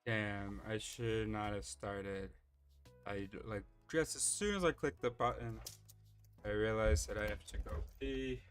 Damn, I should not have started. I like just as soon as I clicked the button, I realized that I have to go pee.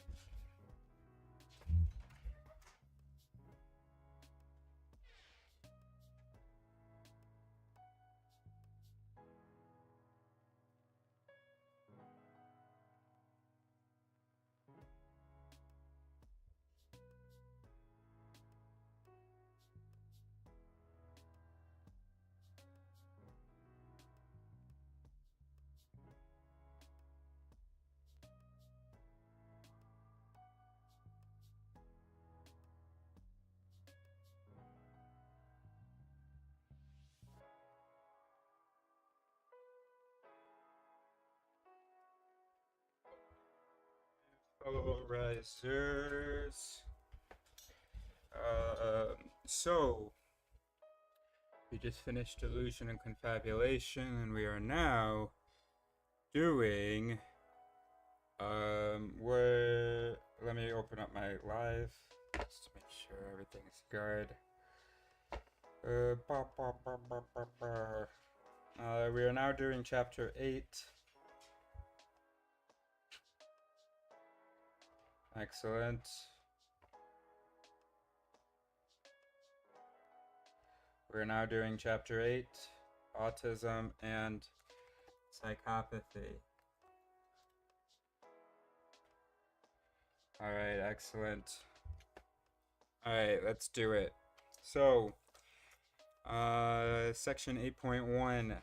Fellow risers. So we just finished delusion and confabulation, and we are now doing where let me open up my live just to make sure everything's good. We are now doing chapter 8. Excellent. We're now doing chapter 8, Autism and Psychopathy. Alright, excellent. Alright, let's do it. So, section 8.1,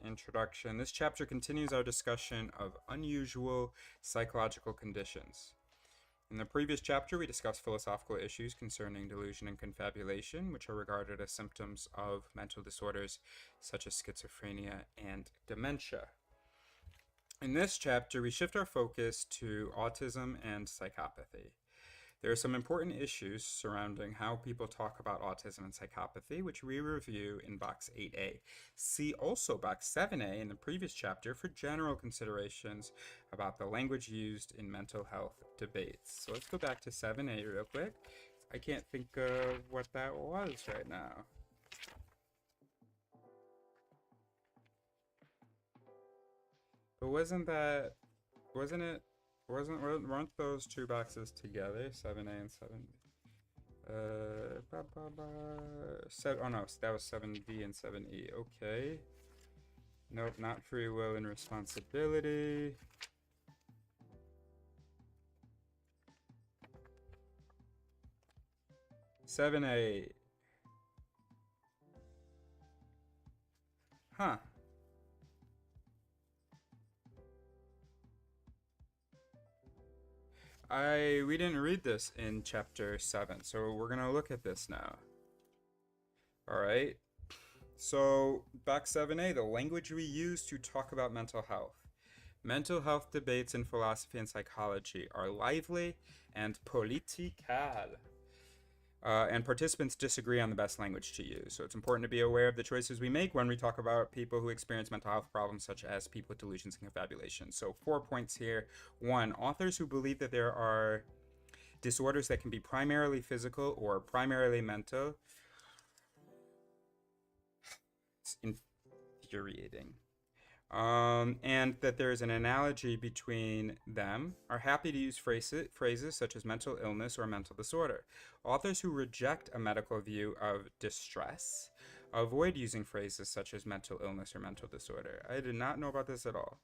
introduction. This chapter continues our discussion of unusual psychological conditions. In the previous chapter, we discussed philosophical issues concerning delusion and confabulation, which are regarded as symptoms of mental disorders such as schizophrenia and dementia. In this chapter, we shift our focus to autism and psychopathy. There are some important issues surrounding how people talk about autism and psychopathy, which we review in box 8A. See also box 7A in the previous chapter for general considerations about the language used in mental health debates. So let's go back to 7A real quick. I can't think of what that was right now. But weren't those two boxes together, 7A and 7B? Oh no, that was 7B and 7E. Okay. Nope, not free will and responsibility. Seven A. Huh. We didn't read this in chapter 7, so we're gonna look at this now. Alright. So, box 7A, the language we use to talk about mental health. Mental health debates in philosophy and psychology are lively and political. And participants disagree on the best language to use. So it's important to be aware of the choices we make when we talk about people who experience mental health problems, such as people with delusions and confabulation. So 4 points here. 1, authors who believe that there are disorders that can be primarily physical or primarily mental. It's infuriating. And that there is an analogy between them, are happy to use phrases such as mental illness or mental disorder. Authors who reject a medical view of distress avoid using phrases such as mental illness or mental disorder. I did not know about this at all.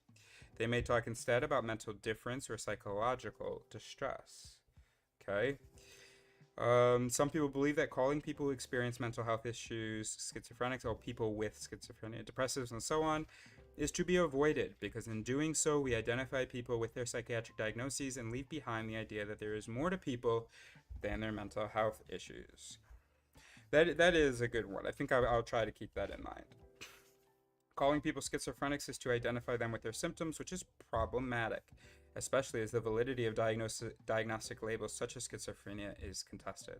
They may talk instead about mental difference or psychological distress. Okay. Some people believe that calling people who experience mental health issues schizophrenics, or people with schizophrenia, depressives, and so on, is to be avoided, because in doing so, we identify people with their psychiatric diagnoses and leave behind the idea that there is more to people than their mental health issues. That is a good one. I think I'll try to keep that in mind. Calling people schizophrenics is to identify them with their symptoms, which is problematic, especially as the validity of diagnostic labels such as schizophrenia is contested.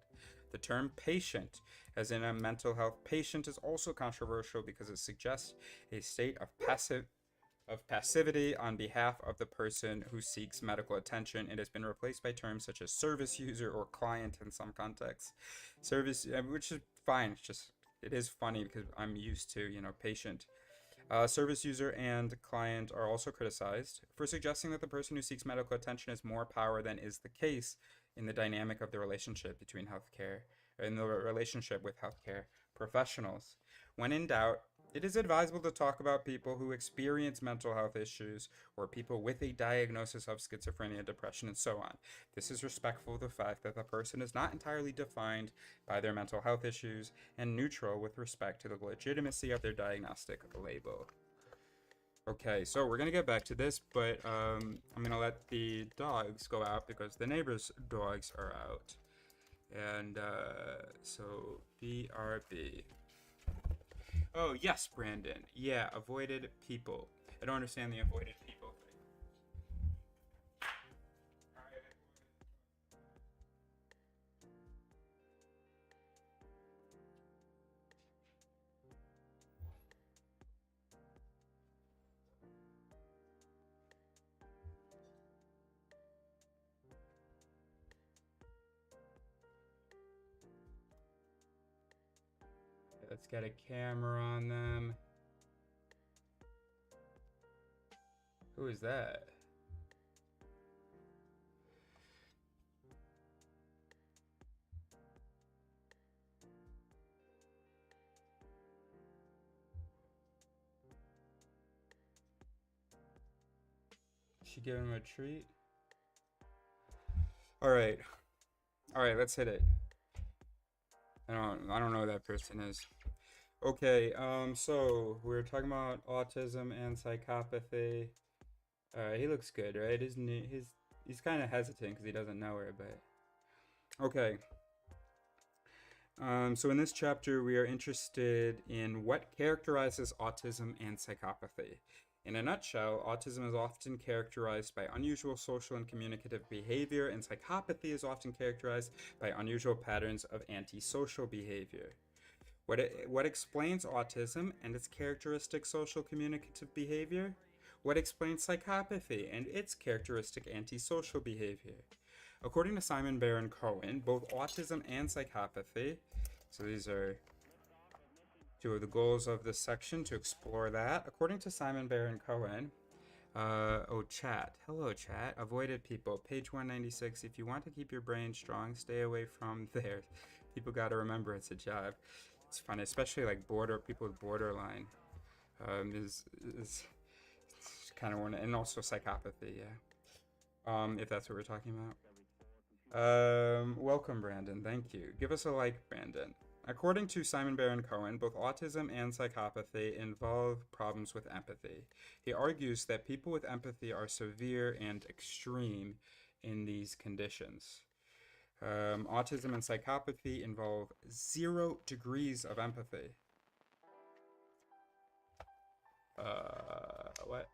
The term patient, as in a mental health patient, is also controversial because it suggests a state of passivity on behalf of the person who seeks medical attention. It has been replaced by terms such as service user or client in some contexts. Service, which is fine, it's just it is funny because I'm used to, patient. Service user and client are also criticized for suggesting that the person who seeks medical attention has more power than is the case in the dynamic of the relationship between healthcare, in the relationship with healthcare professionals. When in doubt, it is advisable to talk about people who experience mental health issues or people with a diagnosis of schizophrenia, depression, and so on. This is respectful of the fact that the person is not entirely defined by their mental health issues and neutral with respect to the legitimacy of their diagnostic label. Okay, so we're gonna get back to this, but I'm gonna let the dogs go out because the neighbor's dogs are out. And so BRB. Oh, yes, Brandon. Yeah, avoided people. I don't understand the avoided people thing. Let's get a camera on them. Who is that? She giving him a treat? Alright. Alright, let's hit it. I don't know who that person is. Okay, so we're talking about autism and psychopathy. He looks good, right? Isn't he? He's kind of hesitant because he doesn't know her, but okay. So in this chapter, we are interested in what characterizes autism and psychopathy. In a nutshell, autism is often characterized by unusual social and communicative behavior, and psychopathy is often characterized by unusual patterns of antisocial behavior. What explains autism and its characteristic social communicative behavior? What explains psychopathy and its characteristic antisocial behavior? According to Simon Baron Cohen, both autism and psychopathy, so these are two of the goals of this section to explore that. According to Simon Baron Cohen, chat. Hello, chat. Avoided people. Page 196. If you want to keep your brain strong, stay away from there. People got to remember it's a job. It's funny, especially like people with borderline. Is kind of one, and also psychopathy. Yeah. If that's what we're talking about. Welcome, Brandon. Thank you. Give us a like, Brandon. According to Simon Baron Cohen, both autism and psychopathy involve problems with empathy. He argues that people with empathy are severe and extreme in these conditions. Autism and psychopathy involve 0 degrees of empathy. What?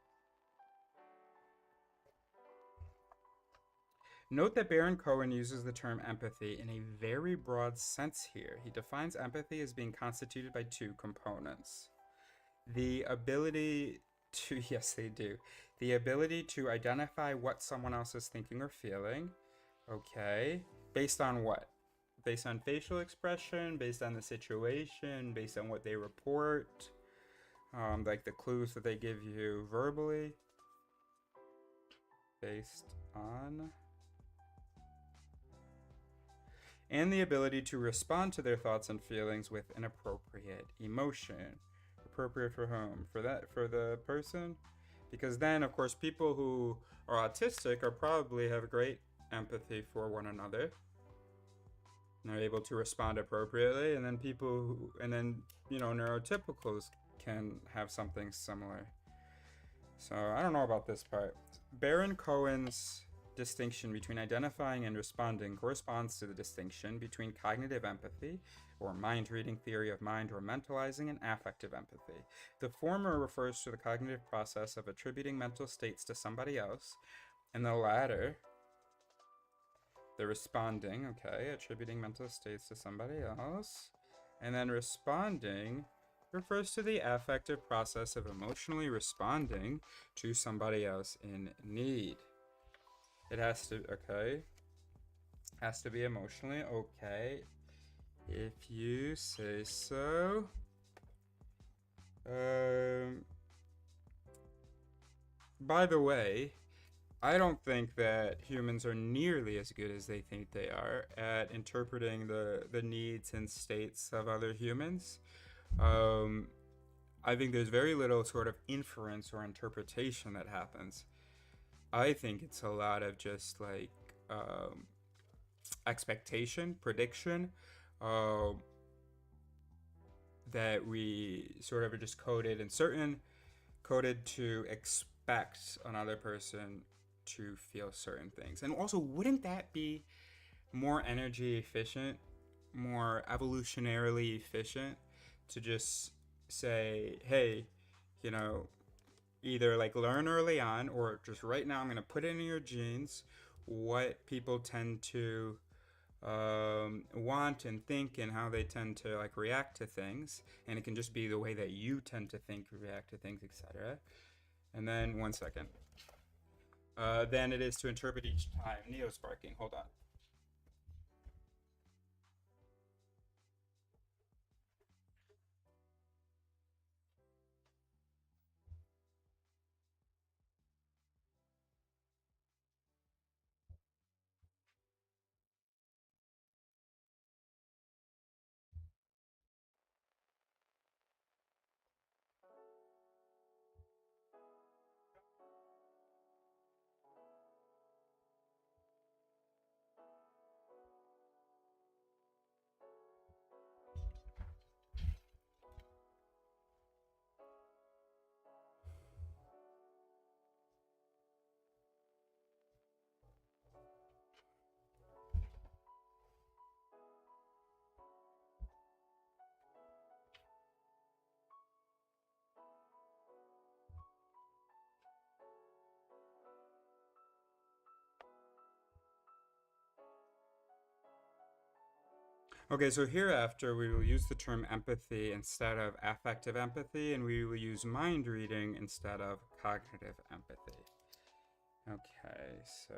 Note that Baron Cohen uses the term empathy in a very broad sense here. He defines empathy as being constituted by 2 components. The ability to, yes, they do. The ability to identify what someone else is thinking or feeling. Okay. Based on what? Based on facial expression, based on the situation, based on what they report, like the clues that they give you verbally. Based on... and the ability to respond to their thoughts and feelings with an appropriate emotion. Appropriate for whom? For the person? Because then, of course, people who are autistic are probably have great empathy for one another. And they're able to respond appropriately, and then neurotypicals can have something similar. So I don't know about this part. Baron Cohen's distinction between identifying and responding corresponds to the distinction between cognitive empathy, or mind reading theory of mind or mentalizing, and affective empathy. The former refers to the cognitive process of attributing mental states to somebody else, and the latter, the responding, attributing mental states to somebody else, and then responding refers to the affective process of emotionally responding to somebody else in need. It has to be emotionally, If you say so. By the way, I don't think that humans are nearly as good as they think they are at interpreting the needs and states of other humans. Um, I think there's very little sort of inference or interpretation that happens. I think it's a lot of just like um, expectation, prediction, uh, that we sort of are just coded to expect another person to feel certain things. And also, wouldn't that be more energy efficient, more evolutionarily efficient to just say, hey, you know, either like learn early on or just right now I'm going to put it in your genes what people tend to want and think and how they tend to like react to things, and it can just be the way that you tend to think, react to things, etc. And then 1 second. Then it is to interpret each time. Neo's barking. Hold on. Okay, so hereafter we will use the term empathy instead of affective empathy, and we will use mind reading instead of cognitive empathy. Okay, so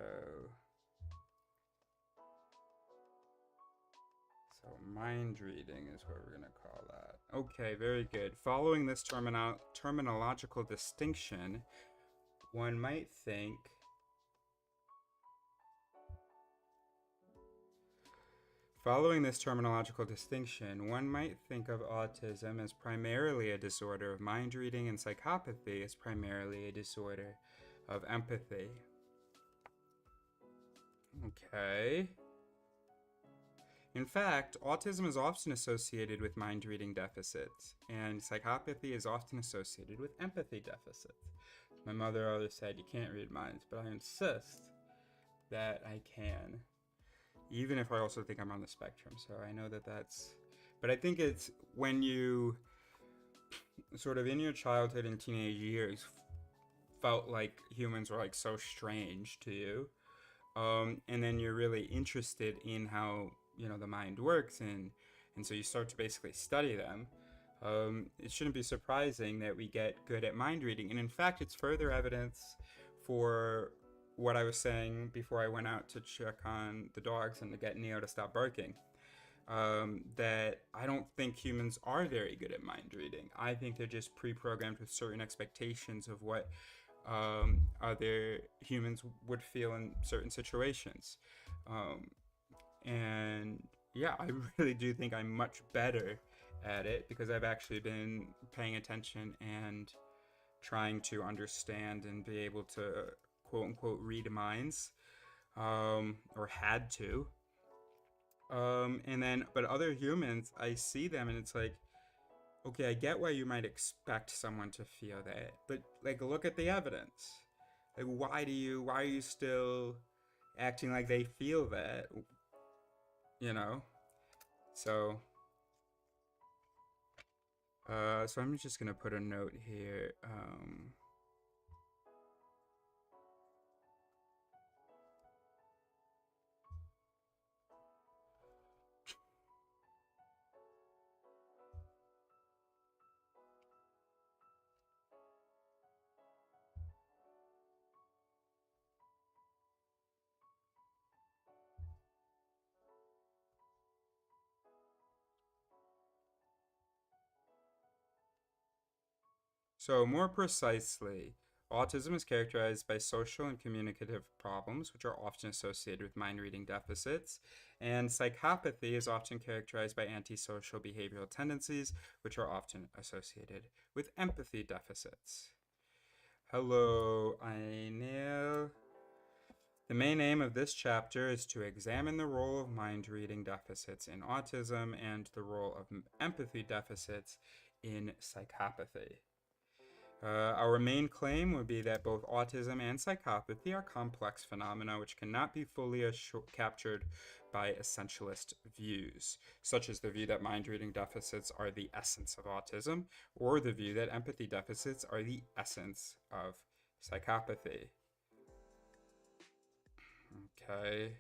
mind reading is what we're going to call that. Okay, very good. Following this terminological distinction, one might think Following this terminological distinction, one might think of autism as primarily a disorder of mind reading and psychopathy as primarily a disorder of empathy. Okay. In fact, autism is often associated with mind reading deficits, and psychopathy is often associated with empathy deficits. My mother always said, you can't read minds, but I insist that I can, even if I also think I'm on the spectrum. So I know that that's. But I think it's when you sort of in your childhood and teenage years felt like humans were like so strange to you, and then you're really interested in how the mind works, and so you start to basically study them. It shouldn't be surprising that we get good at mind reading, and in fact, it's further evidence for what I was saying before I went out to check on the dogs and to get Neo to stop barking. That I don't think humans are very good at mind reading. I think they're just pre-programmed with certain expectations of what other humans would feel in certain situations. Um, and yeah, I really do think I'm much better at it because I've actually been paying attention and trying to understand and be able to quote unquote read minds, or had to. And then, but other humans, I see them and it's like, okay, I get why you might expect someone to feel that, but like, look at the evidence. Like, why are you still acting like they feel that? You know. So, so I'm just gonna put a note here. So, more precisely, autism is characterized by social and communicative problems, which are often associated with mind reading deficits, and psychopathy is often characterized by antisocial behavioral tendencies, which are often associated with empathy deficits. Hello, Ainil. The main aim of this chapter is to examine the role of mind reading deficits in autism and the role of empathy deficits in psychopathy. Our main claim would be that both autism and psychopathy are complex phenomena which cannot be fully captured by essentialist views, such as the view that mind reading deficits are the essence of autism, or the view that empathy deficits are the essence of psychopathy. Okay,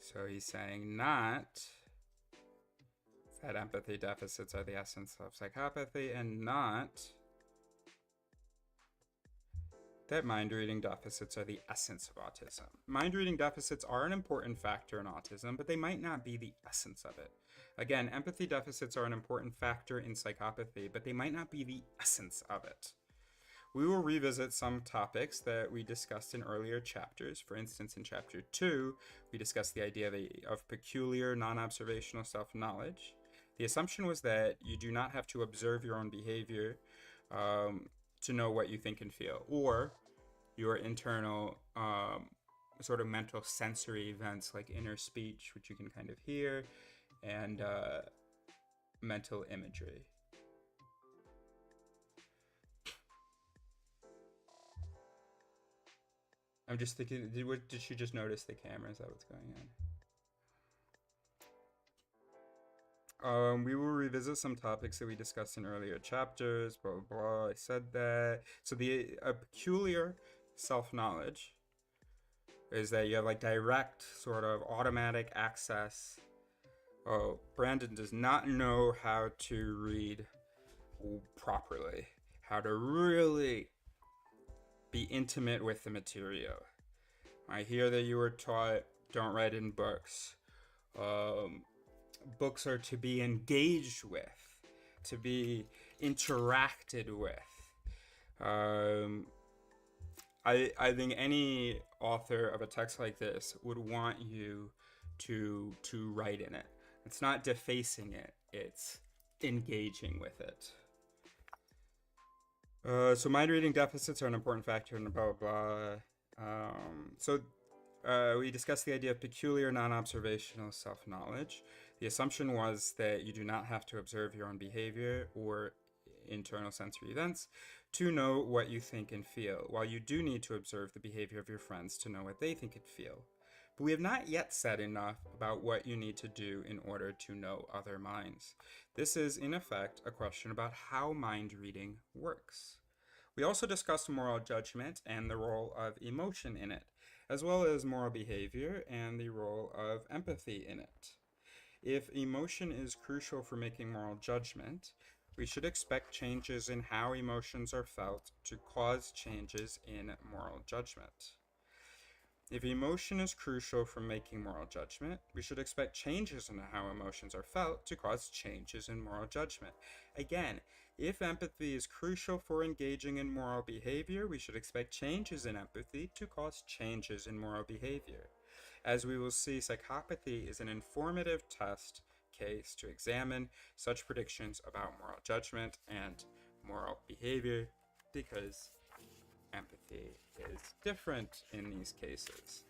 so he's saying not that empathy deficits are the essence of psychopathy, and not that mind reading deficits are the essence of autism. Mind reading deficits are an important factor in autism, but they might not be the essence of it. Again, empathy deficits are an important factor in psychopathy, but they might not be the essence of it. We will revisit some topics that we discussed in earlier chapters. For instance, in chapter 2, we discussed the idea of peculiar non-observational self-knowledge. The assumption was that you do not have to observe your own behavior to know what you think and feel, or your internal sort of mental sensory events like inner speech, which you can kind of hear, and mental imagery. I'm just thinking, did she just notice the camera? Is that what's going on? We will revisit some topics that we discussed in earlier chapters, blah, blah, blah. I said that. So a peculiar self-knowledge is that you have like direct sort of automatic access. Oh, Brandon does not know how to read properly, how to really be intimate with the material. I hear that you were taught don't write in books. Books are to be engaged with, to be interacted with. I think any author of a text like this would want you to write in it. It's not defacing it, it's engaging with it. So mind reading deficits are an important factor in blah blah blah. We discussed the idea of peculiar non-observational self-knowledge. The assumption was that you do not have to observe your own behavior or internal sensory events to know what you think and feel, while you do need to observe the behavior of your friends to know what they think and feel. But we have not yet said enough about what you need to do in order to know other minds. This is, in effect, a question about how mind reading works. We also discussed moral judgment and the role of emotion in it, as well as moral behavior and the role of empathy in it. If emotion is crucial for making moral judgment, we should expect changes in how emotions are felt to cause changes in moral judgment. If emotion is crucial for making moral judgment, we should expect changes in how emotions are felt to cause changes in moral judgment. Again, if empathy is crucial for engaging in moral behavior, we should expect changes in empathy to cause changes in moral behavior. As we will see, psychopathy is an informative test case to examine such predictions about moral judgment and moral behavior, because empathy is different in these cases.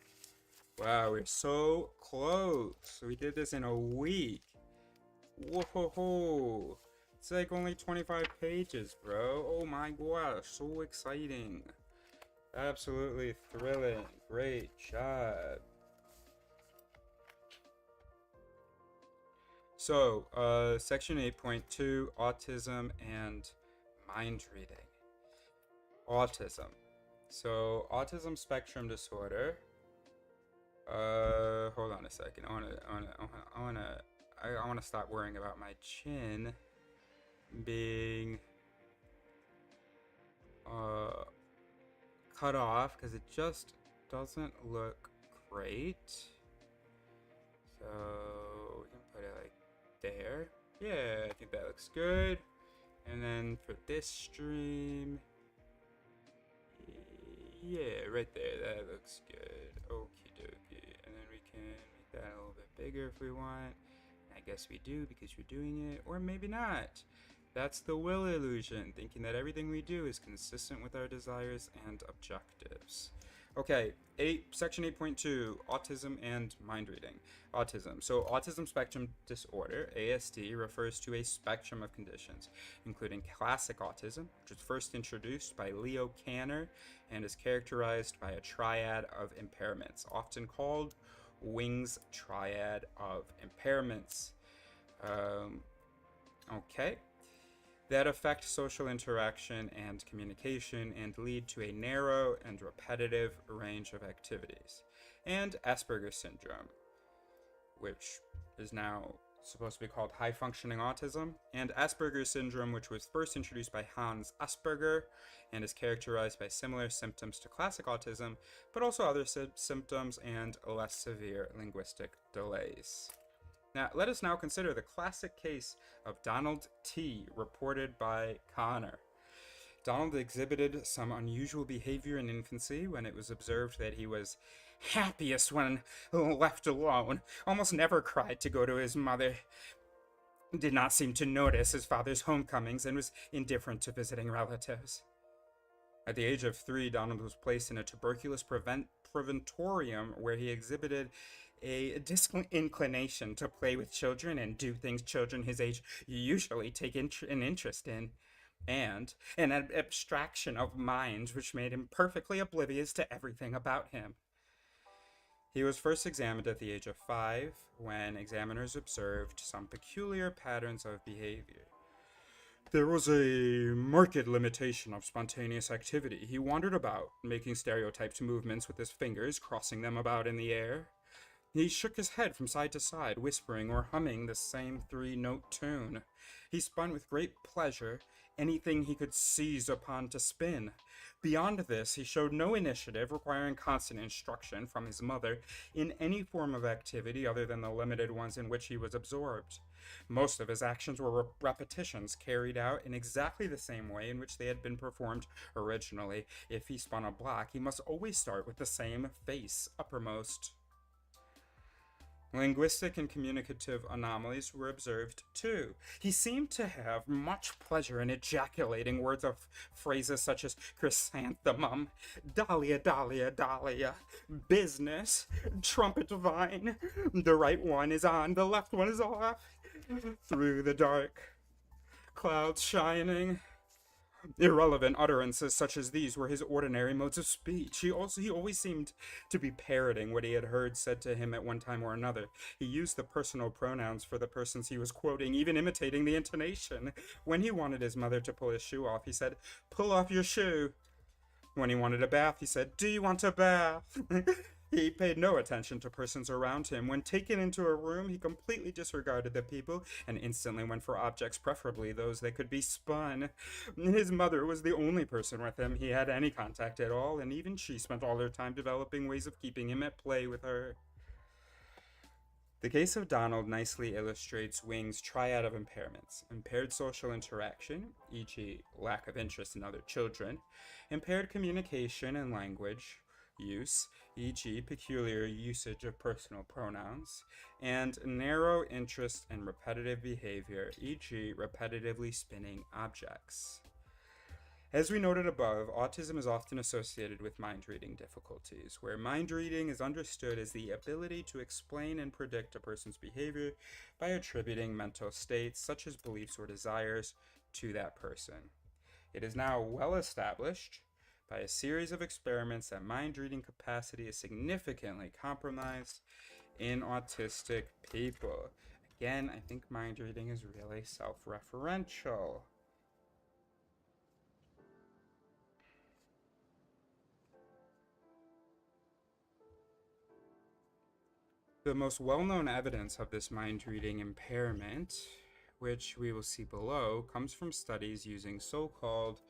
Wow, we're so close. We did this in a week. Whoa, it's like only 25 pages, bro. Oh my gosh, so exciting. Absolutely thrilling. Great job. So, section 8.2, autism and mind reading. Autism. So, autism spectrum disorder. Hold on a second. I wanna stop worrying about my chin being cut off because it just doesn't look great. So we can put it like there. Yeah, I think that looks good. And then for this stream, yeah, right there, that looks good. Okie dokie. And then we can make that a little bit bigger if we want. I guess we do because you're doing it, or maybe not. That's the will illusion, thinking that everything we do is consistent with our desires and objectives. Okay, section 8.2, autism and mind reading. Autism. So autism spectrum disorder, ASD, refers to a spectrum of conditions, including classic autism, which was first introduced by Leo Kanner and is characterized by a triad of impairments, often called Wing's triad of impairments. Okay. That affect social interaction and communication and lead to a narrow and repetitive range of activities. And Asperger's syndrome, which is now supposed to be called high functioning autism, and Asperger's syndrome, which was first introduced by Hans Asperger and is characterized by similar symptoms to classic autism, but also other symptoms and less severe linguistic delays. Now, let us now consider the classic case of Donald T, reported by Connor. Donald exhibited some unusual behavior in infancy when it was observed that he was happiest when left alone, almost never cried to go to his mother, did not seem to notice his father's homecomings, and was indifferent to visiting relatives. At the age of 3, Donald was placed in a tuberculous preventorium where he exhibited a disinclination to play with children and do things children his age usually take an interest in, and an abstraction of mind which made him perfectly oblivious to everything about him. He was first examined at the age of 5, when examiners observed some peculiar patterns of behavior. There was a marked limitation of spontaneous activity. He wandered about, making stereotyped movements with his fingers, crossing them about in the air. He shook his head from side to side, whispering or humming the same 3-note tune. He spun with great pleasure anything he could seize upon to spin. Beyond this, he showed no initiative, requiring constant instruction from his mother in any form of activity other than the limited ones in which he was absorbed. Most of his actions were repetitions carried out in exactly the same way in which they had been performed originally. If he spun a block, he must always start with the same face uppermost. Linguistic and communicative anomalies were observed too. He seemed to have much pleasure in ejaculating words of phrases such as chrysanthemum, dahlia, dahlia, dahlia, business, trumpet vine, the right one is on, the left one is off, through the dark, clouds shining. Irrelevant utterances such as these were his ordinary modes of speech. He always seemed to be parroting what he had heard said to him at one time or another. He used the personal pronouns for the persons he was quoting, even imitating the intonation. When he wanted his mother to pull his shoe off, he said, "Pull off your shoe." When he wanted a bath, he said, "Do you want a bath?" He paid no attention to persons around him. When taken into a room, he completely disregarded the people and instantly went for objects, preferably those that could be spun. His mother was the only person with him he had any contact at all, and even she spent all her time developing ways of keeping him at play with her. The case of Donald nicely illustrates Wing's triad of impairments: impaired social interaction, e.g., lack of interest in other children, impaired communication and language use, e.g., peculiar usage of personal pronouns, and narrow interest in repetitive behavior, e.g., repetitively spinning objects. As we noted above, autism is often associated with mind-reading difficulties, where mind-reading is understood as the ability to explain and predict a person's behavior by attributing mental states, such as beliefs or desires, to that person. It is now well established by a series of experiments that mind-reading capacity is significantly compromised in autistic people. Again, I think mind-reading is really self-referential. The most well-known evidence of this mind-reading impairment, which we will see below, comes from studies using so-called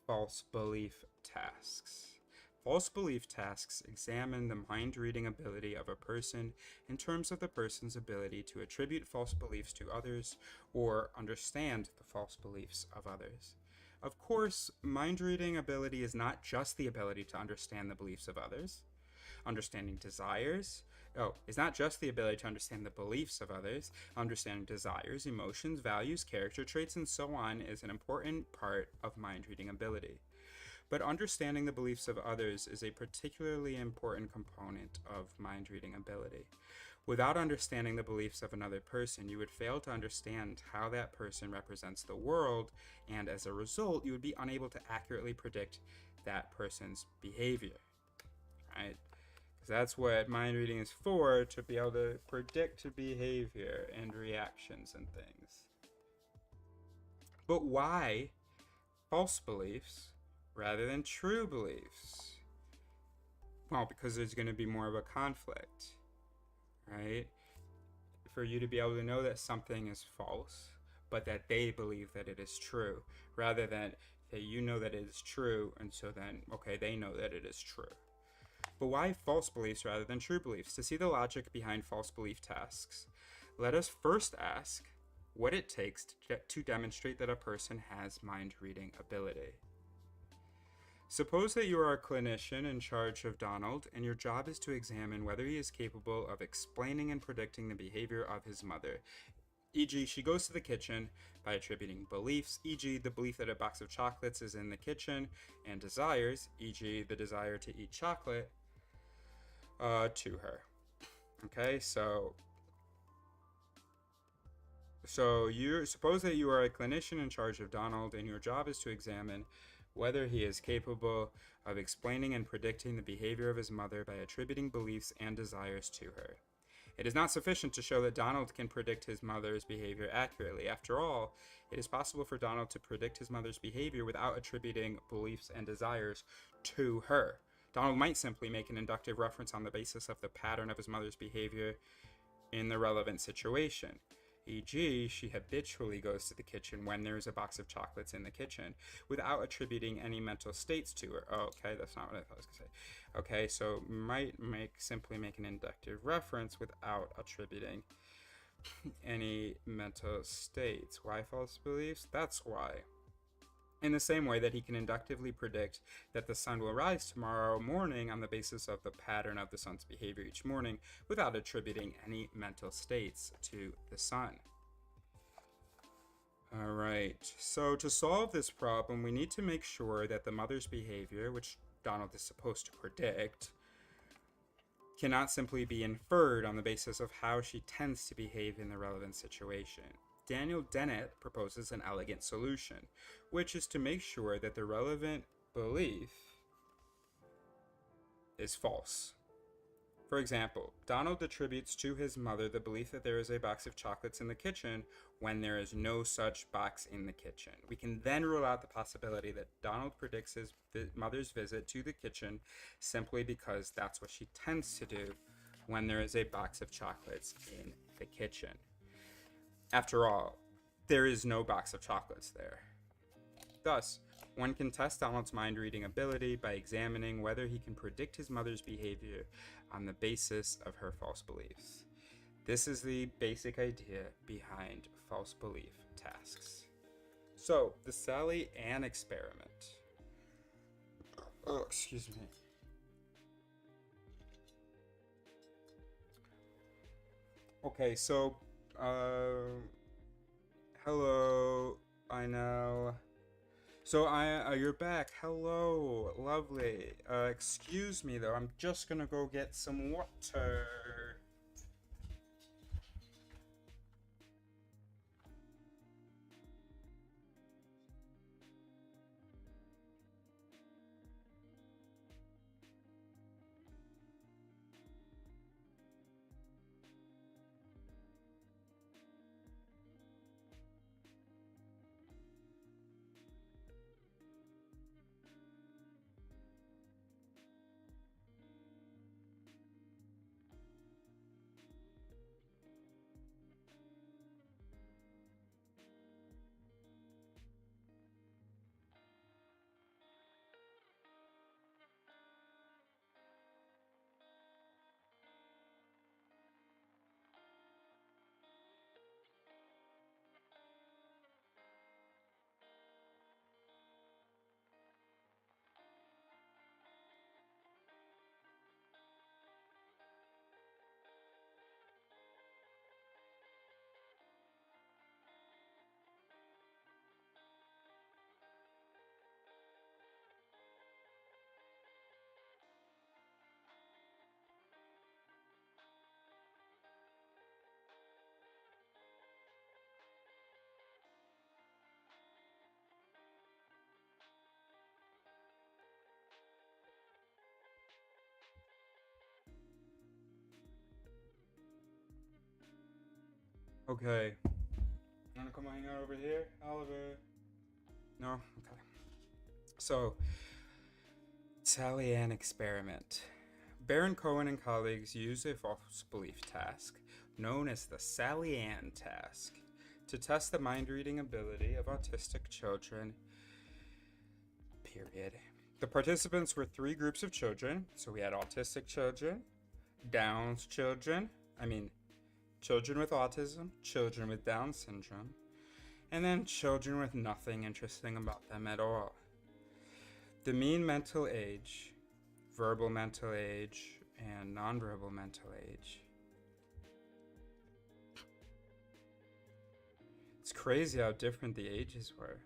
false belief tasks. False belief tasks examine the mind-reading ability of a person in terms of the person's ability to attribute false beliefs to others or understand the false beliefs of others. Of course, mind-reading ability is not just the ability to understand the beliefs of others. Understanding desires. It's not just the ability to understand the beliefs of others. Understanding desires, emotions, values, character traits, and so on is an important part of mind-reading ability. But understanding the beliefs of others is a particularly important component of mind-reading ability. Without understanding the beliefs of another person, you would fail to understand how that person represents the world, and as a result, you would be unable to accurately predict that person's behavior. Right? Because that's what mind reading is for, to be able to predict behavior and reactions and things. But why false beliefs rather than true beliefs? Well, because there's going to be more of a conflict, right? For you to be able to know that something is false, but that they believe that it is true, rather than that you know that it is true, and so then, okay, they know that it is true. But why false beliefs rather than true beliefs? To see the logic behind false belief tasks, let us first ask what it takes to demonstrate that a person has mind-reading ability. Suppose that you are a clinician in charge of Donald, and your job is to examine whether he is capable of explaining and predicting the behavior of his mother. E.g., she goes to the kitchen by attributing beliefs, e.g., the belief that a box of chocolates is in the kitchen, and desires, e.g., the desire to eat chocolate, to her. Okay, so you suppose that you are a clinician in charge of Donald, and your job is to examine whether he is capable of explaining and predicting the behavior of his mother by attributing beliefs and desires to her. It is not sufficient to show that Donald can predict his mother's behavior accurately. After all, it is possible for Donald to predict his mother's behavior without attributing beliefs and desires to her. Donald might simply make an inductive reference on the basis of the pattern of his mother's behavior in the relevant situation. E.g., she habitually goes to the kitchen when there is a box of chocolates in the kitchen, without attributing any mental states to her. Oh, okay, that's not what I thought I was going to say. Okay, so might simply make an inductive reference without attributing any mental states. Why false beliefs? That's why. In the same way that he can inductively predict that the sun will rise tomorrow morning on the basis of the pattern of the sun's behavior each morning without attributing any mental states to the sun. All right, so to solve this problem, we need to make sure that the mother's behavior, which Donald is supposed to predict, cannot simply be inferred on the basis of how she tends to behave in the relevant situation. Daniel Dennett proposes an elegant solution, which is to make sure that the relevant belief is false. For example, Donald attributes to his mother the belief that there is a box of chocolates in the kitchen when there is no such box in the kitchen. We can then rule out the possibility that Donald predicts his mother's visit to the kitchen simply because that's what she tends to do when there is a box of chocolates in the kitchen. After all, there is no box of chocolates there. Thus, one can test Donald's mind-reading ability by examining whether he can predict his mother's behavior on the basis of her false beliefs. This is the basic idea behind false belief tasks. So, the Sally Ann experiment. Oh, excuse me. Okay, so, hello, I know. So you're back. Hello, lovely. Excuse me though, I'm just gonna go get some water. Okay. You wanna come hang out over here, Oliver? No? Okay. So, Sally Ann experiment. Baron Cohen and colleagues used a false belief task known as the Sally Ann task to test the mind reading ability of autistic children. Period. The participants were three groups of children. So we had autistic children, Down's children, children with autism, children with Down syndrome, and then children with nothing interesting about them at all. The mean mental age, verbal mental age, and nonverbal mental age. It's crazy how different the ages were.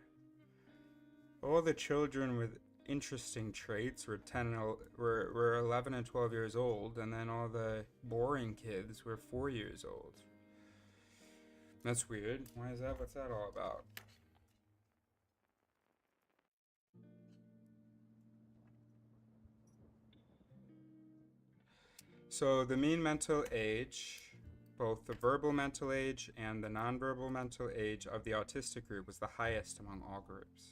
All the children with interesting traits were 11 and 12 years old, and then all the boring kids were 4 years old. That's weird. Why is that? What's that all about? So the mean mental age, both the verbal mental age and the nonverbal mental age of the autistic group, was the highest among all groups.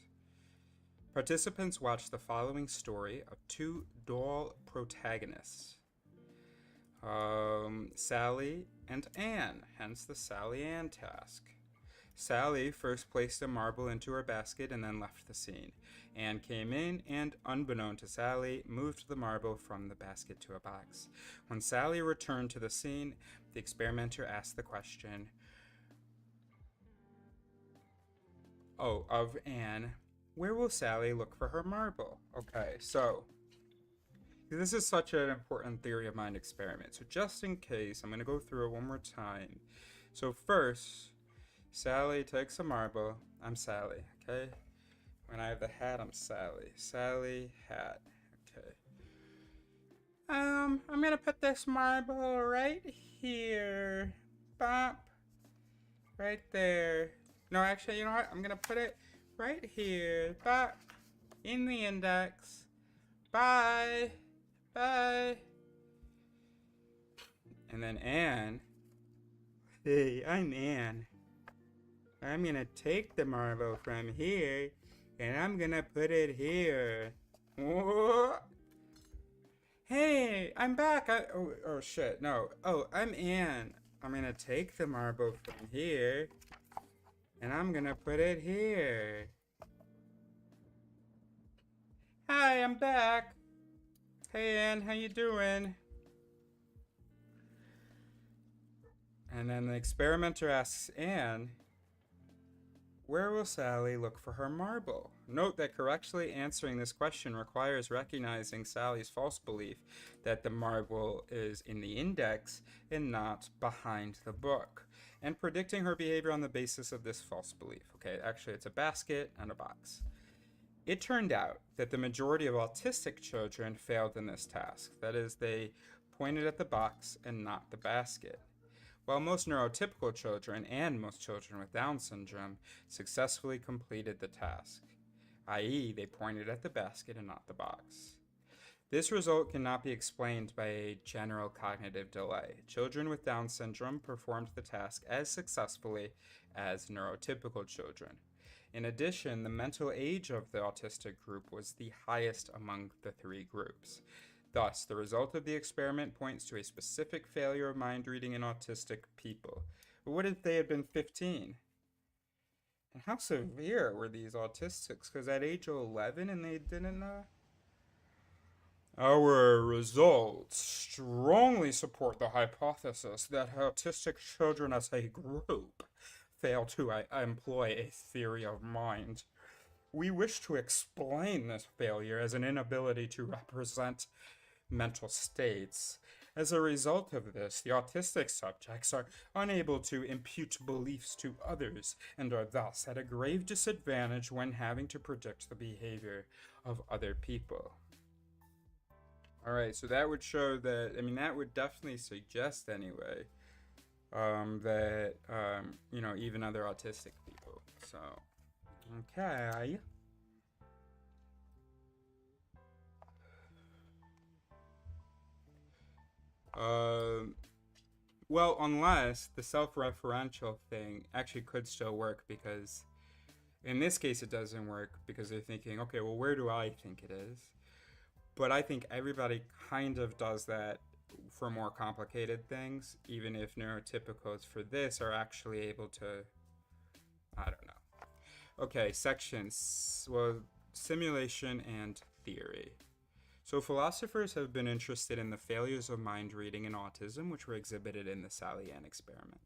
Participants watched the following story of two doll protagonists, Sally and Anne, hence the Sally Ann task. Sally first placed a marble into her basket and then left the scene. Anne came in and, unbeknown to Sally, moved the marble from the basket to a box. When Sally returned to the scene, the experimenter asked the question, of Anne, where will Sally look for her marble? Okay, so this is such an important theory of mind experiment. So just in case, I'm going to go through it one more time. So first, Sally takes a marble. I'm Sally, okay? When I have the hat, I'm Sally. Sally, hat, okay. I'm going to put this marble right here. Bop. Right there. No, actually, you know what? I'm going to put it right here. Bop. In the index. Bye. Bye. And then Anne. Hey, I'm Anne. I'm gonna take the marble from here and I'm gonna put it here. Whoa. Hey, I'm back. Oh shit, no. Oh, I'm Anne. I'm gonna take the marble from here and I'm gonna put it here. Hi, I'm back. Hey Anne, how you doing? And then the experimenter asks Anne, where will Sally look for her marble? Note that correctly answering this question requires recognizing Sally's false belief that the marble is in the index and not behind the book, and predicting her behavior on the basis of this false belief. Okay, actually it's a basket and a box. It turned out that the majority of autistic children failed in this task. That is, they pointed at the box and not the basket. While most neurotypical children and most children with Down syndrome successfully completed the task, i.e., they pointed at the basket and not the box. This result cannot be explained by a general cognitive delay. Children with Down syndrome performed the task as successfully as neurotypical children. In addition, the mental age of the autistic group was the highest among the three groups. Thus, the result of the experiment points to a specific failure of mind reading in autistic people. But what if they had been 15? And how severe were these autistics? Because at age 11 and they didn't know? Our results strongly support the hypothesis that autistic children as a group fail to employ a theory of mind. We wish to explain this failure as an inability to represent mental states. As a result of this, the autistic subjects are unable to impute beliefs to others and are thus at a grave disadvantage when having to predict the behavior of other people. Alright, so that would show that, that would definitely suggest anyway, that, even other autistic people. So, okay. Well, unless the self-referential thing actually could still work, because in this case it doesn't work because they're thinking, okay, well, where do I think it is? But I think everybody kind of does that for more complicated things, even if neurotypicals for this are actually able to, I don't know. Okay, sections. Well, simulation and theory. So, philosophers have been interested in the failures of mind reading in autism, which were exhibited in the Sally Ann experiment.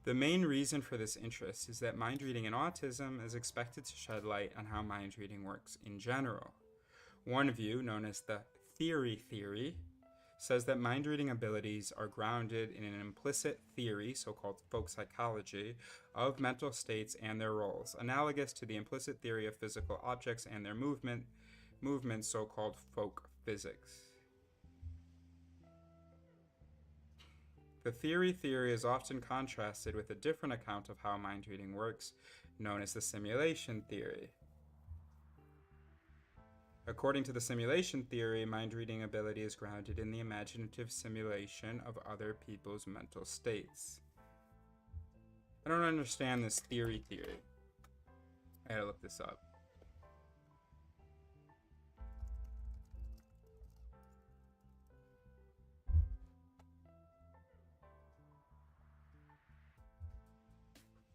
The main reason for this interest is that mind reading in autism is expected to shed light on how mind reading works in general. One view, known as the theory, says that mind reading abilities are grounded in an implicit theory, so called folk psychology, of mental states and their roles, analogous to the implicit theory of physical objects and their movements, so called folk physics. The theory is often contrasted with a different account of how mind reading works, known as the simulation theory. According to the simulation theory, mind reading ability is grounded in the imaginative simulation of other people's mental states. I don't understand this theory. I gotta look this up.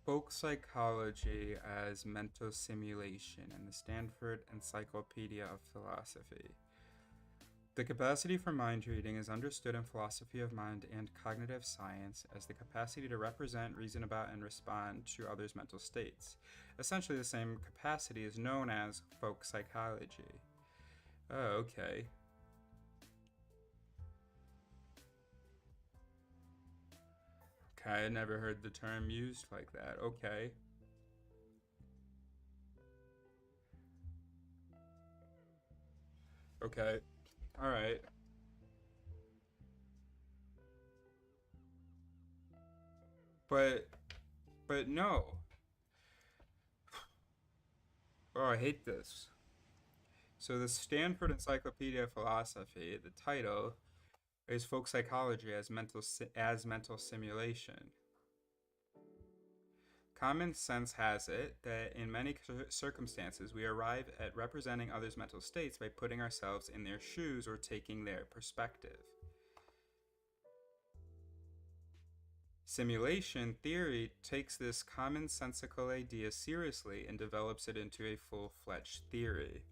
Folk Psychology as Mental Simulation in the Stanford Encyclopedia of Philosophy. The capacity for mind reading is understood in philosophy of mind and cognitive science as the capacity to represent, reason about, and respond to others' mental states. Essentially, the same capacity is known as folk psychology. Oh, okay. Okay, I never heard the term used like that. Okay. Okay. All right. But no. Oh, I hate this. So the Stanford Encyclopedia of Philosophy, the title is Folk Psychology as mental simulation. Common sense has it that in many circumstances we arrive at representing others' mental states by putting ourselves in their shoes or taking their perspective. Simulation theory takes this commonsensical idea seriously and develops it into a full-fledged theory.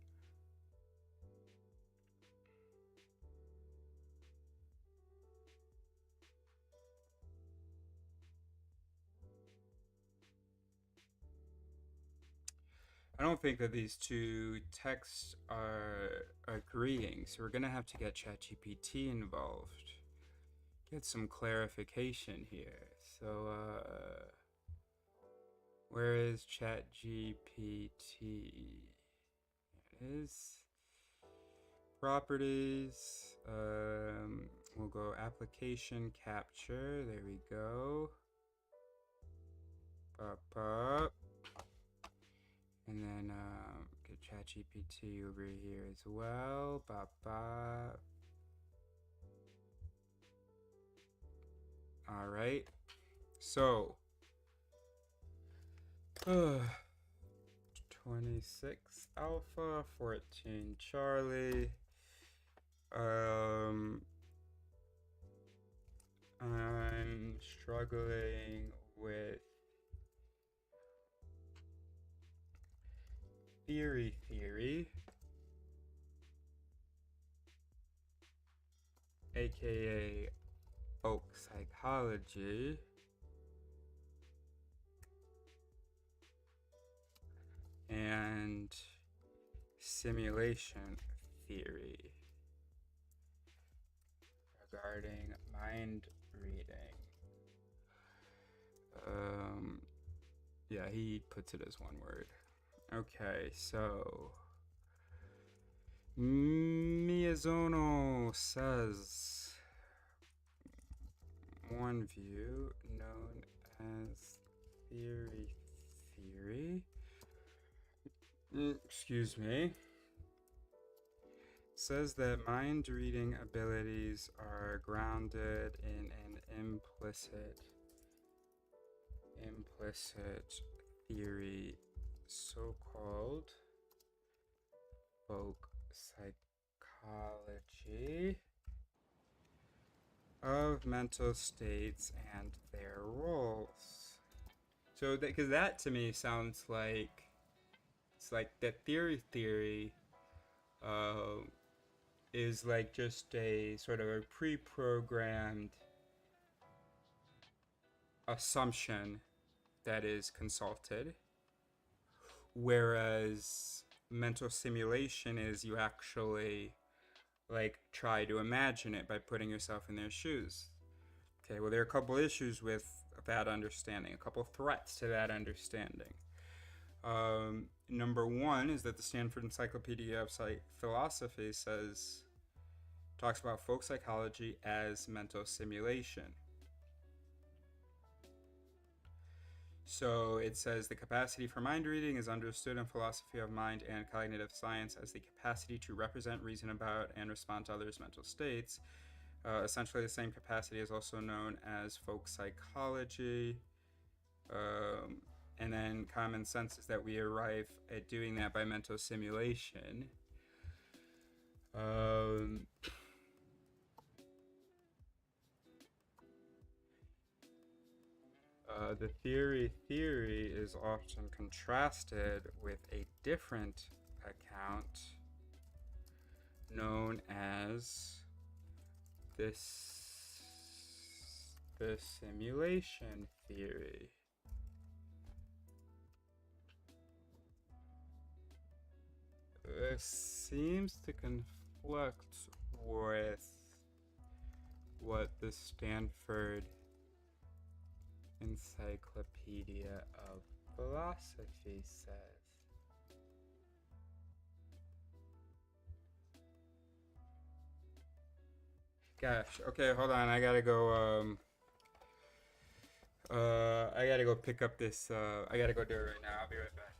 I don't think that these two texts are agreeing, so we're gonna have to get ChatGPT involved. Get some clarification here. So, where is ChatGPT? It is. Properties. We'll go application capture. There we go. Up. And then get ChatGPT over here as well. All right. So, 26 Alpha, 14 Charlie. I'm struggling with theory, aka folk psychology, and simulation theory regarding mind reading. Yeah, he puts it as one word. Okay, so MIYAZONO says one view known as theory. Excuse me. says that mind reading abilities are grounded in an implicit theory, so-called folk psychology of mental states and their roles. So, because that to me sounds like it's like that theory is like just a sort of a pre-programmed assumption that is consulted, whereas mental simulation is you actually like try to imagine it by putting yourself in their shoes. Okay, well, there are a couple issues with that understanding, a couple threats to that understanding. Number one is that the Stanford Encyclopedia of Philosophy talks about folk psychology as mental simulation. So it says the capacity for mind reading is understood in philosophy of mind and cognitive science as the capacity to represent, reason about, and respond to others' mental states. Essentially, the same capacity is also known as folk psychology. And then common sense is that we arrive at doing that by mental simulation. The theory is often contrasted with a different account known as the simulation theory. This seems to conflict with what the Stanford Encyclopedia of Philosophy says. Gosh, okay, hold on. I gotta go pick up this I gotta go do it right now. I'll be right back.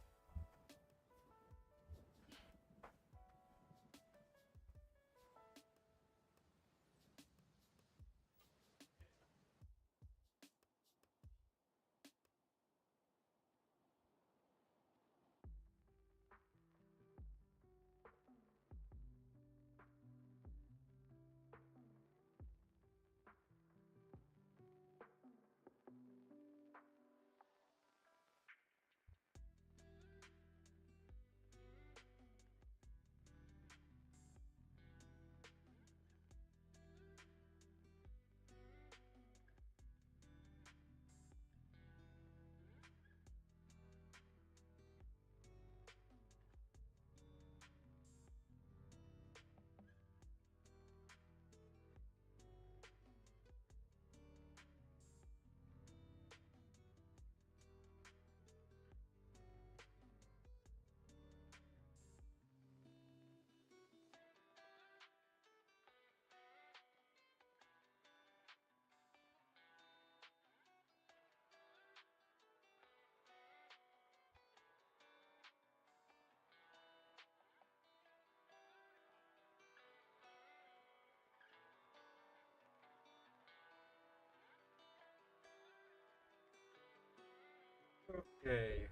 Okay.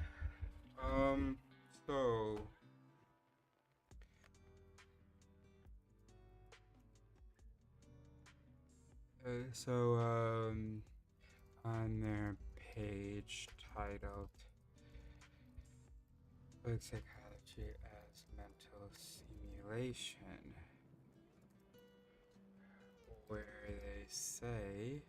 So on their page titled "Folk Psychology as Mental Simulation," where they say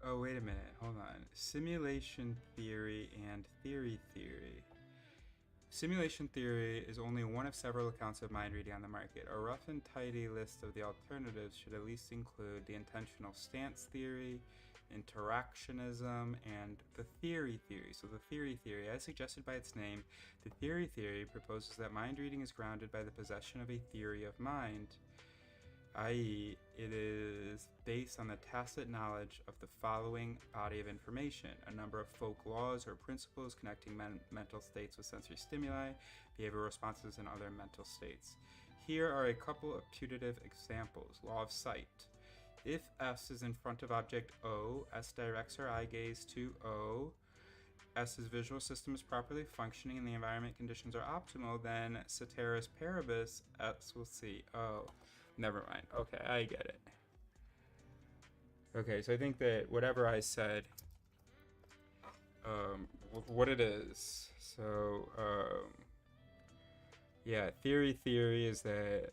oh, wait a minute, hold on. Simulation theory and theory. Simulation theory is only one of several accounts of mind reading on the market. A rough and tidy list of the alternatives should at least include the intentional stance theory, interactionism, and the theory theory. So the theory theory, as suggested by its name, the theory theory proposes that mind reading is grounded by the possession of a theory of mind, i.e., it is based on the tacit knowledge of the following body of information: a number of folk laws or principles connecting mental states with sensory stimuli, behavioral responses, and other mental states. Here are a couple of putative examples. Law of sight. If S is in front of object O, S directs her eye gaze to O, S's visual system is properly functioning and the environment conditions are optimal, then ceteris paribus, S will see O. Never mind. Okay, I get it. Okay, so I think that whatever I said, what it is. So, yeah, theory is that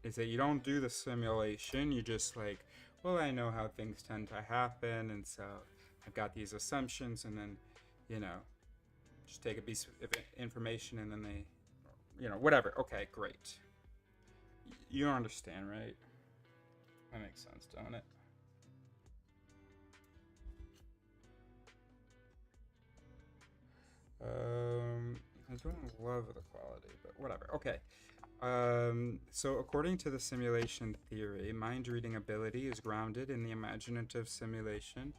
you don't do the simulation. You just like, well, I know how things tend to happen, and so I've got these assumptions, and then, just take a piece of information, and then they, whatever. Okay, great. You understand, right? That makes sense, don't it? I don't love the quality, but whatever. Okay. So according to the simulation theory, mind reading ability is grounded in the imaginative simulation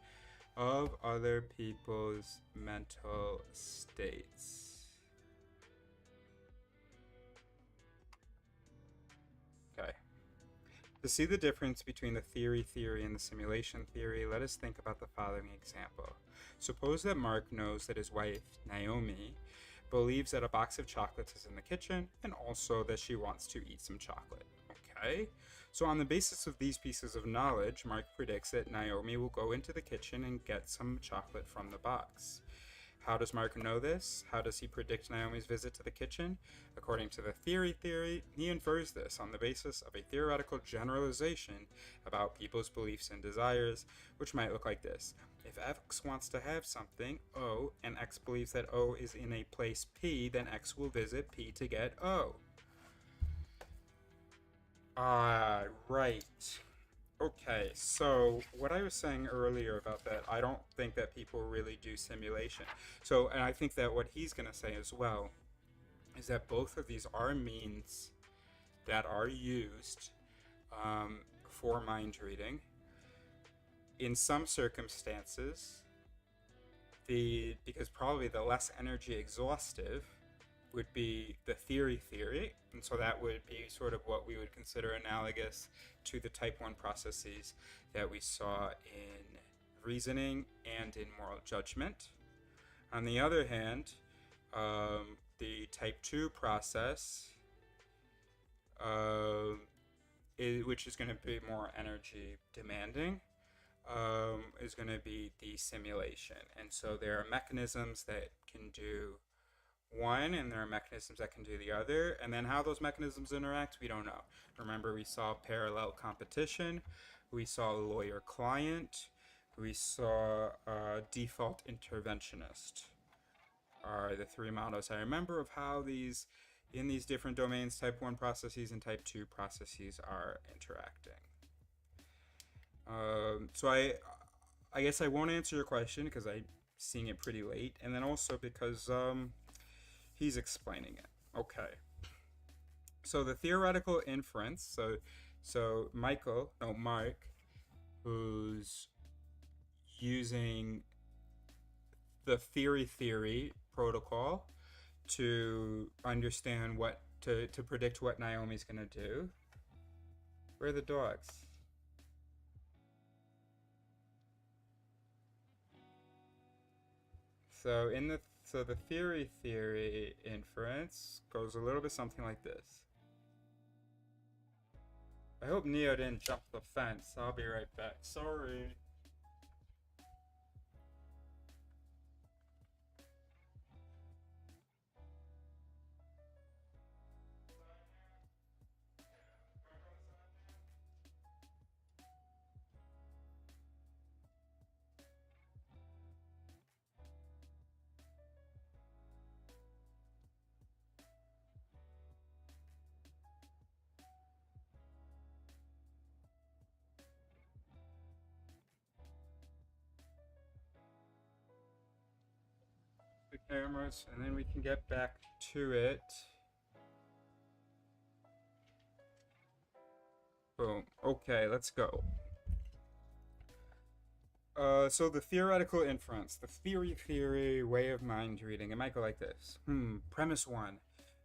of other people's mental states. Okay. To see the difference between the theory and the simulation theory, let us think about the following example. Suppose that Mark knows that his wife, Naomi, believes that a box of chocolates is in the kitchen and also that she wants to eat some chocolate. Okay? So on the basis of these pieces of knowledge, Mark predicts that Naomi will go into the kitchen and get some chocolate from the box. How does Mark know this? How does he predict Naomi's visit to the kitchen? According to the theory, he infers this on the basis of a theoretical generalization about people's beliefs and desires, which might look like this. If X wants to have something, O, and X believes that O is in a place P, then X will visit P to get O. Right. Okay, so what I was saying earlier about that, I don't think that people really do simulation. So, and I think that what he's going to say as well is that both of these are means that are used for mind reading. In some circumstances, because probably the less energy exhaustive would be the theory, and so that would be sort of what we would consider analogous to the type 1 processes that we saw in reasoning and in moral judgment. On the other hand, the type 2 process, which is going to be more energy demanding, is going to be the simulation. And so there are mechanisms that can do one, and there are mechanisms that can do the other, and then how those mechanisms interact, we don't know. Remember, we saw parallel competition, we saw lawyer-client, we saw default interventionist are the three models I remember of how these, in these different domains, type 1 processes and type 2 processes are interacting. So I guess I won't answer your question because I'm seeing it pretty late, and then also because he's explaining it. Okay. So the theoretical inference, so Mark, who's using the theory protocol to understand to predict what Naomi's gonna do. Where are the dogs? So the theory inference goes a little bit something like this. I hope Neo didn't jump the fence. I'll be right back. Sorry. cameras, and then we can get back to it. Boom. Okay, let's go. So the theoretical inference, the theory way of mind reading, it might go like this. Premise 1,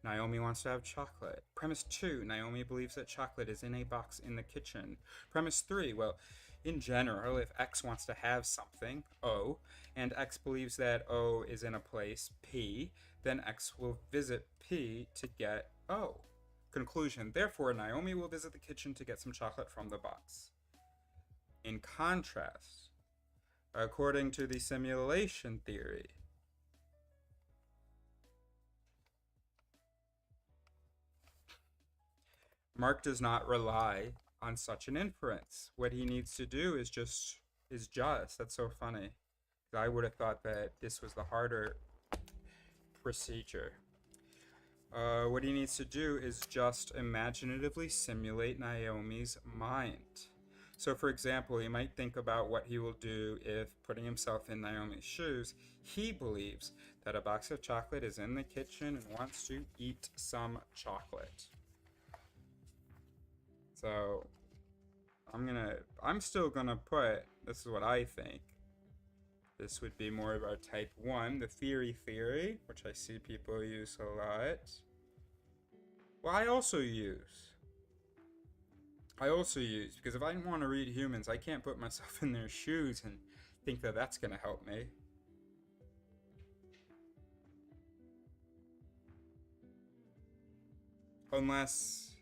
Naomi wants to have chocolate. Premise 2, Naomi believes that chocolate is in a box in the kitchen. Premise 3, well, in general, if X wants to have something, O, and X believes that O is in a place, P, then X will visit P to get O. Conclusion, therefore, Naomi will visit the kitchen to get some chocolate from the box. In contrast, according to the simulation theory, Mark does not rely on such an inference. What he needs to do is just, that's so funny. I would have thought that this was the harder procedure. What he needs to do is just imaginatively simulate Naomi's mind. So, for example, he might think about what he will do if, putting himself in Naomi's shoes, he believes that a box of chocolate is in the kitchen and wants to eat some chocolate. So, I'm still gonna put, this is what I think. This would be more of our type 1, the theory, which I see people use a lot. Well, I also use, because if I want to read humans, I can't put myself in their shoes and think that that's going to help me. Unless,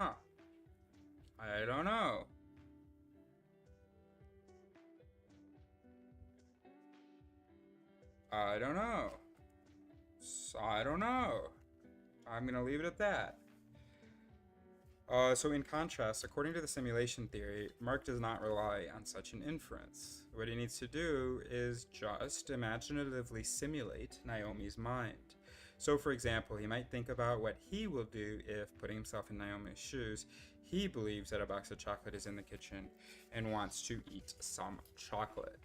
I don't know. I don't know. I'm going to leave it at that. So in contrast, according to the simulation theory, Mark does not rely on such an inference. What he needs to do is just imaginatively simulate Naomi's mind. So for example, he might think about what he will do if, putting himself in Naomi's shoes, he believes that a box of chocolate is in the kitchen and wants to eat some chocolate.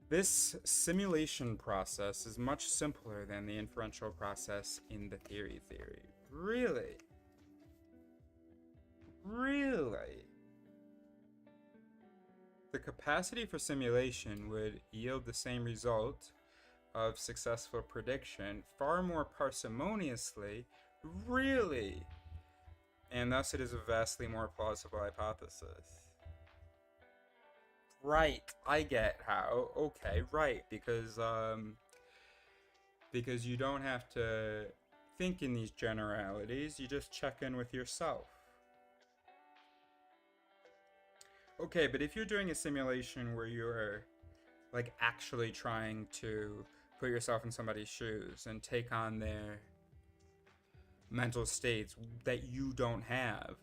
This simulation process is much simpler than the inferential process in the theory. Really? Really? The capacity for simulation would yield the same result of successful prediction far more parsimoniously. Really? And thus it is a vastly more plausible hypothesis. Right, I get how. Okay, right, because you don't have to think in these generalities, you just check in with yourself. Okay, but if you're doing a simulation where you're like actually trying to put yourself in somebody's shoes and take on their mental states that you don't have,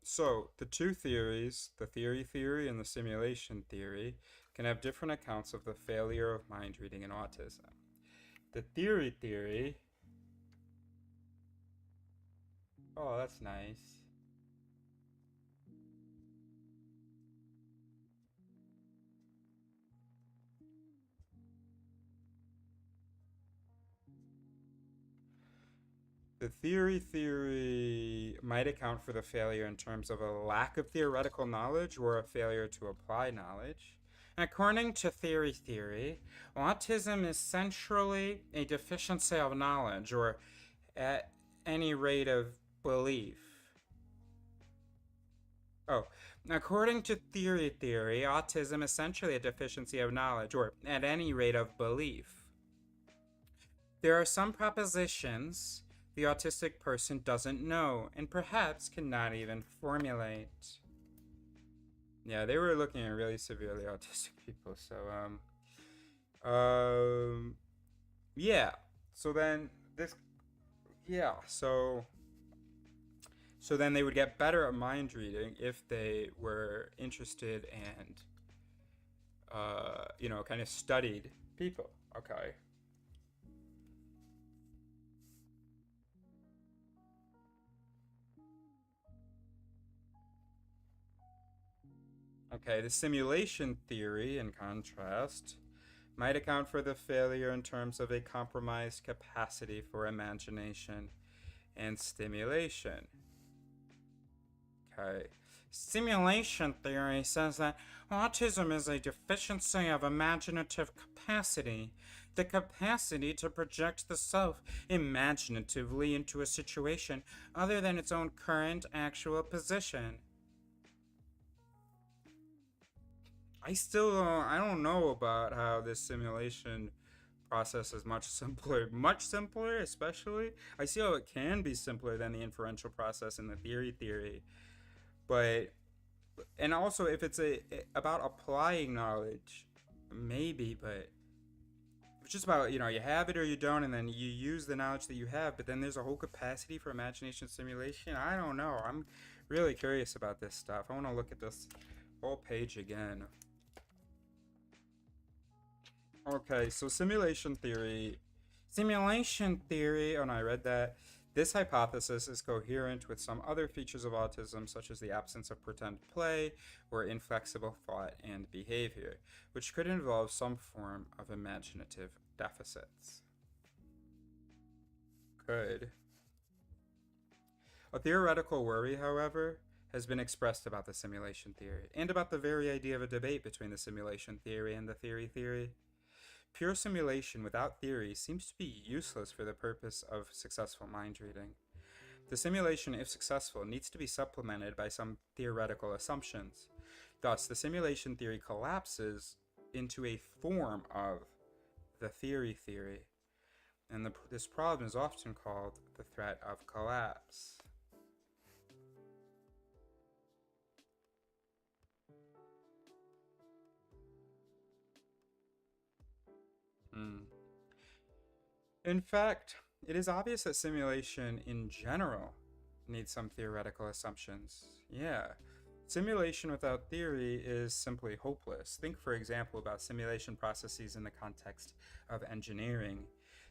So, the two theories, the theory and the simulation theory, can have different accounts of the failure of mind reading in autism. The theory, oh, that's nice. The theory might account for the failure in terms of a lack of theoretical knowledge or a failure to apply knowledge. According to theory, autism is centrally a deficiency of knowledge or at any rate of belief. Oh, according to theory, autism is essentially a deficiency of knowledge or at any rate of belief. There are some propositions the autistic person doesn't know and perhaps cannot even formulate. Yeah, they were looking at really severely autistic people. So, yeah. So then this, yeah. So then they would get better at mind reading if they were interested and, kind of studied people. Okay. Okay, the simulation theory, in contrast, might account for the failure in terms of a compromised capacity for imagination and stimulation. Okay. Simulation theory says that autism is a deficiency of imaginative capacity, the capacity to project the self imaginatively into a situation other than its own current actual position. I don't know about how this simulation process is much simpler, especially. I see how it can be simpler than the inferential process in the theory, but and also if it's about applying knowledge, maybe, but it's just about, you have it or you don't, and then you use the knowledge that you have, but then there's a whole capacity for imagination simulation. I don't know. I'm really curious about this stuff. I want to look at this whole page again. Okay, so simulation theory. Oh no, I read that. This hypothesis is coherent with some other features of autism, such as the absence of pretend play or inflexible thought and behavior, which could involve some form of imaginative deficits. Could. A theoretical worry, however, has been expressed about the simulation theory, and about the very idea of a debate between the simulation theory and the theory. Pure simulation without theory seems to be useless for the purpose of successful mind reading. The simulation, if successful, needs to be supplemented by some theoretical assumptions. Thus, the simulation theory collapses into a form of the theory, and this problem is often called the threat of collapse. In fact, it is obvious that simulation in general needs some theoretical assumptions. Yeah. Simulation without theory is simply hopeless. Think, for example, about simulation processes in the context of engineering.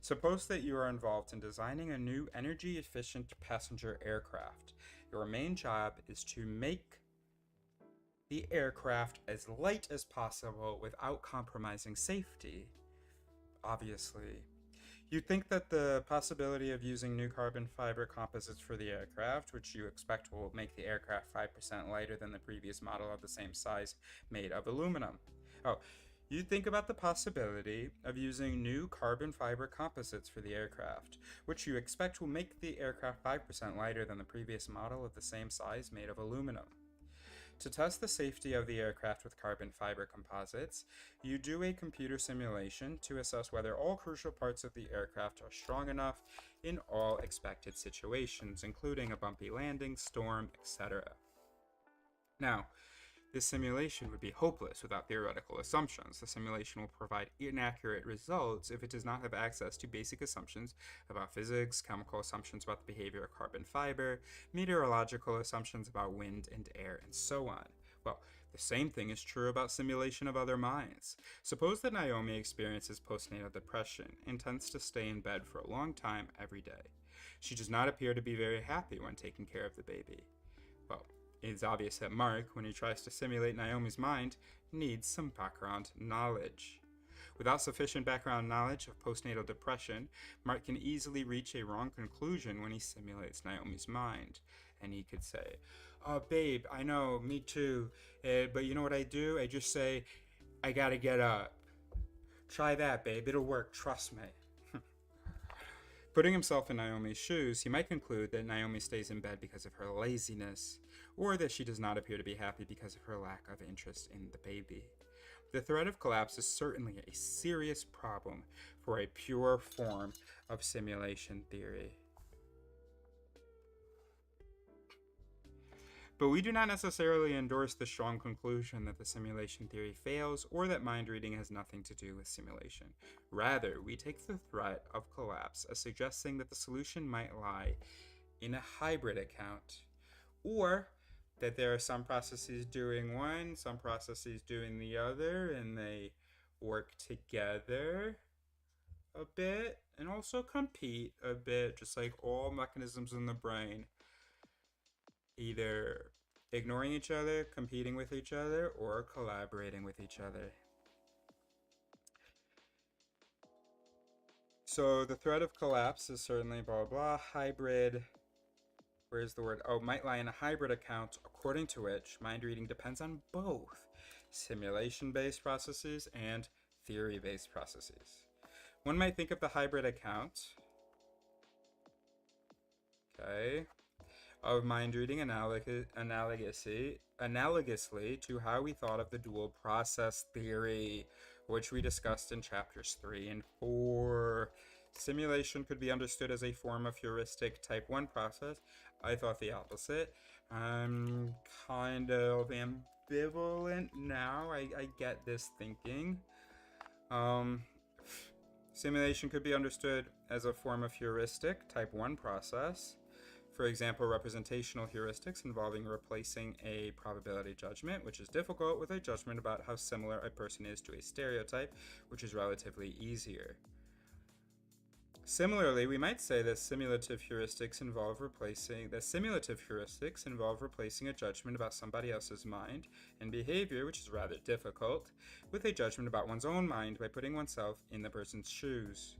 Suppose that you are involved in designing a new energy-efficient passenger aircraft. Your main job is to make the aircraft as light as possible without compromising safety. Obviously, you think that the possibility of using new carbon fiber composites for the aircraft, which you expect will make the aircraft 5% lighter than the previous model of the same size made of aluminum. Oh, you think about the possibility of using new carbon fiber composites for the aircraft, which you expect will make the aircraft 5% lighter than the previous model of the same size made of aluminum. To test the safety of the aircraft with carbon fiber composites, you do a computer simulation to assess whether all crucial parts of the aircraft are strong enough in all expected situations, including a bumpy landing, storm, etc. Now, this simulation would be hopeless without theoretical assumptions. The simulation will provide inaccurate results if it does not have access to basic assumptions about physics, chemical assumptions about the behavior of carbon fiber, meteorological assumptions about wind and air, and so on. Well, the same thing is true about simulation of other minds. Suppose that Naomi experiences postnatal depression and tends to stay in bed for a long time every day. She does not appear to be very happy when taking care of the baby. Well, it's obvious that Mark, when he tries to simulate Naomi's mind, needs some background knowledge. Without sufficient background knowledge of postnatal depression, Mark can easily reach a wrong conclusion when he simulates Naomi's mind. And he could say, "Oh, babe, I know, me too. But you know what I do? I just say, I gotta get up. Try that, babe. It'll work. Trust me." Putting himself in Naomi's shoes, he might conclude that Naomi stays in bed because of her laziness, or that she does not appear to be happy because of her lack of interest in the baby. The threat of collapse is certainly a serious problem for a pure form of simulation theory. But we do not necessarily endorse the strong conclusion that the simulation theory fails or that mind reading has nothing to do with simulation. Rather, we take the threat of collapse as suggesting that the solution might lie in a hybrid account, or that there are some processes doing one, some processes doing the other, and they work together a bit and also compete a bit, just like all mechanisms in the brain, either ignoring each other, competing with each other, or collaborating with each other. So the threat of collapse is certainly blah blah. Hybrid, where's the word? Oh, might lie in a hybrid account, according to which mind reading depends on both simulation-based processes and theory-based processes. One might think of the hybrid account, okay, of mind reading analogously to how we thought of the dual process theory, which we discussed in chapters 3 and 4. Simulation could be understood as a form of heuristic type 1 process. I thought the opposite. I'm kind of ambivalent now. I get this thinking. Simulation could be understood as a form of heuristic type 1 process. For example, representational heuristics involving replacing a probability judgment, which is difficult, with a judgment about how similar a person is to a stereotype, which is relatively easier. Similarly, we might say that simulative heuristics involve replacing a judgment about somebody else's mind and behavior, which is rather difficult, with a judgment about one's own mind by putting oneself in the person's shoes.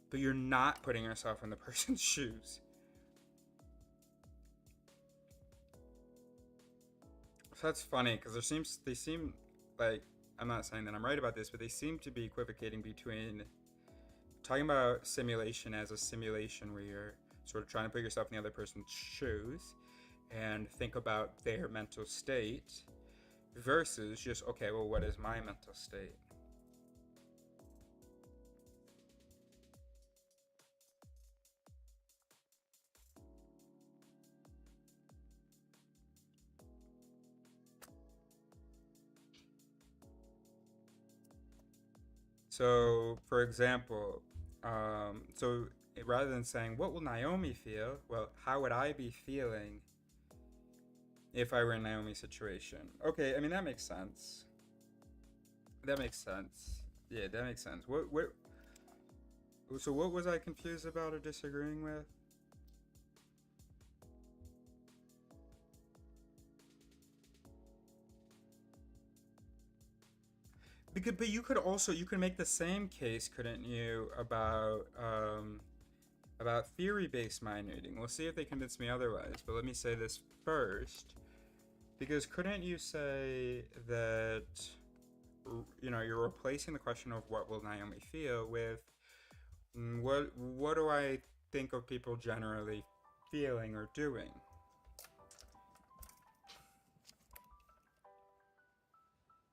But you're not putting yourself in the person's shoes. So that's funny, because they seem like, I'm not saying that I'm right about this, but they seem to be equivocating between talking about simulation as a simulation where you're sort of trying to put yourself in the other person's shoes and think about their mental state, versus just, okay, well, what is my mental state? So, for example, so rather than saying, what will Naomi feel? Well, how would I be feeling if I were in Naomi's situation? Okay, I mean, that makes sense. That makes sense. Yeah, that makes sense. So what was I confused about or disagreeing with? But you could make the same case, couldn't you, about theory-based mind reading? We'll see if they convince me otherwise, but let me say this first. Because couldn't you say that, you're replacing the question of what will Naomi feel with what do I think of people generally feeling or doing?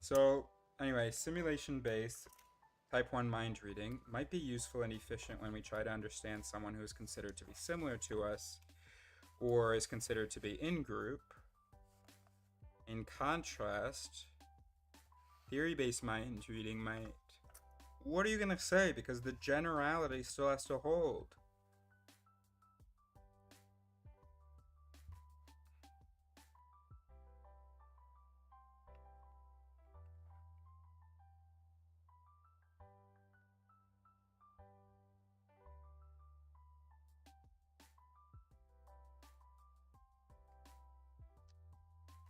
So, anyway, simulation-based Type 1 mind reading might be useful and efficient when we try to understand someone who is considered to be similar to us or is considered to be in group. In contrast, theory-based mind reading might... What are you going to say? Because the generality still has to hold.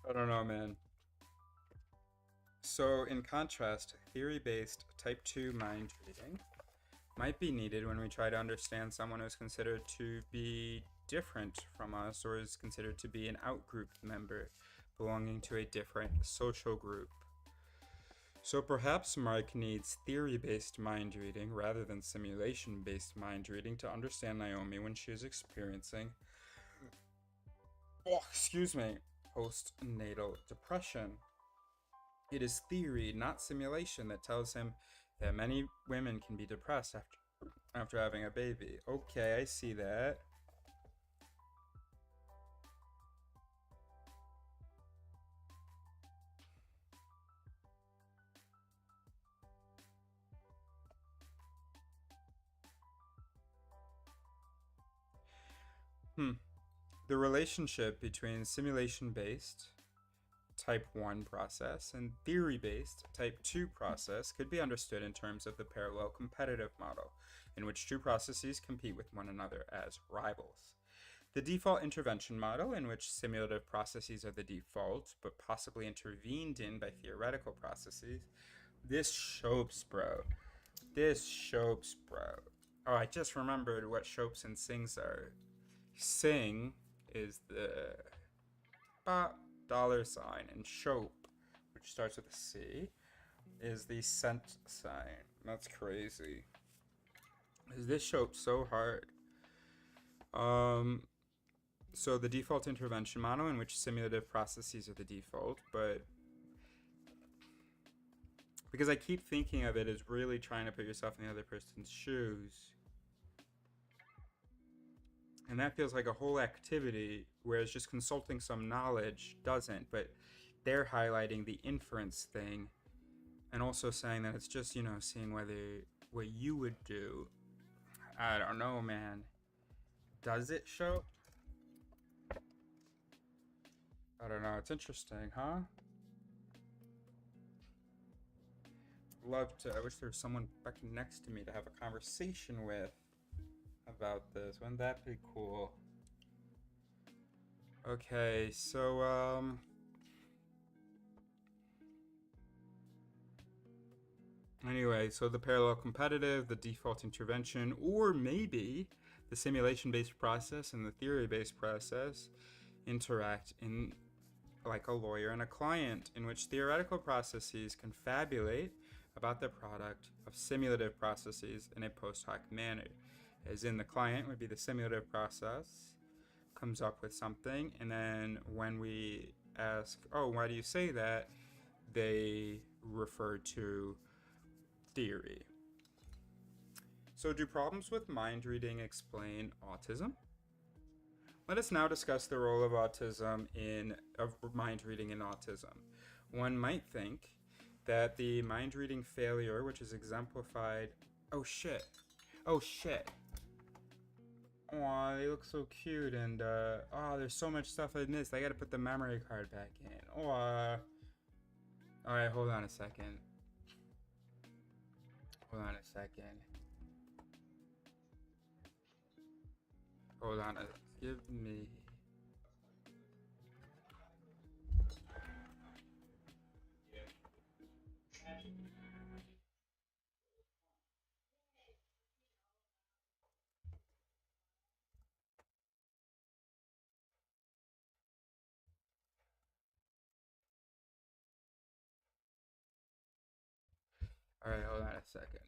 I don't know, man. So, in contrast, theory-based type 2 mind reading might be needed when we try to understand someone who is considered to be different from us or is considered to be an outgroup member belonging to a different social group. So perhaps Mark needs theory based mind reading rather than simulation based mind reading to understand Naomi when she is experiencing, postnatal depression. It is theory, not simulation, that tells him that many women can be depressed after having a baby. Okay, I see that. The relationship between simulation based type 1 process and theory based type 2 process could be understood in terms of the parallel competitive model, in which two processes compete with one another as rivals. The default intervention model, in which simulative processes are the default, but possibly intervened in by theoretical processes. This Shopes, bro. This Shopes, bro. Oh, I just remembered what Shopes and Sings are. Sing is the $, and Shope, which starts with a C, is the cent sign. That's crazy. This Shope's so hard. So the default intervention model, in which simulative processes are the default, but because I keep thinking of it as really trying to put yourself in the other person's shoes. And that feels like a whole activity, whereas just consulting some knowledge doesn't, but they're highlighting the inference thing and also saying that it's just, seeing what you would do. I don't know, man. Does it show? I don't know. It's interesting, huh? Love to. I wish there was someone back next to me to have a conversation with about this. Wouldn't that be cool? Okay, so anyway, so the parallel competitive, the default intervention, or maybe the simulation-based process and the theory-based process interact in like a lawyer and a client, in which theoretical processes confabulate about the product of simulative processes in a post hoc manner. As in, the client would be the simulative process, comes up with something, and then when we ask, oh, why do you say that? They refer to theory. So, do problems with mind reading explain autism? Let us now discuss the role of mind reading in autism. One might think that the mind reading failure, which is exemplified. Oh shit! Oh shit! Aw, they look so cute, and there's so much stuff I missed. I gotta put the memory card back in. Alright, hold on a second. Hold on a second. Give me. Alright, hold on a second.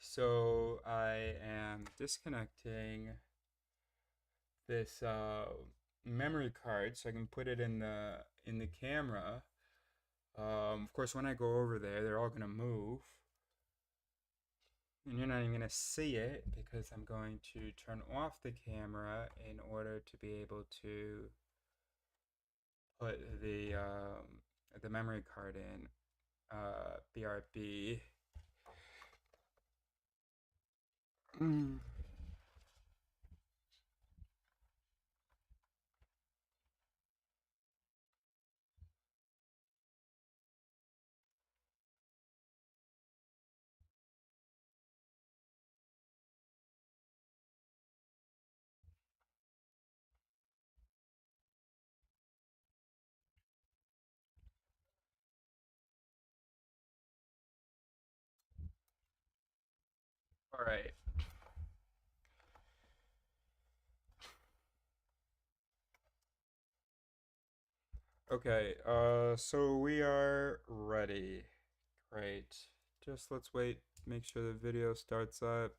So I am disconnecting this memory card so I can put it in the camera. Of course, when I go over there, they're all gonna move, and you're not even gonna see it because I'm going to turn off the camera in order to be able to put the memory card in. BRB. All right. Okay, so we are ready. Great. Just let's wait, make sure the video starts up.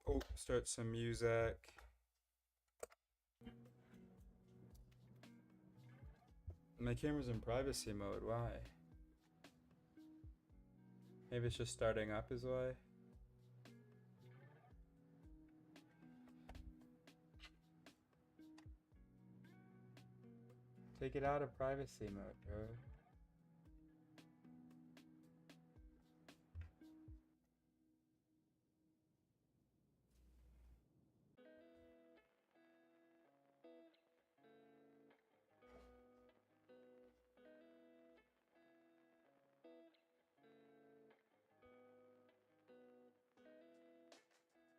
Oh, start some music. My camera's in privacy mode, why? Maybe it's just starting up is why? Take it out of privacy mode, bro.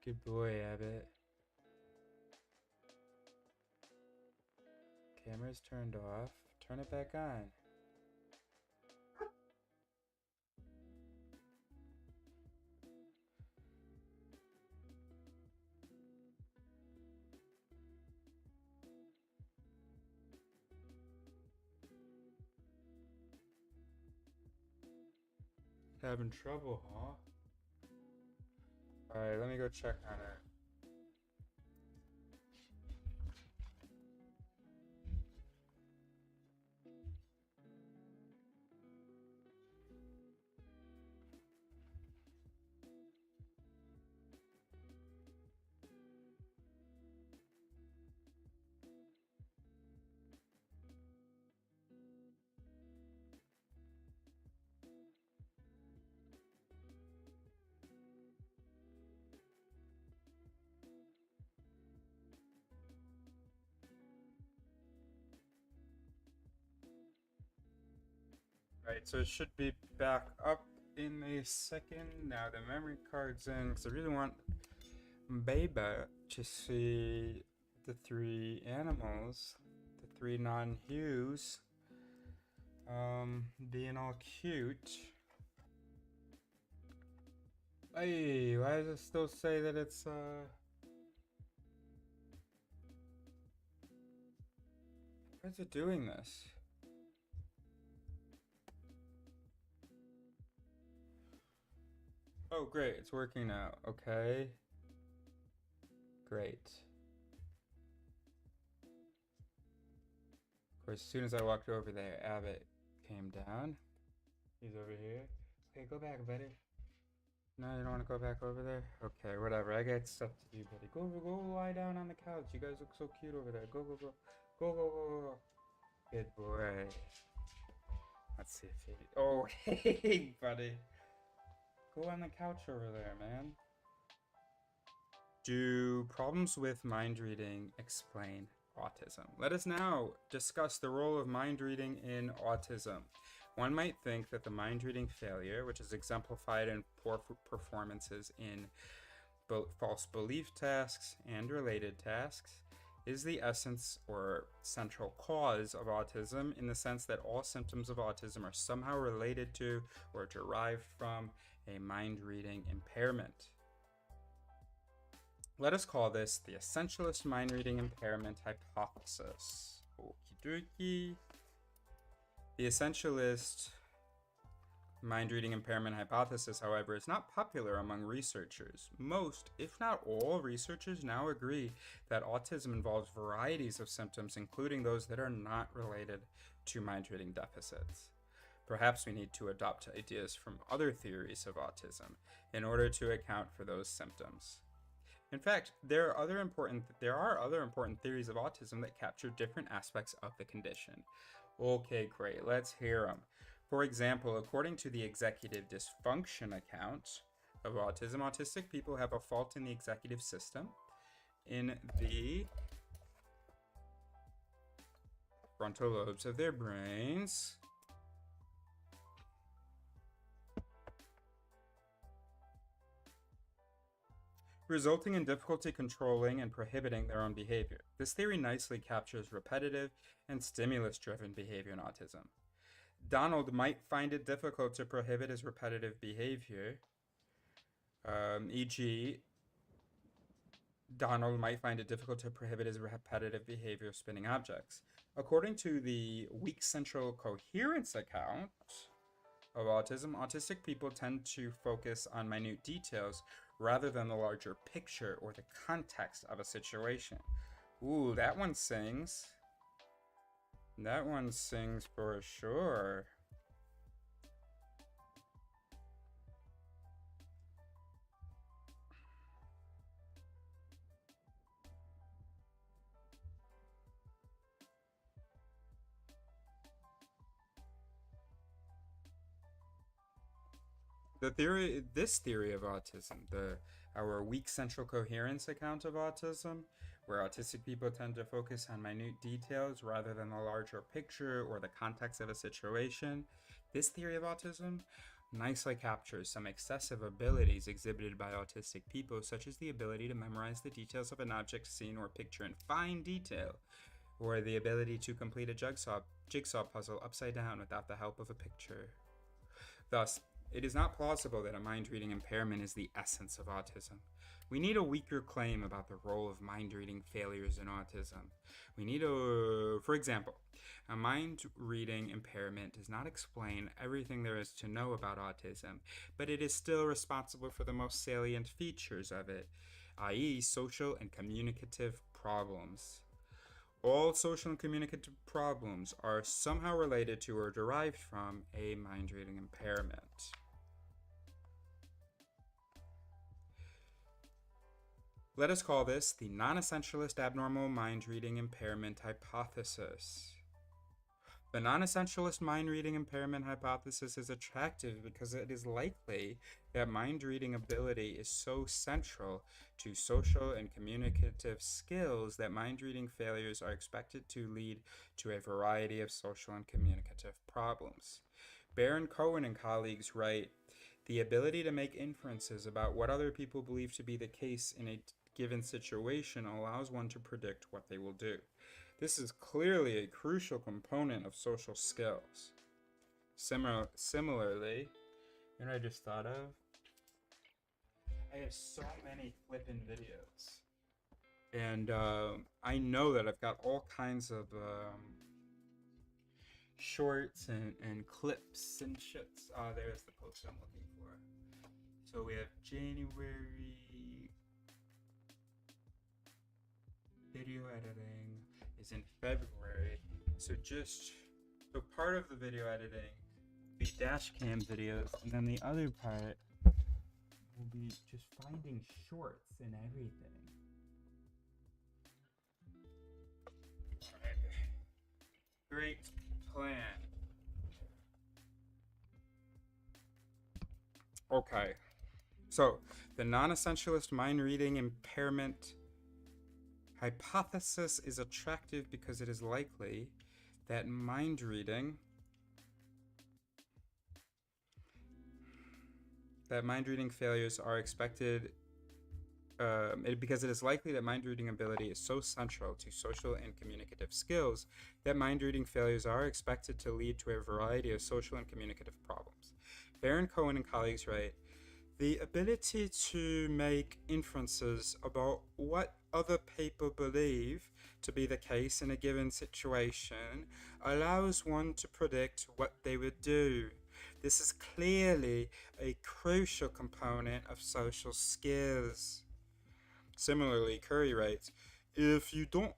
Good boy, Abbott. Camera's turned off. Turn it back on. Having trouble, huh? Alright, let me go check on it. Right, so it should be back up in a second. Now the memory card's in, because I really want Beba to see the three animals, the three non-hues, being all cute. Hey, why does it still say that it's, why is it doing this? Oh, great, it's working now. Okay. Great. Of course, as soon as I walked over there, Abbott came down. He's over here. Okay, go back, buddy. No, you don't want to go back over there? Okay, whatever. I got stuff to do, buddy. Go lie down on the couch. You guys look so cute over there. Go. Go. Good boy. Let's see if he... Oh, hey, buddy. Go on the couch over there, man. Do problems with mind reading explain autism? Let us now discuss the role of mind reading in autism. One might think that the mind reading failure, which is exemplified in poor performances in both false belief tasks and related tasks, is the essence or central cause of autism, in the sense that all symptoms of autism are somehow related to or derived from a mind reading impairment. Let us call this the essentialist mind reading impairment hypothesis. Okie dokie. The essentialist mind reading impairment hypothesis, however, is not popular among researchers. Most, if not all, researchers now agree that autism involves varieties of symptoms, including those that are not related to mind reading deficits. Perhaps we need to adopt ideas from other theories of autism in order to account for those symptoms. In fact, there are other important theories of autism that capture different aspects of the condition. Okay, great. Let's hear them. For example, according to the executive dysfunction account of autism, autistic people have a fault in the executive system, in the frontal lobes of their brains, resulting in difficulty controlling and prohibiting their own behavior. This theory nicely captures repetitive and stimulus-driven behavior in autism. Donald might find it difficult to prohibit his repetitive behavior. E.g., Donald might find it difficult to prohibit his repetitive behavior of spinning objects. According to the Weak Central Coherence account of autism, autistic people tend to focus on minute details rather than the larger picture or the context of a situation. Ooh, that one sings. That one sings for sure. This theory of autism, our weak central coherence account of autism, where autistic people tend to focus on minute details rather than the larger picture or the context of a situation. This theory of autism nicely captures some excessive abilities exhibited by autistic people, such as the ability to memorize the details of an object, scene, or picture in fine detail, or the ability to complete a jigsaw puzzle upside down without the help of a picture. Thus, it is not plausible that a mind-reading impairment is the essence of autism. We need a weaker claim about the role of mind-reading failures in autism. For example, a mind-reading impairment does not explain everything there is to know about autism, but it is still responsible for the most salient features of it, i.e., social and communicative problems. All social and communicative problems are somehow related to or derived from a mind-reading impairment. Let us call this the non-essentialist abnormal mind-reading impairment hypothesis. The non-essentialist mind-reading impairment hypothesis is attractive because it is likely that mind-reading ability is so central to social and communicative skills that mind-reading failures are expected to lead to a variety of social and communicative problems. Baron Cohen and colleagues write, "The ability to make inferences about what other people believe to be the case in a given situation allows one to predict what they will do. This is clearly a crucial component of social skills." Similarly, you know what I just thought of? I have so many flippin' videos. And I know that I've got all kinds of shorts and clips and shits. There's the post I'm looking for. So we have January. Video editing is in February. So part of the video editing will be dash cam videos, and then the other part will be just finding shorts and everything. Great plan. Okay. So, the non-essentialist mind reading impairment hypothesis is attractive because it is likely that mind reading failures are expected because it is likely that mind reading ability is so central to social and communicative skills that mind reading failures are expected to lead to a variety of social and communicative problems. Baron Cohen and colleagues write, "The ability to make inferences about what other people believe to be the case in a given situation allows one to predict what they would do. This is clearly a crucial component of social skills." Similarly, Curry writes, "If you don't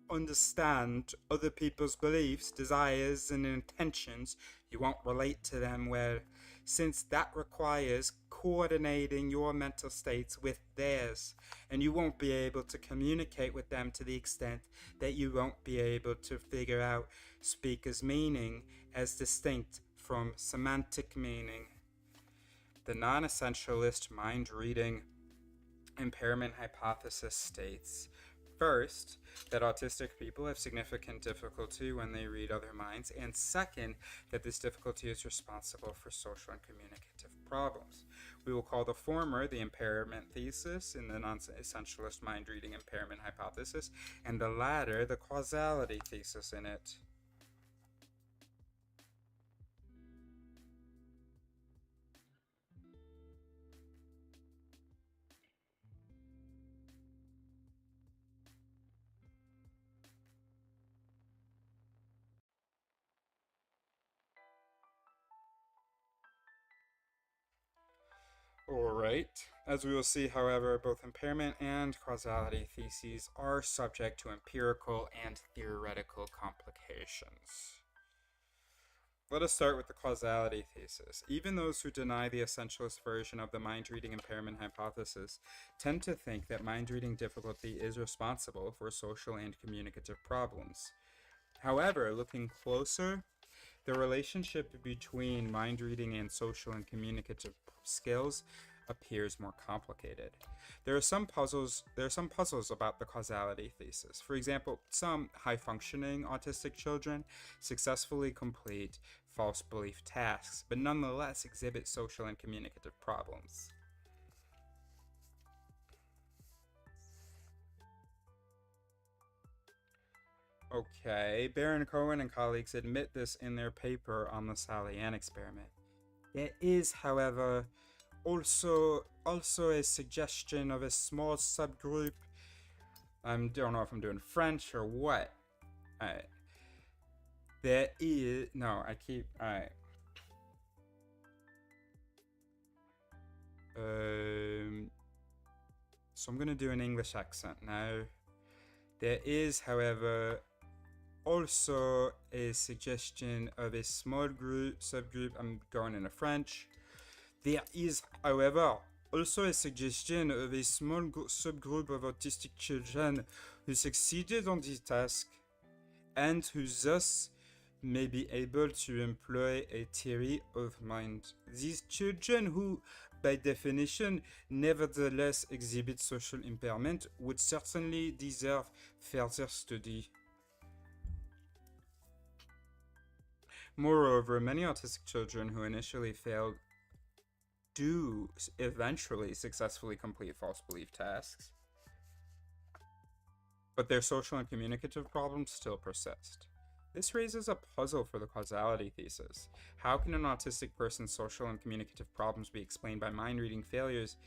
understand other people's beliefs, desires, and intentions, you won't relate to them well, since that requires coordinating your mental states with theirs, and you won't be able to communicate with them to the extent that you won't be able to figure out speaker's meaning as distinct from semantic meaning." The non-essentialist mind-reading impairment hypothesis states, first, that autistic people have significant difficulty when they read other minds, and second, that this difficulty is responsible for social and communicative problems. We will call the former the impairment thesis in the non-essentialist mind-reading impairment hypothesis, and the latter the causality thesis in it. Alright. As we will see, however, both impairment and causality theses are subject to empirical and theoretical complications. Let us start with the causality thesis. Even those who deny the essentialist version of the mind-reading impairment hypothesis tend to think that mind-reading difficulty is responsible for social and communicative problems. However, looking closer, the relationship between mind reading and social and communicative skills appears more complicated. There are some puzzles about the causality thesis. For example, some high-functioning autistic children successfully complete false belief tasks, but nonetheless exhibit social and communicative problems. Okay, Baron Cohen and colleagues admit this in their paper on the Sally-Ann experiment. There is, however, also a suggestion of a small subgroup. I don't know if I'm doing French or what. Alright. There is... No, I keep... Alright. So I'm going to do an English accent now. There is, however, also a suggestion of a small subgroup. I'm going into French. There is, however, also a suggestion of a small subgroup of autistic children who succeeded on this task and who thus may be able to employ a theory of mind. These children who, by definition, nevertheless exhibit social impairment would certainly deserve further study. Moreover, many autistic children who initially failed do eventually successfully complete false belief tasks, but their social and communicative problems still persist. This raises a puzzle for the causality thesis. How can an autistic person's social and communicative problems be explained by mind-reading failures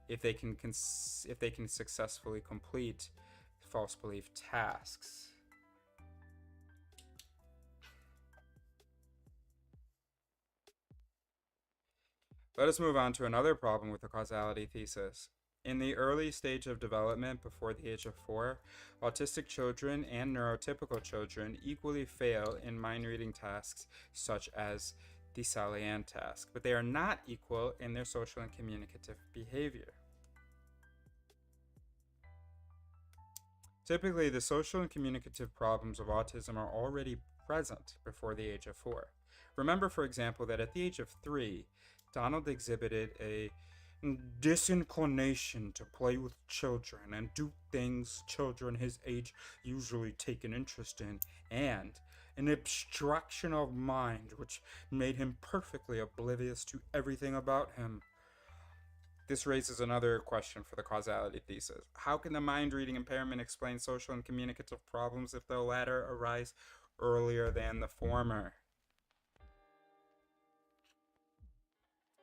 if they can successfully complete false belief tasks? Let us move on to another problem with the causality thesis. In the early stage of development, before the age of 4, autistic children and neurotypical children equally fail in mind-reading tasks such as the Sally-Ann task, but they are not equal in their social and communicative behavior. Typically, the social and communicative problems of autism are already present before the age of 4. Remember, for example, that at the age of 3, Donald exhibited a disinclination to play with children and do things children his age usually take an interest in, and an abstraction of mind which made him perfectly oblivious to everything about him. This raises another question for the causality thesis. How can the mind-reading impairment explain social and communicative problems if the latter arise earlier than the former?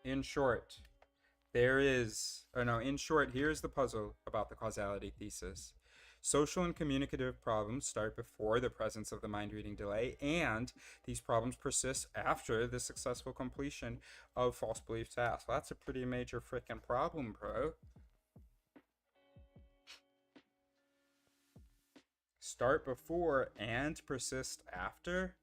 In short, here's the puzzle about the causality thesis. Social and communicative problems start before the presence of the mind-reading delay, and these problems persist after the successful completion of false belief tasks. Well, that's a pretty major freaking problem, bro. Start before and persist after?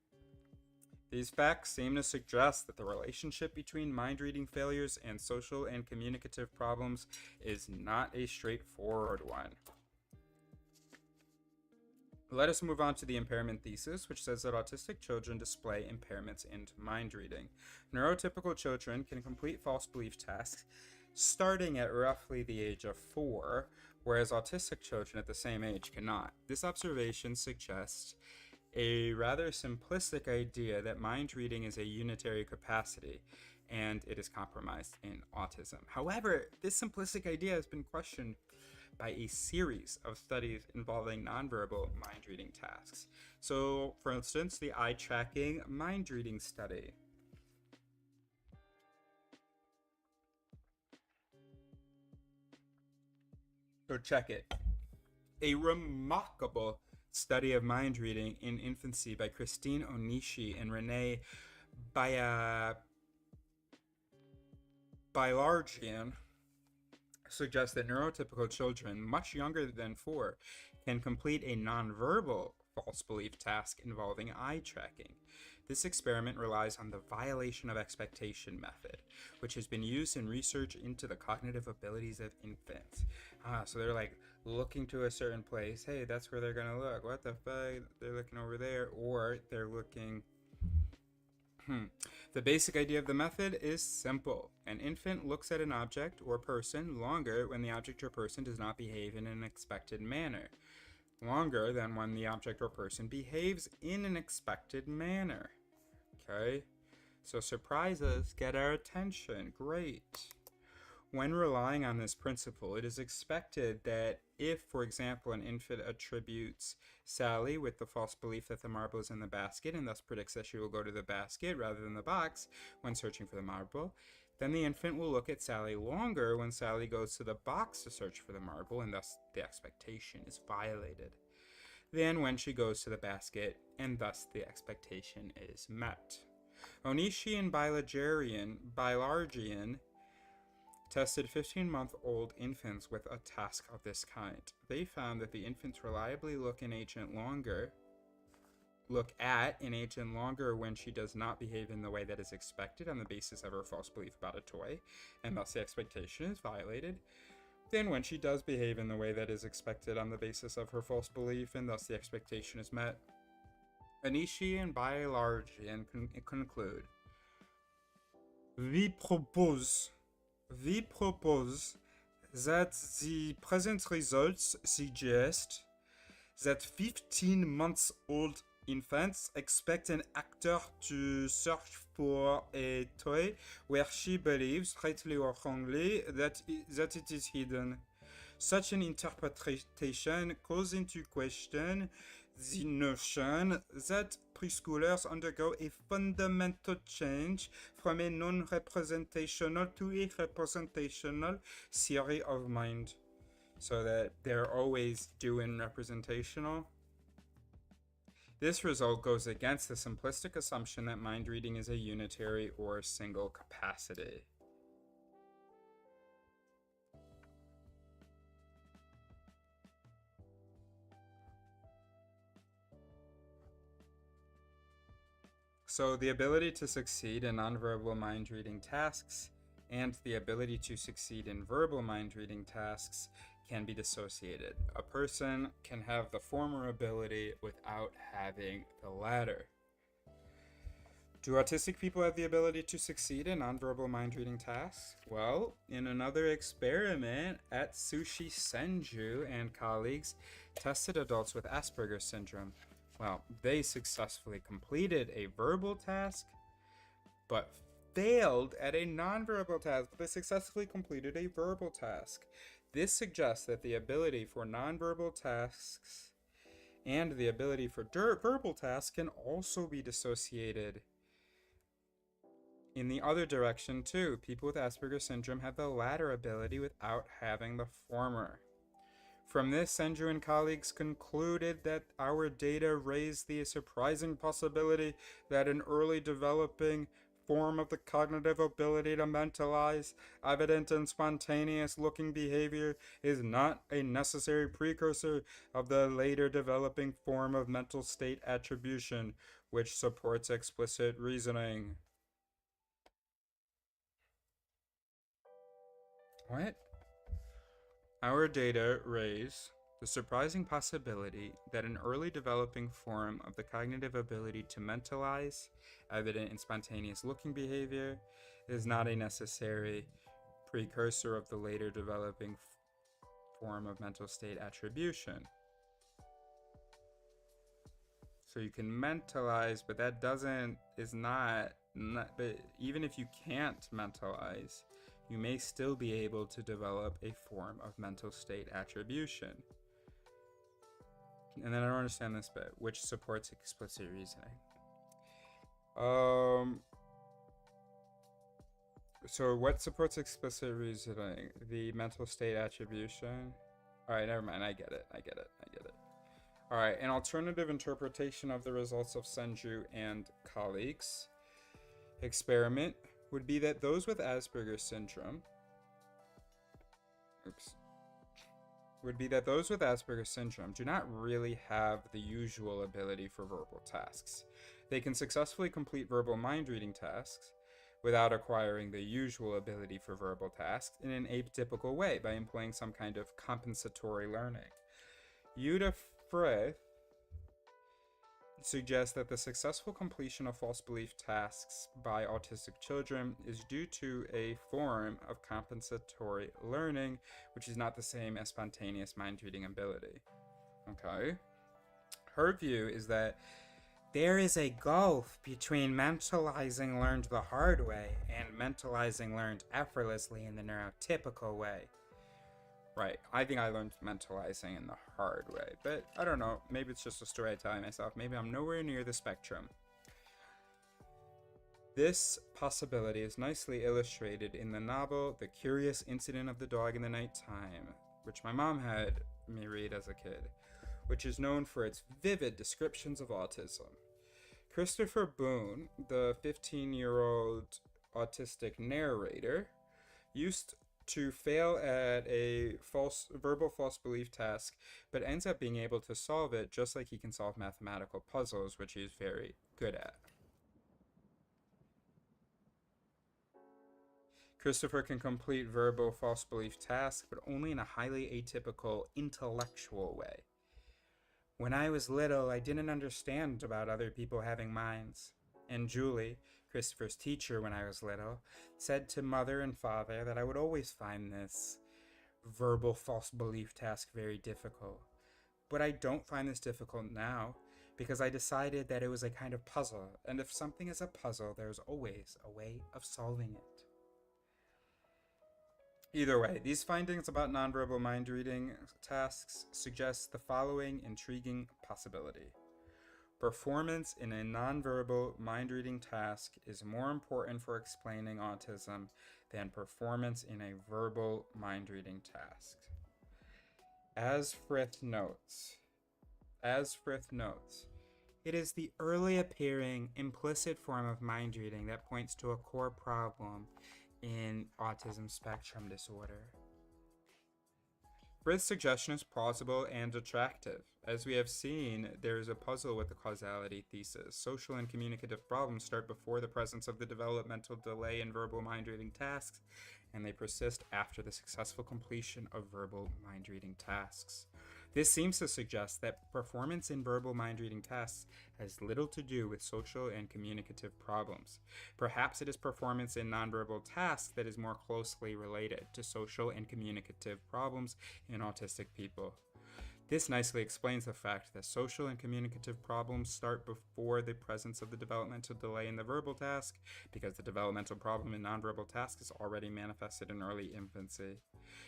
These facts seem to suggest that the relationship between mind-reading failures and social and communicative problems is not a straightforward one. Let us move on to the impairment thesis, which says that autistic children display impairments in mind reading. Neurotypical children can complete false belief tasks starting at roughly the age of 4, whereas autistic children at the same age cannot. This observation suggests a rather simplistic idea that mind reading is a unitary capacity and it is compromised in autism. However, this simplistic idea has been questioned by a series of studies involving nonverbal mind reading tasks. So, for instance, the eye tracking mind reading study. So check it. A remarkable study of mind reading in infancy by Christine Onishi and Renee Bailargian suggests that neurotypical children, much younger than 4, can complete a nonverbal false belief task involving eye tracking. This experiment relies on the violation of expectation method, which has been used in research into the cognitive abilities of infants. So they're like looking to a certain place. Hey, that's where they're gonna look. What the fuck? They're looking over there, or they're looking. The basic idea of the method is simple. An infant looks at an object or person longer when the object or person does not behave in an expected manner. Longer than when the object or person behaves in an expected manner. Okay? So surprises get our attention. Great. When relying on this principle, it is expected that if, for example, an infant attributes Sally with the false belief that the marble is in the basket and thus predicts that she will go to the basket rather than the box when searching for the marble, then the infant will look at Sally longer when Sally goes to the box to search for the marble, and thus the expectation is violated, than when she goes to the basket, and thus the expectation is met. Onishi and Bilargian tested 15-month-old infants with a task of this kind. They found that the infants reliably look at an agent longer when she does not behave in the way that is expected on the basis of her false belief about a toy, and thus the expectation is violated, than when she does behave in the way that is expected on the basis of her false belief, and thus the expectation is met. Anishi and Bilargian conclude, We propose that the present results suggest that 15-month-old infants expect an actor to search for a toy where she believes, rightly or wrongly, that it is hidden. Such an interpretation calls into question the notion that preschoolers undergo a fundamental change from a non-representational to a representational theory of mind. So that they're always doing representational. This result goes against the simplistic assumption that mind reading is a unitary or single capacity. So the ability to succeed in nonverbal mind reading tasks and the ability to succeed in verbal mind reading tasks can be dissociated. A person can have the former ability without having the latter. Do autistic people have the ability to succeed in nonverbal mind reading tasks? Well, in another experiment, Atsushi Senju and colleagues tested adults with Asperger's syndrome. Well, they successfully completed a verbal task, but failed at a nonverbal task. They successfully completed a verbal task. This suggests that the ability for nonverbal tasks and the ability for verbal tasks can also be dissociated. In the other direction, too, people with Asperger's syndrome have the latter ability without having the former. From this, Senju and colleagues concluded that our data raised the surprising possibility that an early developing form of the cognitive ability to mentalize, evident and spontaneous looking behavior is not a necessary precursor of the later developing form of mental state attribution, which supports explicit reasoning. What? Our data raise the surprising possibility that an early developing form of the cognitive ability to mentalize, evident and spontaneous looking behavior, is not a necessary precursor of the later developing form of mental state attribution. So you can mentalize, but that but even if you can't mentalize, you may still be able to develop a form of mental state attribution. And then I don't understand this bit, which supports explicit reasoning. So what supports explicit reasoning? The mental state attribution? Alright, never mind. I get it. Alright, an alternative interpretation of the results of Senju and colleagues' experiment would be that those with Asperger's syndrome oops, would be that those with Asperger's syndrome do not really have the usual ability for verbal tasks. They can successfully complete verbal mind reading tasks without acquiring the usual ability for verbal tasks in an atypical way by employing some kind of compensatory learning. Yuta Frith suggests that the successful completion of false belief tasks by autistic children is due to a form of compensatory learning, which is not the same as spontaneous mind reading ability. Okay? Her view is that there is a gulf between mentalizing learned the hard way and mentalizing learned effortlessly in the neurotypical way. Right, I think I learned mentalizing in the hard way, but I don't know, maybe it's just a story I tell myself, maybe I'm nowhere near the spectrum. This possibility is nicely illustrated in the novel The Curious Incident of the Dog in the Nighttime, which my mom had me read as a kid, which is known for its vivid descriptions of autism. Christopher Boone, the 15-year-old autistic narrator, used to fail at a verbal false belief task, but ends up being able to solve it just like he can solve mathematical puzzles, which he's very good at. Christopher can complete verbal false belief tasks, but only in a highly atypical intellectual way. When I was little, I didn't understand about other people having minds. And Julie, Christopher's teacher when I was little, said to mother and father that I would always find this verbal false belief task very difficult. But I don't find this difficult now because I decided that it was a kind of puzzle, and if something is a puzzle, there's always a way of solving it. Either way, these findings about nonverbal mind reading tasks suggest the following intriguing possibility. Performance in a nonverbal mind reading task is more important for explaining autism than performance in a verbal mind reading task. As Frith notes, it is the early appearing implicit form of mind reading that points to a core problem in autism spectrum disorder. Frith's suggestion is plausible and attractive. As we have seen, there is a puzzle with the causality thesis. Social and communicative problems start before the presence of the developmental delay in verbal mind reading tasks, and they persist after the successful completion of verbal mind reading tasks. This seems to suggest that performance in verbal mind reading tasks has little to do with social and communicative problems. Perhaps it is performance in nonverbal tasks that is more closely related to social and communicative problems in autistic people. This nicely explains the fact that social and communicative problems start before the presence of the developmental delay in the verbal task, because the developmental problem in nonverbal tasks is already manifested in early infancy.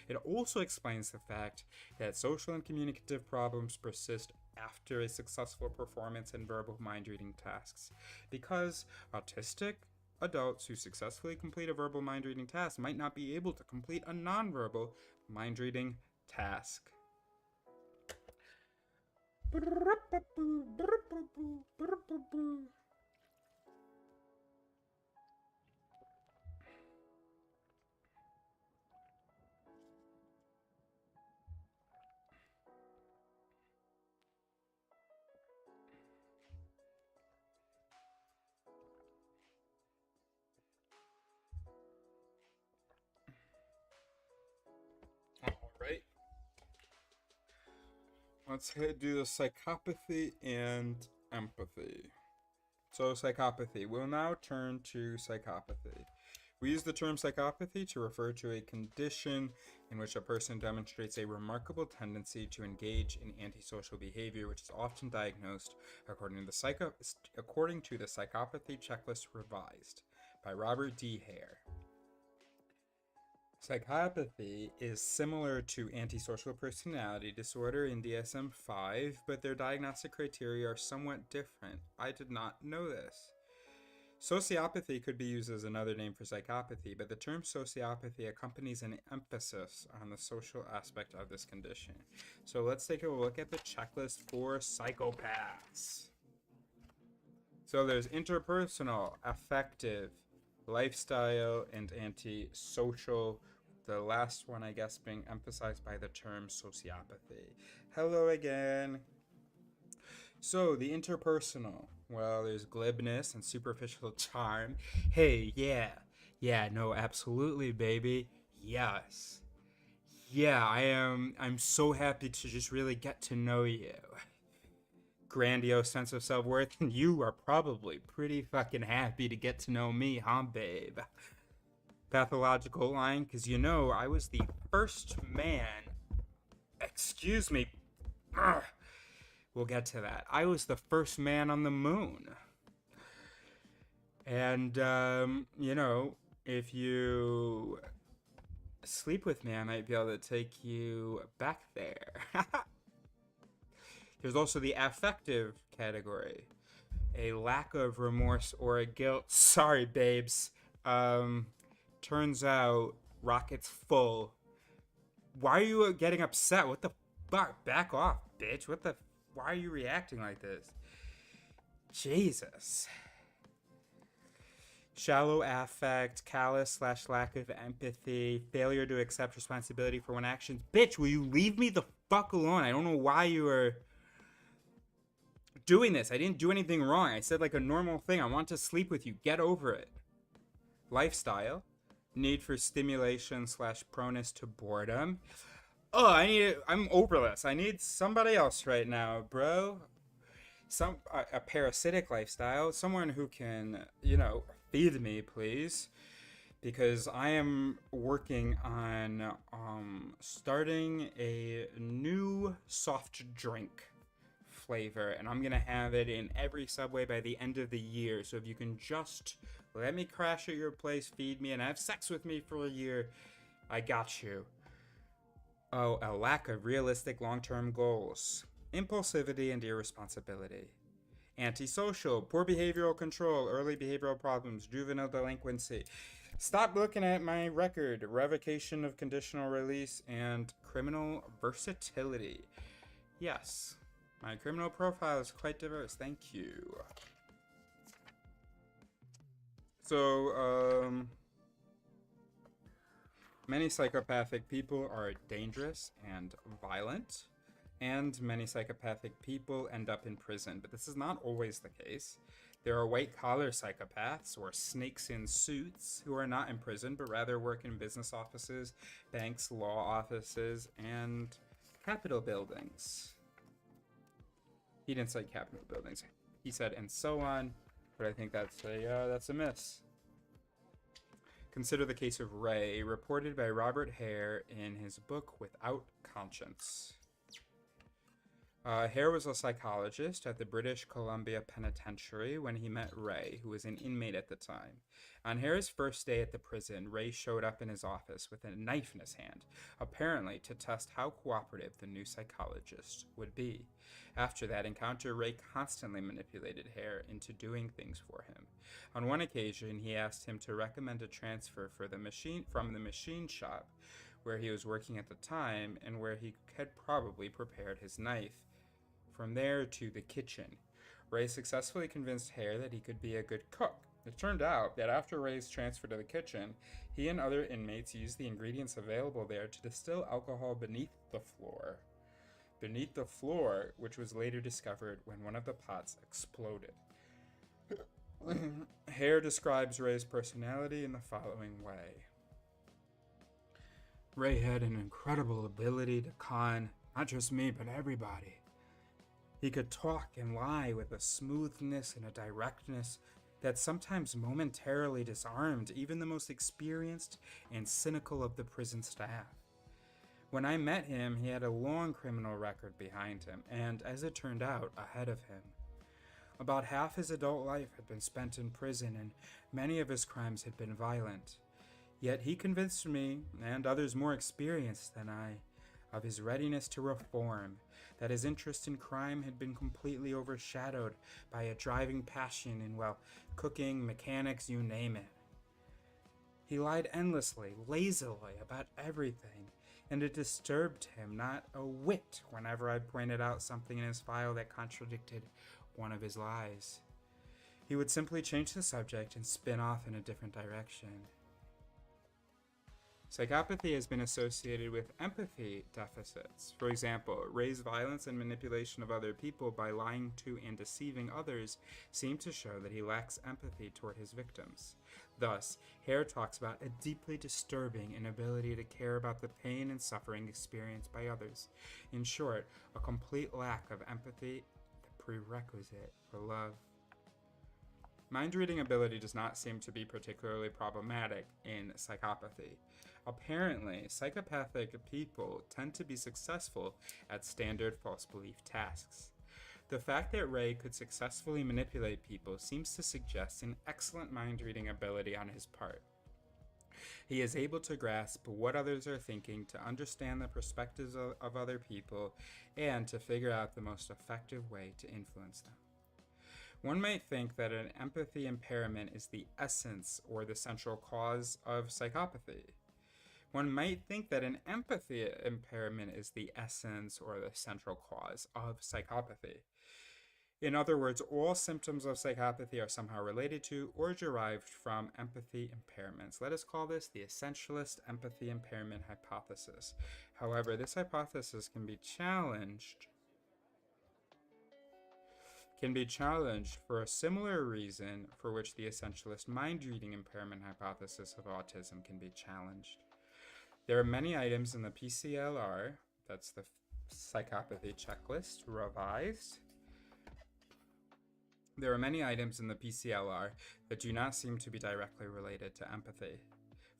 It also explains the fact that social and communicative problems persist after a successful performance in verbal mind reading tasks, because autistic adults who successfully complete a verbal mind reading task might not be able to complete a nonverbal mind reading task. Alright. Let's do the psychopathy and empathy. So psychopathy. We'll now turn to psychopathy. We use the term psychopathy to refer to a condition in which a person demonstrates a remarkable tendency to engage in antisocial behavior, which is often diagnosed according to the Psychopathy Checklist Revised by Robert D. Hare. Psychopathy is similar to antisocial personality disorder in DSM-5, but their diagnostic criteria are somewhat different. I did not know this. Sociopathy could be used as another name for psychopathy, but the term sociopathy accompanies an emphasis on the social aspect of this condition. So let's take a look at the checklist for psychopaths. So there's interpersonal, affective, lifestyle, and antisocial The last one, I guess, being emphasized by the term sociopathy. Hello again. So, the interpersonal. Well, there's glibness and superficial charm. Hey, yeah. Yeah, no, absolutely, baby. Yes. Yeah, I'm so happy to just really get to know you. Grandiose sense of self-worth, and you are probably pretty fucking happy to get to know me, huh, babe? Pathological line, because you know, I was the first man. Excuse me. Ugh. We'll get to that. I was the first man on the moon. And, you know, if you sleep with me, I might be able to take you back there. There's also the affective category. A lack of remorse or a guilt. Sorry, babes. Turns out rocket's full. Why are you getting upset? What the fuck? Back off, bitch. What the... Why are you reacting like this? Jesus. Shallow affect, callous / lack of empathy, failure to accept responsibility for one's actions. Bitch, will you leave me the fuck alone? I don't know why you are doing this. I didn't do anything wrong. I said like a normal thing. I want to sleep with you. Get over it. Lifestyle, need for stimulation / proneness to boredom. Oh, I'm over this. I need somebody else right now, bro. A parasitic lifestyle, someone who can, you know, feed me, please, because I am working on starting a new soft drink flavor, and I'm gonna have it in every Subway by the end of the year. So if you can just let me crash at your place, feed me, and have sex with me for a year, I got you. Oh, a lack of realistic long-term goals. Impulsivity and irresponsibility. Antisocial, poor behavioral control, early behavioral problems, juvenile delinquency. Stop looking at my record. Revocation of conditional release and criminal versatility. Yes, my criminal profile is quite diverse. Thank you. So, many psychopathic people are dangerous and violent, and many psychopathic people end up in prison, but this is not always the case. There are white-collar psychopaths, or snakes in suits, who are not in prison, but rather work in business offices, banks, law offices, and Capitol buildings. He didn't say Capitol buildings. He said, and so on, but I think that's a miss. Consider the case of Ray, reported by Robert Hare in his book Without Conscience. Hare was a psychologist at the British Columbia Penitentiary when he met Ray, who was an inmate at the time. On Hare's first day at the prison, Ray showed up in his office with a knife in his hand, apparently to test how cooperative the new psychologist would be. After that encounter, Ray constantly manipulated Hare into doing things for him. On one occasion, he asked him to recommend a transfer from the machine shop where he was working at the time and where he had probably prepared his knife. From there to the kitchen. Ray successfully convinced Hare that he could be a good cook. It turned out that after Ray's transfer to the kitchen, he and other inmates used the ingredients available there to distill alcohol beneath the floor. Beneath the floor, which was later discovered when one of the pots exploded. Hare describes Ray's personality in the following way. Ray had an incredible ability to con, not just me, but everybody. He could talk and lie with a smoothness and a directness that sometimes momentarily disarmed even the most experienced and cynical of the prison staff. When I met him, he had a long criminal record behind him, and, as it turned out, ahead of him. About half his adult life had been spent in prison, and many of his crimes had been violent. Yet he convinced me, and others more experienced than I, of his readiness to reform, that his interest in crime had been completely overshadowed by a driving passion in, well, cooking, mechanics, you name it. He lied endlessly, lazily, about everything, and it disturbed him not a whit whenever I pointed out something in his file that contradicted one of his lies. He would simply change the subject and spin off in a different direction. Psychopathy has been associated with empathy deficits. For example, Ray's violence and manipulation of other people by lying to and deceiving others seem to show that he lacks empathy toward his victims. Thus, Hare talks about a deeply disturbing inability to care about the pain and suffering experienced by others. In short, a complete lack of empathy, the prerequisite for love. Mind-reading ability does not seem to be particularly problematic in psychopathy. Apparently, psychopathic people tend to be successful at standard false belief tasks. The fact that Ray could successfully manipulate people seems to suggest an excellent mind-reading ability on his part. He is able to grasp what others are thinking, to understand the perspectives of other people, and to figure out the most effective way to influence them. One might think that an empathy impairment is the essence or the central cause of psychopathy. One might think that an empathy impairment is the essence or the central cause of psychopathy. In other words, all symptoms of psychopathy are somehow related to or derived from empathy impairments. Let us call this the essentialist empathy impairment hypothesis. However, this hypothesis can be challenged for a similar reason for which the essentialist mind-reading impairment hypothesis of autism can be challenged. There are many items in the PCLR, that's the psychopathy checklist, revised. There are many items in the PCLR that do not seem to be directly related to empathy.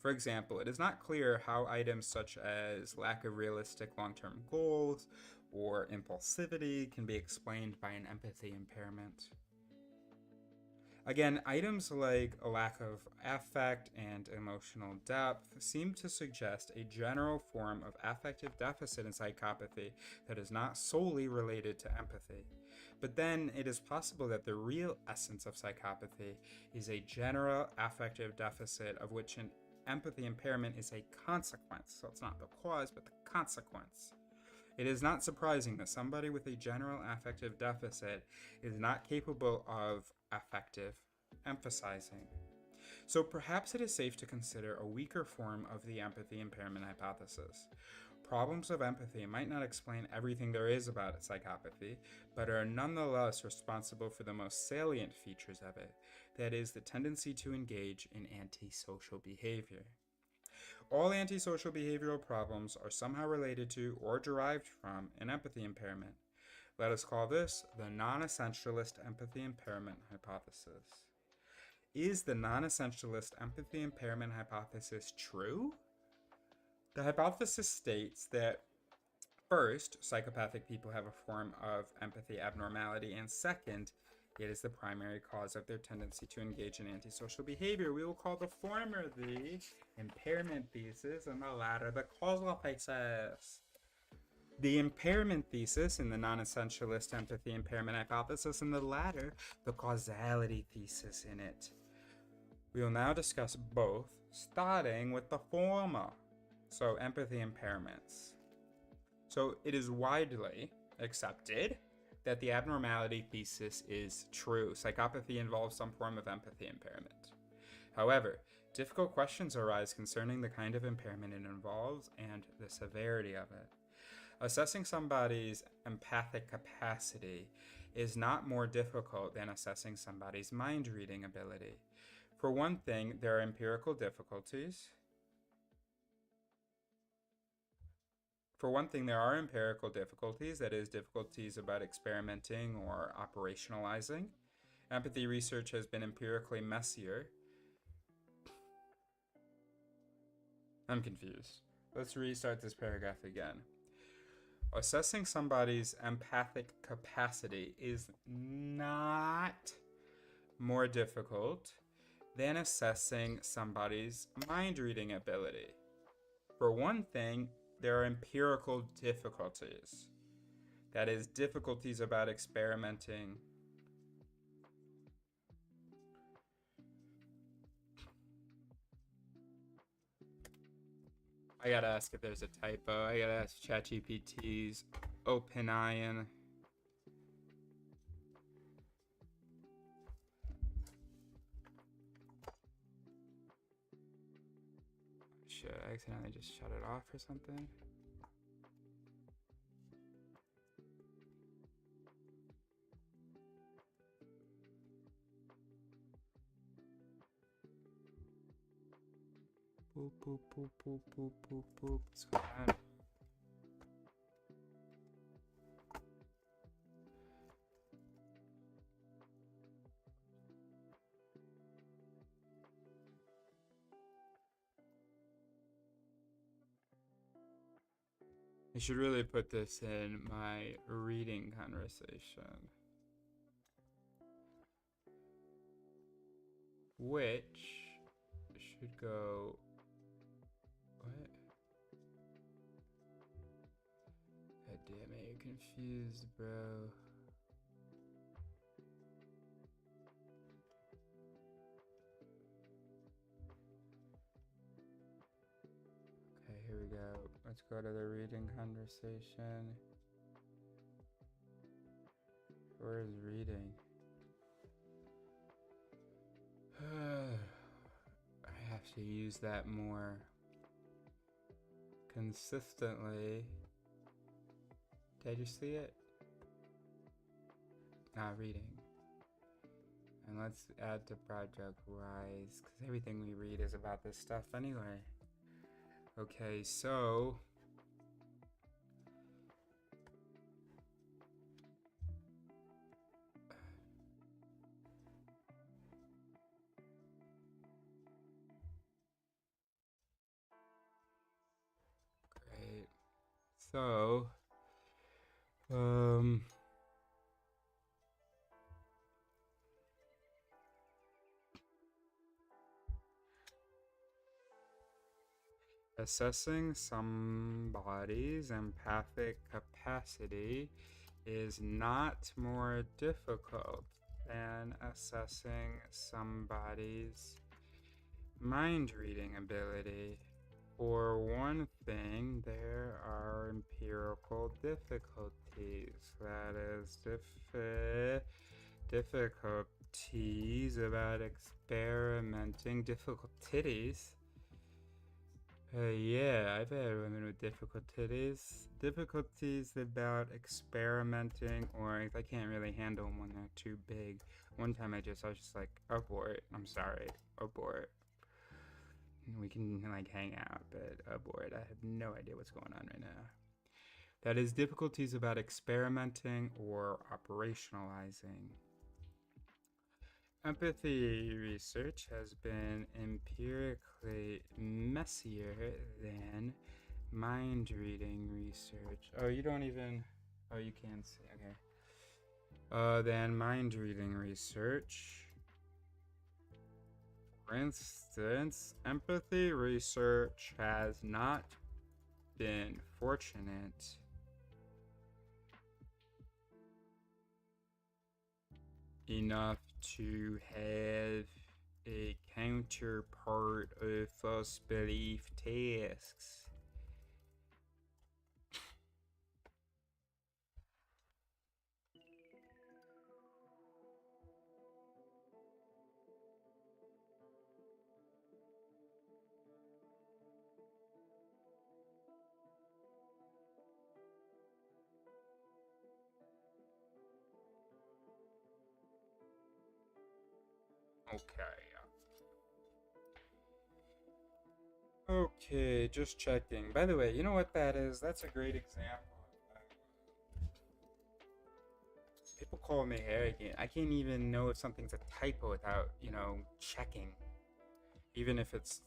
For example, it is not clear how items such as lack of realistic long-term goals or impulsivity can be explained by an empathy impairment. Again, items like a lack of affect and emotional depth seem to suggest a general form of affective deficit in psychopathy that is not solely related to empathy. But then it is possible that the real essence of psychopathy is a general affective deficit of which an empathy impairment is a consequence. So it's not the cause, but the consequence. It is not surprising that somebody with a general affective deficit is not capable of affective emphasizing. So perhaps it is safe to consider a weaker form of the empathy impairment hypothesis. Problems of empathy might not explain everything there is about psychopathy, but are nonetheless responsible for the most salient features of it, that is, the tendency to engage in antisocial behavior. All antisocial behavioral problems are somehow related to or derived from an empathy impairment. Let us call this the non-essentialist empathy impairment hypothesis. Is the non-essentialist empathy impairment hypothesis true? The hypothesis states that first, psychopathic people have a form of empathy abnormality, and second, it is the primary cause of their tendency to engage in antisocial behavior. We will call the former the impairment thesis and the latter the causal thesis. The impairment thesis in the non-essentialist empathy impairment hypothesis, and the latter the causality thesis in it. We will now discuss both, starting with the former. So, empathy impairments. So, it is widely accepted that the abnormality thesis is true. Psychopathy involves some form of empathy impairment. However, difficult questions arise concerning the kind of impairment it involves and the severity of it. Assessing somebody's empathic capacity is not more difficult than assessing somebody's mind-reading ability. For one thing, there are empirical difficulties. That is, difficulties about experimenting or operationalizing. Empathy research has been empirically messier. I'm confused. Let's restart this paragraph again. Assessing somebody's empathic capacity is not more difficult than assessing somebody's mind-reading ability. For one thing, there are empirical difficulties. That is, difficulties about experimenting. I gotta ask if there's a typo. I gotta ask ChatGPT's OpenAI. accidentally just shut it off or something. Boop, boop, boop, boop, boop, boop, boop. What's going on? I should really put this in my reading conversation, which should go. What? God damn it, you're confused, bro. Okay, here we go. Let's go to the reading conversation. Where is reading? I have to use that more consistently. Did you see it? Not reading. And let's add to Project Rise, because everything we read is about this stuff anyway. Okay, so great. So assessing somebody's empathic capacity is not more difficult than assessing somebody's mind reading ability. For one thing, there are empirical difficulties. That is, difficulties about experimenting. Difficulties? Yeah, I've had women with difficulties. Difficulties about experimenting, or I can't really handle them when they're too big. One time I was just like, abort. I'm sorry, abort. We can like hang out, but abort. I have no idea what's going on right now. That is, difficulties about experimenting or operationalizing. Empathy research has been empirically messier than mind reading research. Oh, you don't even. Oh, you can see. Okay. Than mind reading research. For instance, empathy research has not been fortunate enough to have a counterpart of false belief tasks. Okay, just checking. By the way, you know what that is? That's a great example. People call me arrogant. I can't even know if something's a typo without, checking. Even if it's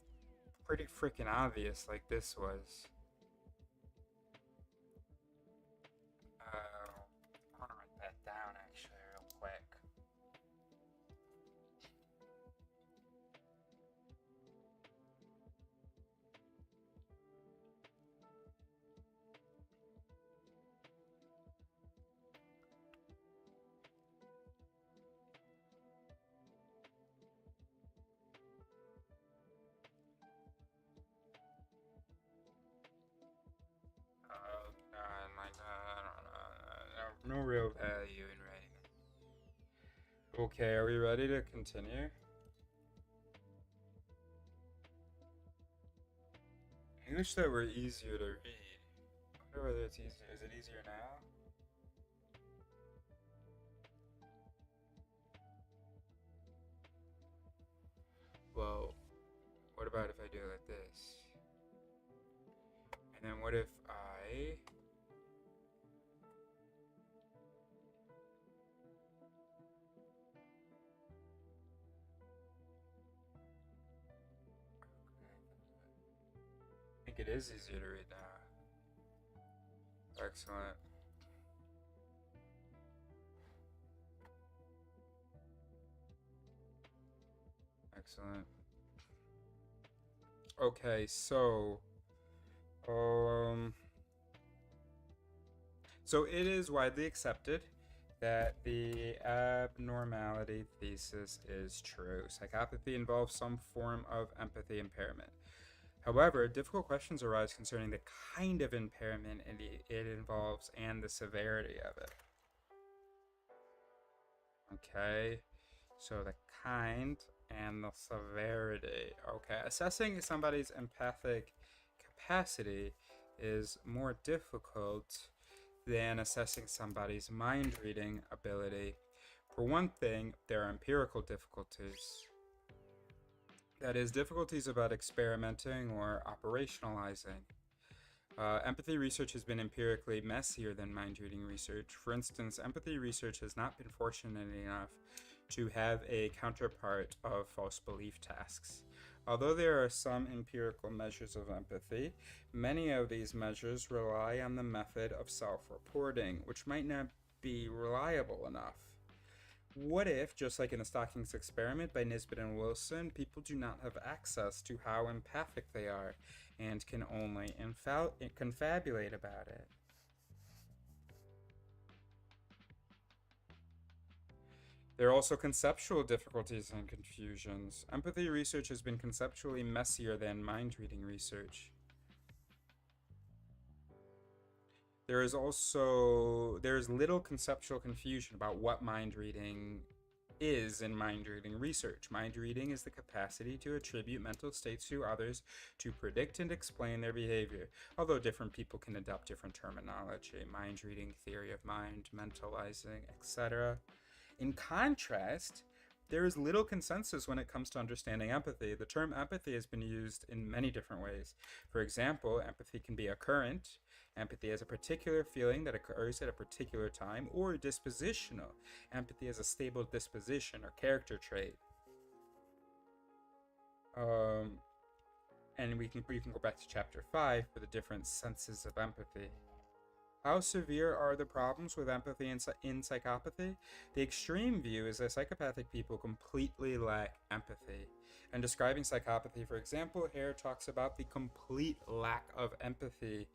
pretty freaking obvious like this was. I want to write that down actually real quick. No real value in writing. Okay, are we ready to continue? wish that were easier to read. I wonder whether it's easier. Is it easier now? Well, what about if I do it like this? And then what if I... I think it is easier to read now. Excellent. Excellent. Okay, so it is widely accepted that the abnormality thesis is true. Psychopathy involves some form of empathy impairment. However, difficult questions arise concerning the kind of impairment it involves and the severity of it. Okay, so the kind and the severity. Okay, assessing somebody's empathic capacity is more difficult than assessing somebody's mind reading ability. For one thing, there are empirical difficulties. That is, difficulties about experimenting or operationalizing. Empathy research has been empirically messier than mind reading research. For instance, empathy research has not been fortunate enough to have a counterpart of false belief tasks. Although there are some empirical measures of empathy, many of these measures rely on the method of self-reporting, which might not be reliable enough. What if, just like in the Stockings experiment by Nisbet and Wilson, people do not have access to how empathic they are and can only confabulate about it? There are also conceptual difficulties and confusions. Empathy research has been conceptually messier than mind reading research. There is little conceptual confusion about what mind reading is in mind reading research. Mind reading is the capacity to attribute mental states to others to predict and explain their behavior, although different people can adopt different terminology. Mind reading, theory of mind, mentalizing, etc. In contrast, there is little consensus when it comes to understanding empathy. The term empathy has been used in many different ways. For example, empathy can be occurrent. Empathy is a particular feeling that occurs at a particular time, or dispositional. Empathy is a stable disposition or character trait. And we can go back to chapter 5 for the different senses of empathy. How severe are the problems with empathy in psychopathy? The extreme view is that psychopathic people completely lack empathy. And describing psychopathy, for example, Hare talks about the complete lack of empathy.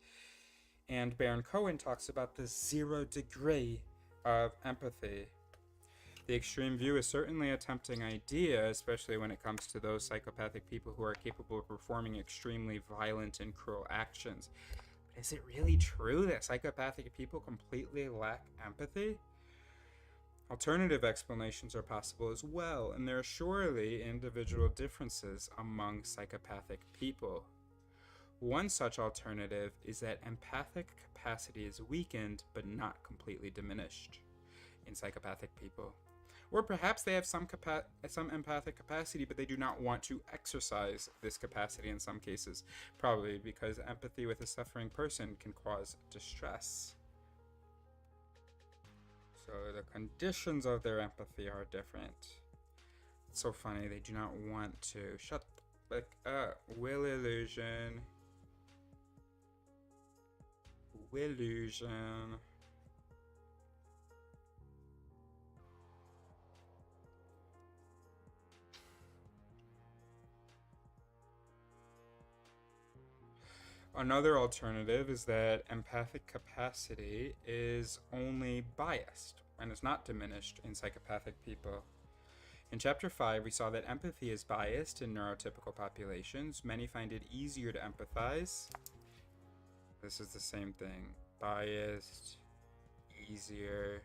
And Baron Cohen talks about the 0 degree of empathy. The extreme view is certainly a tempting idea, especially when it comes to those psychopathic people who are capable of performing extremely violent and cruel actions. Is it really true that psychopathic people completely lack empathy? Alternative explanations are possible as well, and there are surely individual differences among psychopathic people. One such alternative is that empathic capacity is weakened but not completely diminished in psychopathic people. Or perhaps they have some empathic capacity, but they do not want to exercise this capacity in some cases, probably because empathy with a suffering person can cause distress. So the conditions of their empathy are different. It's so funny, they do not want to. Shut the fuck up. Will illusion. Willusion. Another alternative is that empathic capacity is only biased and is not diminished in psychopathic people. In chapter 5, we saw that empathy is biased in neurotypical populations. Many find it easier to empathize. This is the same thing. Biased, easier.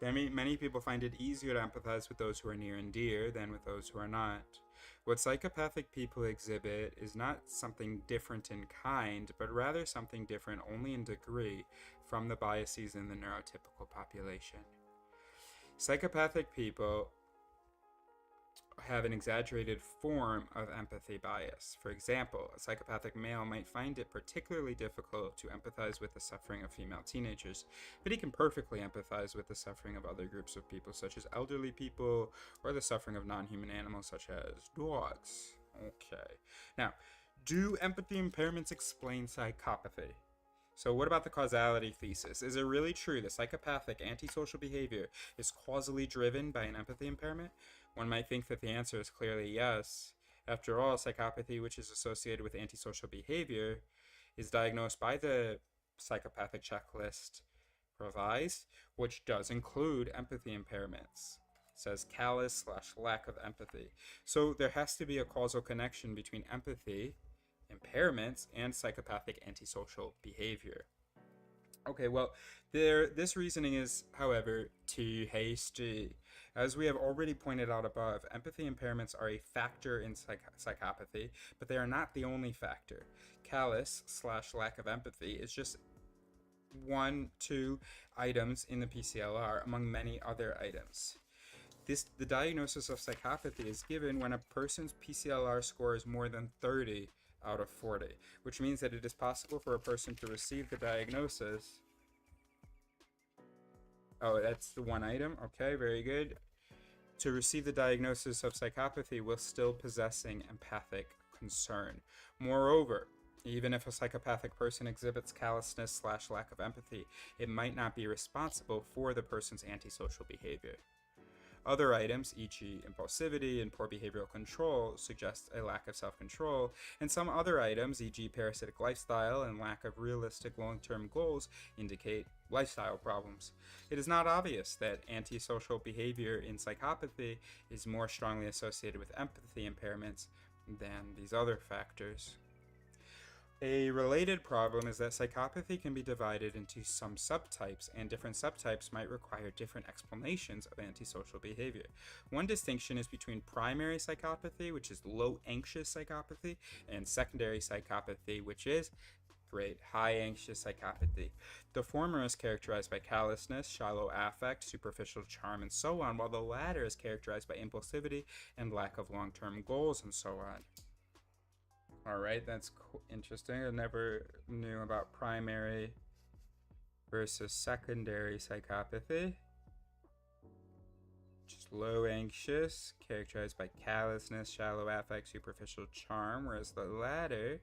Many people find it easier to empathize with those who are near and dear than with those who are not. What psychopathic people exhibit is not something different in kind, but rather something different only in degree from the biases in the neurotypical population. Psychopathic people have an exaggerated form of empathy bias. For example, a psychopathic male might find it particularly difficult to empathize with the suffering of female teenagers, but he can perfectly empathize with the suffering of other groups of people, such as elderly people, or the suffering of non-human animals, such as dogs. Okay. Now, do empathy impairments explain psychopathy? So what about the causality thesis? Is it really true that psychopathic antisocial behavior is causally driven by an empathy impairment? One might think that the answer is clearly yes. After all, psychopathy, which is associated with antisocial behavior, is diagnosed by the psychopathic checklist revised, which does include empathy impairments. It says callous/lack of empathy. So there has to be a causal connection between empathy impairments and psychopathic antisocial behavior. Okay, well, this reasoning is, however, too hasty. As we have already pointed out above, empathy impairments are a factor in psychopathy, but they are not the only factor. Callous/lack of empathy is just two items in the PCLR among many other items. The diagnosis of psychopathy is given when a person's PCLR score is more than 30 out of 40, which means that it is possible for a person to receive the diagnosis. Oh, that's the one item. Okay, very good. To receive the diagnosis of psychopathy while still possessing empathic concern. Moreover, even if a psychopathic person exhibits callousness/lack of empathy, it might not be responsible for the person's antisocial behavior. Other items, e.g. impulsivity and poor behavioral control, suggest a lack of self-control, and some other items, e.g. parasitic lifestyle and lack of realistic long-term goals, indicate lifestyle problems. It is not obvious that antisocial behavior in psychopathy is more strongly associated with empathy impairments than these other factors. A related problem is that psychopathy can be divided into some subtypes, and different subtypes might require different explanations of antisocial behavior. One distinction is between primary psychopathy, which is low anxious psychopathy, and secondary psychopathy, which is high anxious psychopathy. The former is characterized by callousness, shallow affect, superficial charm, and so on, while the latter is characterized by impulsivity and lack of long-term goals, and so on. Alright, that's interesting. I never knew about primary versus secondary psychopathy. Just low anxious, characterized by callousness, shallow affect, superficial charm, whereas the latter,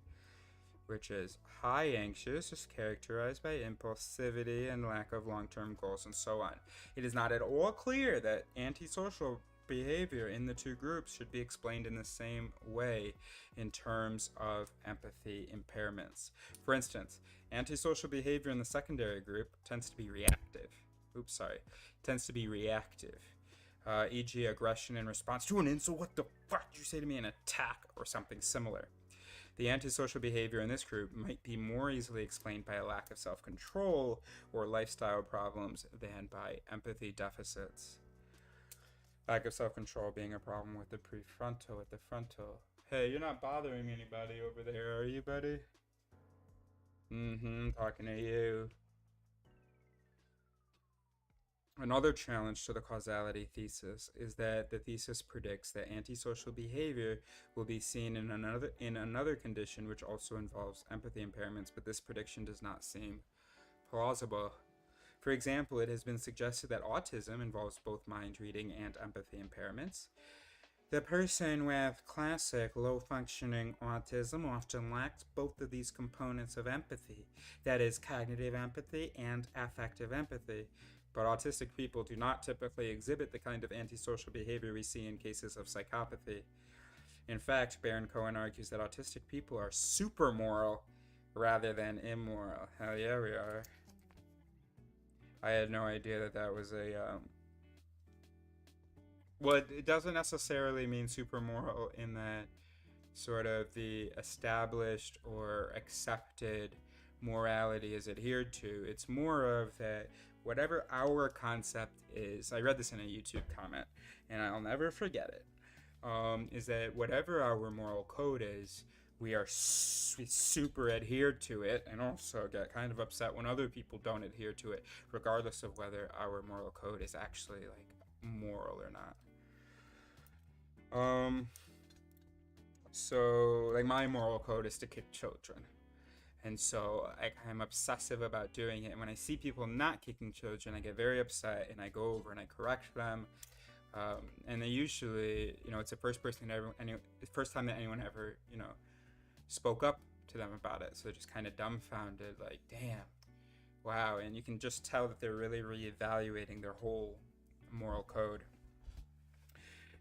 which is high anxious, is characterized by impulsivity and lack of long-term goals, and so on. It is not at all clear that antisocial behavior in the two groups should be explained in the same way in terms of empathy impairments. For instance, antisocial behavior in the secondary group tends to be reactive. E.g. aggression in response to an insult. What the fuck did you say to me? An attack or something similar. The antisocial behavior in this group might be more easily explained by a lack of self-control or lifestyle problems than by empathy deficits. Lack of self-control being a problem with the prefrontal, with the frontal. Hey, you're not bothering anybody over there, are you, buddy? Talking to you. Another challenge to the causality thesis is that the thesis predicts that antisocial behavior will be seen in another condition which also involves empathy impairments, but this prediction does not seem plausible. For example, it has been suggested that autism involves both mind reading and empathy impairments. The person with classic low-functioning autism often lacks both of these components of empathy, that is, cognitive empathy and affective empathy. But autistic people do not typically exhibit the kind of antisocial behavior we see in cases of psychopathy. In fact, Baron Cohen argues that autistic people are super moral rather than immoral. Hell yeah, we are. I had no idea that was a, well, it doesn't necessarily mean super moral in that sort of the established or accepted morality is adhered to. It's more of that whatever our concept is. I read this in a YouTube comment, and I'll never forget it. is that whatever our moral code is, we are super adhered to it, and also get kind of upset when other people don't adhere to it, regardless of whether our moral code is actually like moral or not. So like my moral code is to kick children, and so I'm obsessive about doing it. And when I see people not kicking children, I get very upset, and I go over and I correct them. And they usually, it's the first time that anyone ever, spoke up to them about it. So they're just kind of dumbfounded, like, damn, wow. And you can just tell that they're really reevaluating their whole moral code,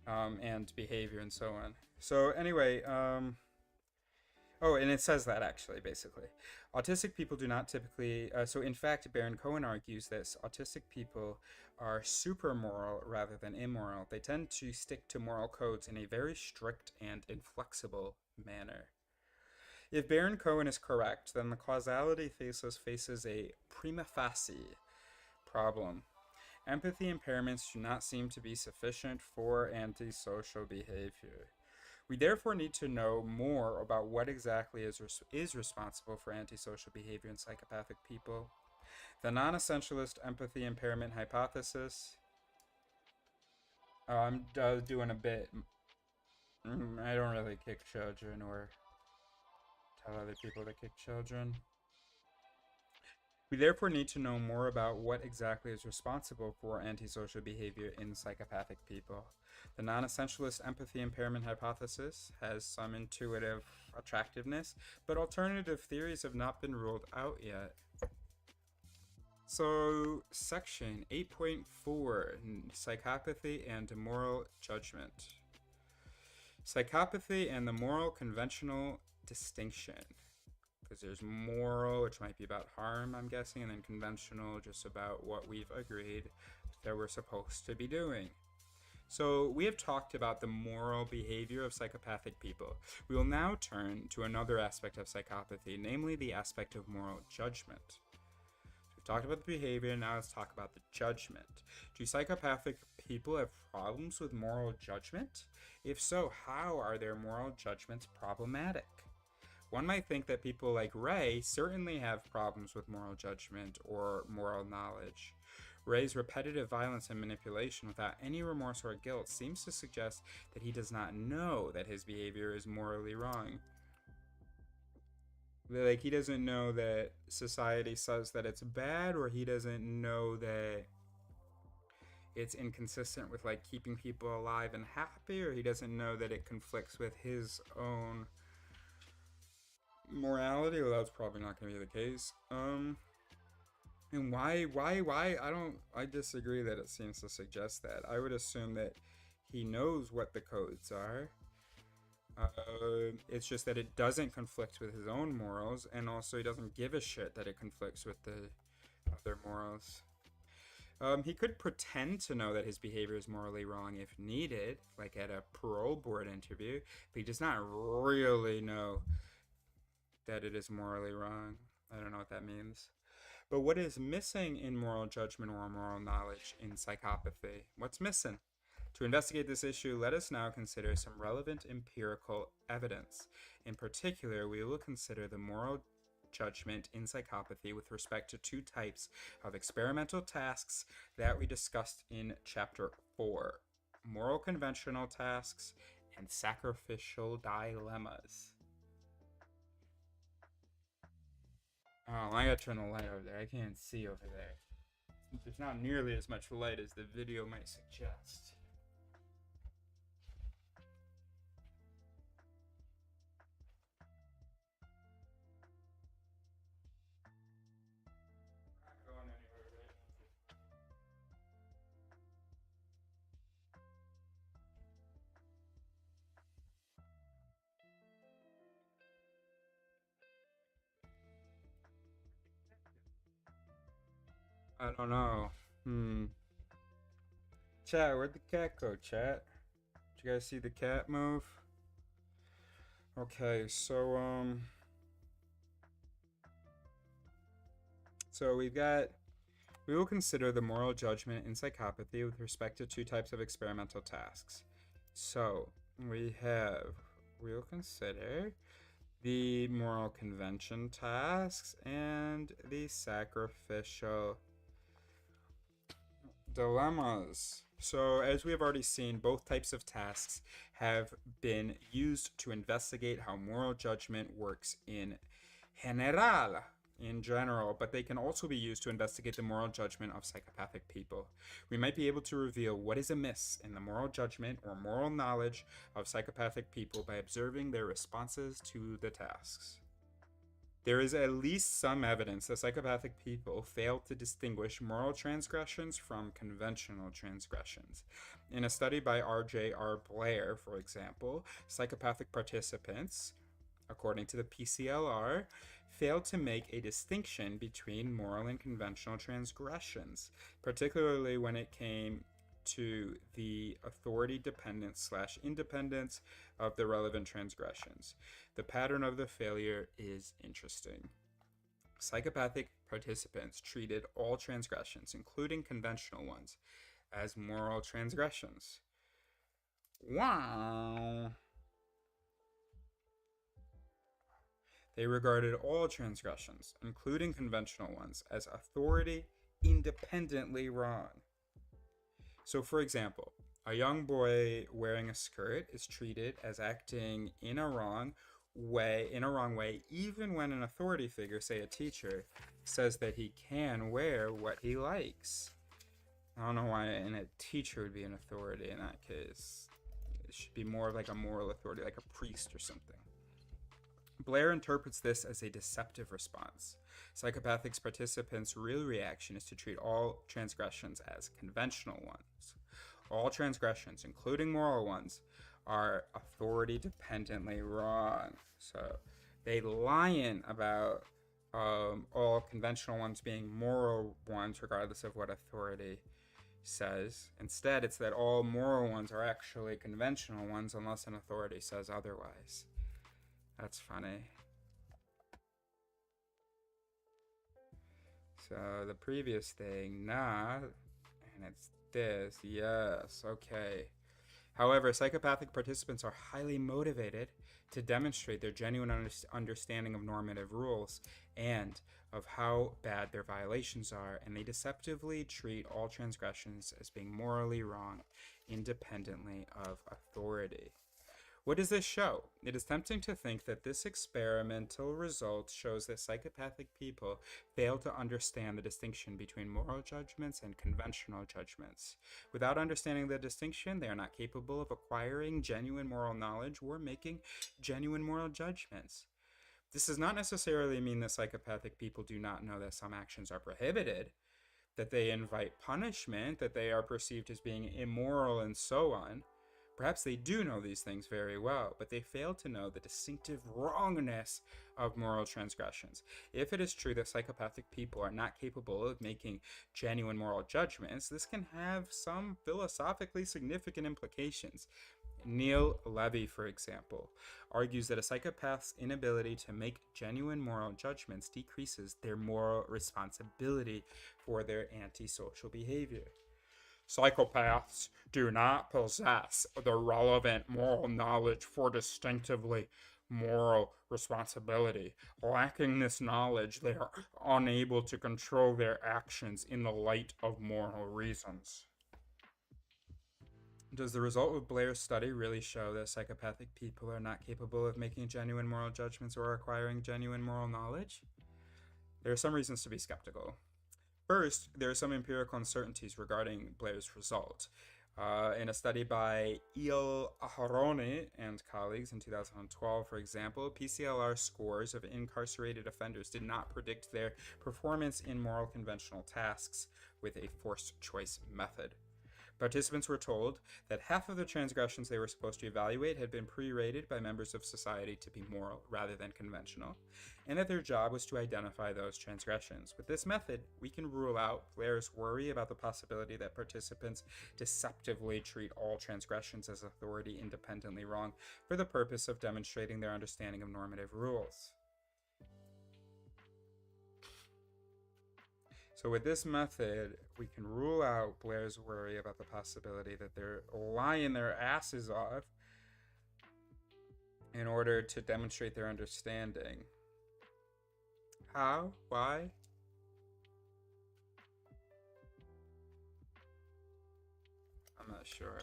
and behavior and so on. So anyway, oh, and it says that actually, basically. Autistic people do not typically, so in fact, Baron Cohen argues this. Autistic people are super moral rather than immoral. They tend to stick to moral codes in a very strict and inflexible manner. If Baron Cohen is correct, then the causality thesis faces a prima facie problem. Empathy impairments do not seem to be sufficient for antisocial behavior. We therefore need to know more about what exactly is responsible for antisocial behavior in psychopathic people. The non-essentialist empathy impairment hypothesis. I'm doing a bit. I don't really kick children or tell other people to kick children. We therefore need to know more about what exactly is responsible for antisocial behavior in psychopathic people. The non-essentialist empathy impairment hypothesis has some intuitive attractiveness, but alternative theories have not been ruled out yet. So, section 8.4, psychopathy and moral judgment. Psychopathy and the moral conventional distinction. Because there's moral, which might be about harm, I'm guessing, and then conventional, just about what we've agreed that we're supposed to be doing. So we have talked about the moral behavior of psychopathic people. We will now turn to another aspect of psychopathy, namely the aspect of moral judgment. So we've talked about the behavior, now let's talk about the judgment. Do psychopathic people have problems with moral judgment? If so, how are their moral judgments problematic? One might think that people like Ray certainly have problems with moral judgment or moral knowledge. Ray's repetitive violence and manipulation without any remorse or guilt seems to suggest that he does not know that his behavior is morally wrong. Like, he doesn't know that society says that it's bad, or he doesn't know that it's inconsistent with, like, keeping people alive and happy, or he doesn't know that it conflicts with his own morality. Well, that's probably not going to be the case. And why, I disagree that it seems to suggest that. I would assume that he knows what the codes are. It's just that it doesn't conflict with his own morals, and also he doesn't give a shit that it conflicts with the other morals. He could pretend to know that his behavior is morally wrong if needed, like at a parole board interview, but he does not really know that it is morally wrong. I don't know what that means. But what is missing in moral judgment or moral knowledge in psychopathy? What's missing? To investigate this issue, let us now consider some relevant empirical evidence. In particular, we will consider the moral judgment in psychopathy with respect to two types of experimental tasks that we discussed in Chapter 4: moral conventional tasks and sacrificial dilemmas. Oh, I gotta turn the light over there. I can't see over there. There's not nearly as much light as the video might suggest. I don't know. Chat, where'd the cat go, chat? Did you guys see the cat move? Okay, so we will consider the moral judgment in psychopathy with respect to two types of experimental tasks. So, we'll consider the moral convention tasks and the sacrificial dilemmas. So, as we have already seen, both types of tasks have been used to investigate how moral judgment works in general, but they can also be used to investigate the moral judgment of psychopathic people. We might be able to reveal what is amiss in the moral judgment or moral knowledge of psychopathic people by observing their responses to the tasks. There is at least some evidence that psychopathic people fail to distinguish moral transgressions from conventional transgressions. In a study by R.J.R. Blair, for example, psychopathic participants, according to the PCLR, failed to make a distinction between moral and conventional transgressions, particularly when it came to the authority dependence / independence of the relevant transgressions. The pattern of the failure is interesting. Psychopathic participants treated all transgressions, including conventional ones, as moral transgressions. Wow! They regarded all transgressions, including conventional ones, as authority independently wrong. So, for example, a young boy wearing a skirt is treated as acting in a wrong way, even when an authority figure, say a teacher, says that he can wear what he likes. I don't know why a teacher would be an authority in that case. It should be more like a moral authority, like a priest or something. Blair interprets this as a deceptive response. Psychopathic participants' real reaction is to treat all transgressions as conventional ones. All transgressions, including moral ones, are authority dependently wrong. So they lie about all conventional ones being moral ones, regardless of what authority says. Instead, it's that all moral ones are actually conventional ones unless an authority says otherwise. That's funny. So the previous thing, nah, and it's this, yes, okay. However, psychopathic participants are highly motivated to demonstrate their genuine understanding of normative rules and of how bad their violations are, and they deceptively treat all transgressions as being morally wrong, independently of authority. What does this show? It is tempting to think that this experimental result shows that psychopathic people fail to understand the distinction between moral judgments and conventional judgments. Without understanding the distinction, they are not capable of acquiring genuine moral knowledge or making genuine moral judgments. This does not necessarily mean that psychopathic people do not know that some actions are prohibited, that they invite punishment, that they are perceived as being immoral, and so on. Perhaps they do know these things very well, but they fail to know the distinctive wrongness of moral transgressions. If it is true that psychopathic people are not capable of making genuine moral judgments, this can have some philosophically significant implications. Neil Levy, for example, argues that a psychopath's inability to make genuine moral judgments decreases their moral responsibility for their antisocial behavior. Psychopaths do not possess the relevant moral knowledge for distinctively moral responsibility. Lacking this knowledge, they are unable to control their actions in the light of moral reasons. Does the result of Blair's study really show that psychopathic people are not capable of making genuine moral judgments or acquiring genuine moral knowledge? There are some reasons to be skeptical. First, there are some empirical uncertainties regarding Blair's result. In a study by Il Aharoni and colleagues in 2012, for example, PCLR scores of incarcerated offenders did not predict their performance in moral conventional tasks with a forced choice method. Participants were told that half of the transgressions they were supposed to evaluate had been pre-rated by members of society to be moral rather than conventional, and that their job was to identify those transgressions. With this method, we can rule out Blair's worry about the possibility that participants deceptively treat all transgressions as authority independently wrong for the purpose of demonstrating their understanding of normative rules. So with this method, we can rule out Blair's worry about the possibility that they're lying their asses off in order to demonstrate their understanding. How? Why? I'm not sure.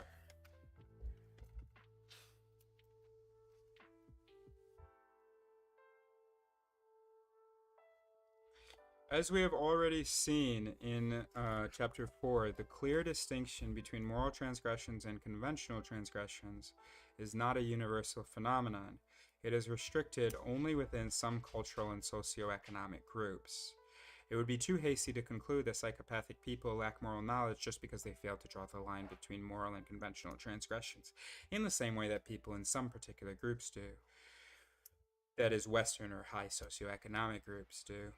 As we have already seen in chapter 4, the clear distinction between moral transgressions and conventional transgressions is not a universal phenomenon. It is restricted only within some cultural and socioeconomic groups. It would be too hasty to conclude that psychopathic people lack moral knowledge just because they fail to draw the line between moral and conventional transgressions, in the same way that people in some particular groups do. That is, Western or high socioeconomic groups do.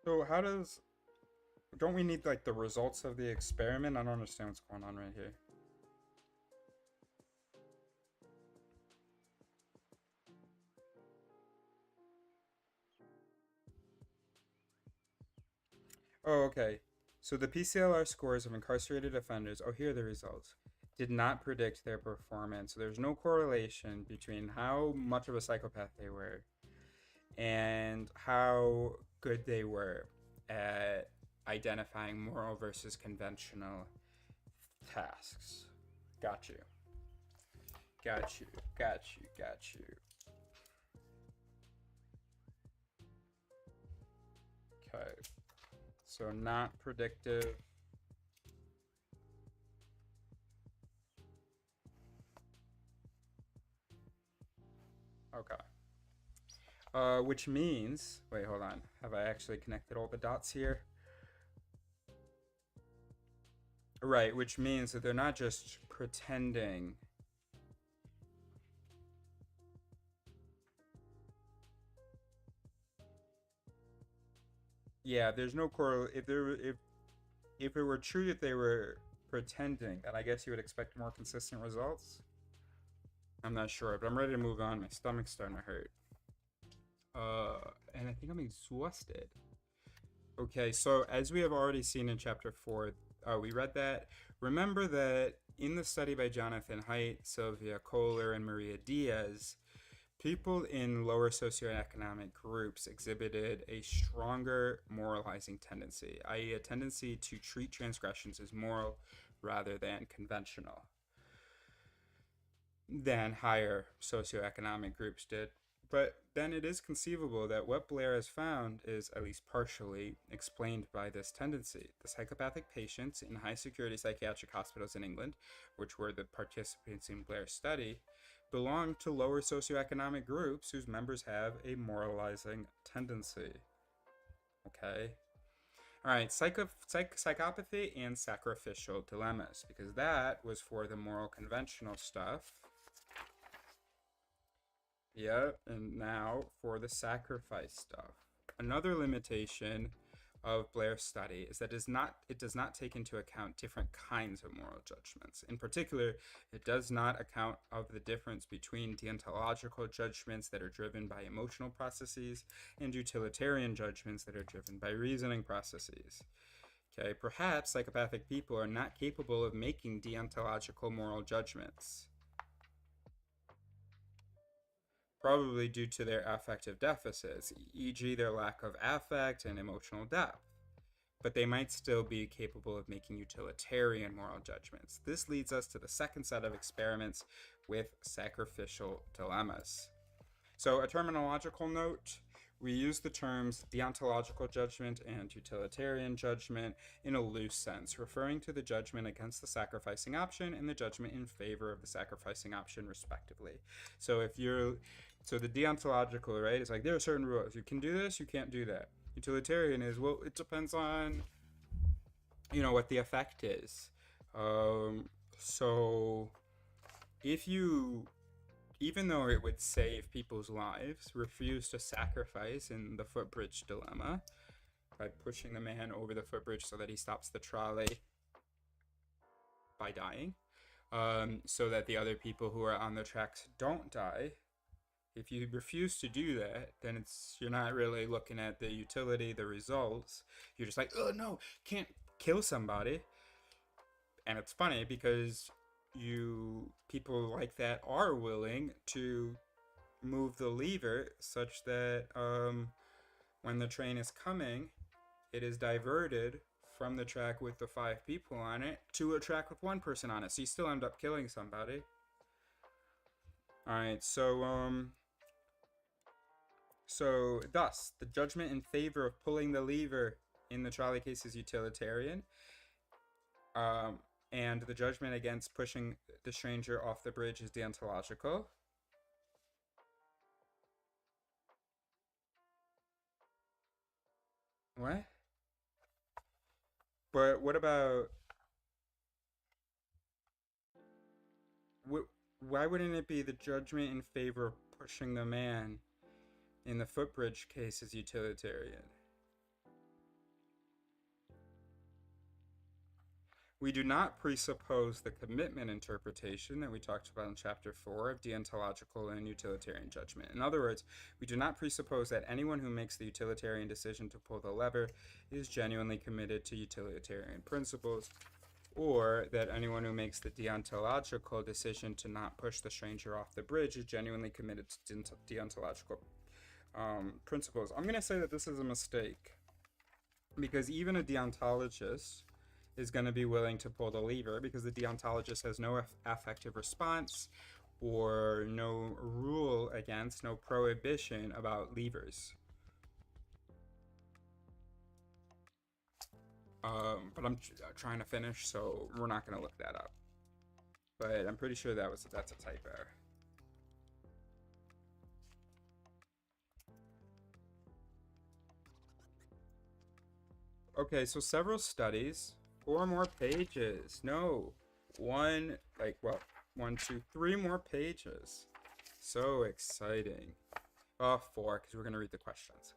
So how does... Don't we need, like, the results of the experiment? I don't understand what's going on right here. Oh, okay. So the PCLR scores of incarcerated offenders, oh, here are the results, did not predict their performance. So there's no correlation between how much of a psychopath they were and how good they were at identifying moral versus conventional tasks. Got you. Got you. Got you. Got you. Okay. So not predictive. Okay. Which means, wait, hold on. Have I actually connected all the dots here? Right, which means that they're not just pretending. Yeah, there's no if it were true that they were pretending, then I guess you would expect more consistent results. I'm not sure, but I'm ready to move on. My stomach's starting to hurt. And I think I'm exhausted. Okay, so as we have already seen in chapter 4, we read that. Remember that in the study by Jonathan Haidt, Sylvia Kohler, and Maria Diaz, people in lower socioeconomic groups exhibited a stronger moralizing tendency, i.e., a tendency to treat transgressions as moral rather than conventional, than higher socioeconomic groups did. But then it is conceivable that what Blair has found is at least partially explained by this tendency. The psychopathic patients in high security psychiatric hospitals in England, which were the participants in Blair's study, belong to lower socioeconomic groups whose members have a moralizing tendency. Okay? Alright, psychopathy and sacrificial dilemmas, because that was for the moral conventional stuff. Yep, and now for the sacrifice stuff. Another limitation of Blair's study is that it does not take into account different kinds of moral judgments. In particular, it does not account of the difference between deontological judgments that are driven by emotional processes and utilitarian judgments that are driven by reasoning processes. Okay, perhaps psychopathic people are not capable of making deontological moral judgments, probably due to their affective deficits, e.g., their lack of affect and emotional depth. But they might still be capable of making utilitarian moral judgments. This leads us to the second set of experiments with sacrificial dilemmas. So, a terminological note: we use the terms deontological judgment and utilitarian judgment in a loose sense, referring to the judgment against the sacrificing option and the judgment in favor of the sacrificing option, respectively. So the deontological, right, is like, there are certain rules. You can do this, you can't do that. Utilitarian is, well, it depends on, what the effect is. So if you, even though it would save people's lives, refuse to sacrifice in the footbridge dilemma, by pushing the man over the footbridge so that he stops the trolley by dying, so that the other people who are on the tracks don't die. If you refuse to do that, then you're not really looking at the utility, the results. You're just like, oh no, can't kill somebody. And it's funny because people like that are willing to move the lever such that when the train is coming, it is diverted from the track with the 5 people on it to a track with 1 person on it. So you still end up killing somebody. Alright, so thus, the judgment in favor of pulling the lever in the trolley case is utilitarian. And the judgment against pushing the stranger off the bridge is deontological. What? But what about... Why wouldn't it be the judgment in favor of pushing the man in the footbridge case is utilitarian? We do not presuppose the commitment interpretation that we talked about in Chapter 4 of deontological and utilitarian judgment. In other words, we do not presuppose that anyone who makes the utilitarian decision to pull the lever is genuinely committed to utilitarian principles, or that anyone who makes the deontological decision to not push the stranger off the bridge is genuinely committed to deontological principles. I'm going to say that this is a mistake, because even a deontologist is going to be willing to pull the lever because the deontologist has no affective response or no rule against, no prohibition about levers. But I'm trying to finish, so we're not going to look that up. But I'm pretty sure that's a typo. Okay, so several studies, 4 more pages. No, 1, 2, 3 more pages. So exciting. Oh, 4, because we're going to read the questions.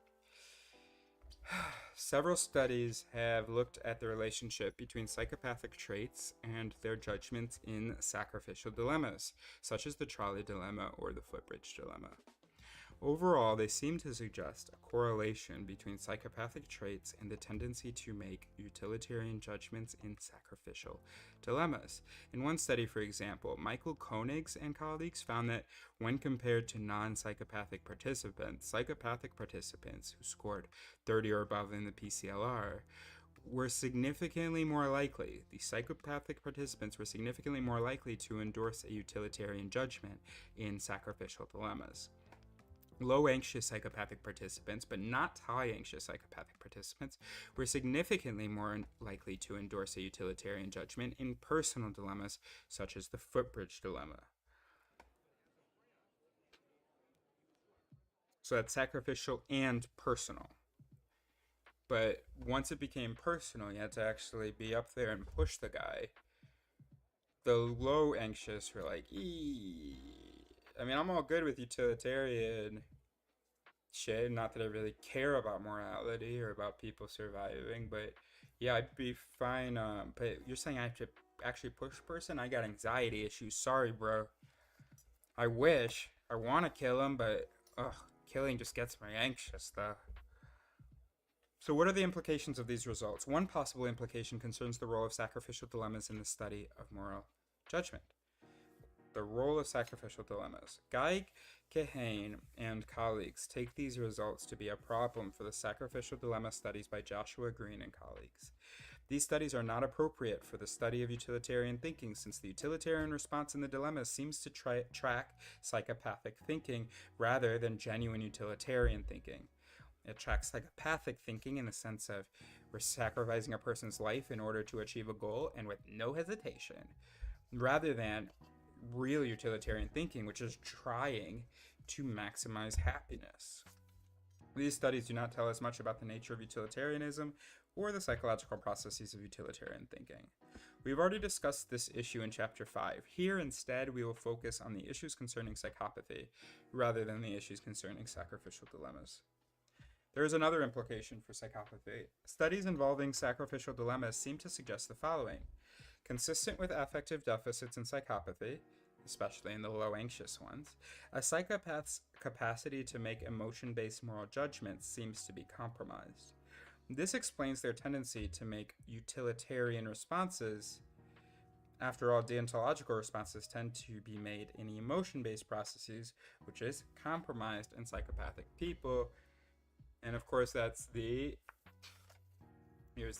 Several studies have looked at the relationship between psychopathic traits and their judgments in sacrificial dilemmas, such as the trolley dilemma or the footbridge dilemma. Overall, they seem to suggest a correlation between psychopathic traits and the tendency to make utilitarian judgments in sacrificial dilemmas. In one study, for example, Michael Koenigs and colleagues found that when compared to non-psychopathic participants, psychopathic participants who scored 30 or above in the PCLR were significantly more likely, the psychopathic participants were significantly more likely to endorse a utilitarian judgment in sacrificial dilemmas. Low anxious psychopathic participants, but not high anxious psychopathic participants, were significantly more likely to endorse a utilitarian judgment in personal dilemmas, such as the footbridge dilemma. So that's sacrificial and personal. But once it became personal, you had to actually be up there and push the guy. The low anxious were like, I mean, I'm all good with utilitarian shit. Not that I really care about morality or about people surviving, but yeah, I'd be fine. But you're saying I have to actually push a person? I got anxiety issues. Sorry, bro. I wish. I want to kill him, but killing just gets me anxious, though. So what are the implications of these results? One possible implication concerns the role of sacrificial dilemmas in the study of moral judgment. The role of sacrificial dilemmas. Guy Kahane and colleagues take these results to be a problem for the sacrificial dilemma studies by Joshua Green and colleagues. These studies are not appropriate for the study of utilitarian thinking, since the utilitarian response in the dilemma seems to track psychopathic thinking rather than genuine utilitarian thinking. It tracks psychopathic thinking in the sense of we're sacrificing a person's life in order to achieve a goal and with no hesitation, rather than real utilitarian thinking, which is trying to maximize happiness. These studies do not tell us much about the nature of utilitarianism or the psychological processes of utilitarian thinking. We've already discussed this issue in Chapter 5. Here, instead, we will focus on the issues concerning psychopathy rather than the issues concerning sacrificial dilemmas. There is another implication for psychopathy. Studies involving sacrificial dilemmas seem to suggest the following. Consistent with affective deficits in psychopathy, especially in the low anxious ones, a psychopath's capacity to make emotion-based moral judgments seems to be compromised. This explains their tendency to make utilitarian responses. After all, deontological responses tend to be made in emotion-based processes, which is compromised in psychopathic people. And of course, here's the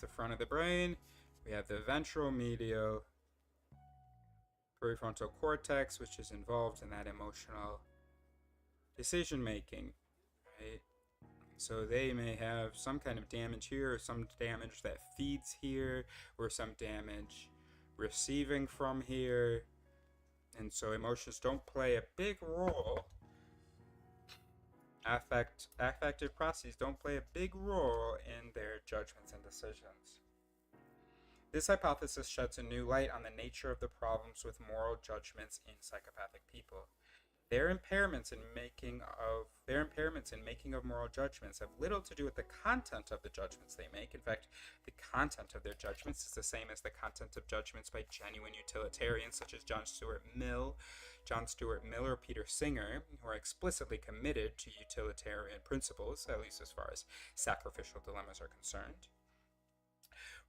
front of the brain. We have the ventral medial prefrontal cortex, which is involved in that emotional decision making, right? So they may have some kind of damage here, or some damage that feeds here, or some damage receiving from here. And so emotions don't play a big role. Affective processes don't play a big role in their judgments and decisions. This hypothesis sheds a new light on the nature of the problems with moral judgments in psychopathic people. Their impairments in making of moral judgments have little to do with the content of the judgments they make. In fact, the content of their judgments is the same as the content of judgments by genuine utilitarians such as John Stuart Mill, or Peter Singer, who are explicitly committed to utilitarian principles, at least as far as sacrificial dilemmas are concerned.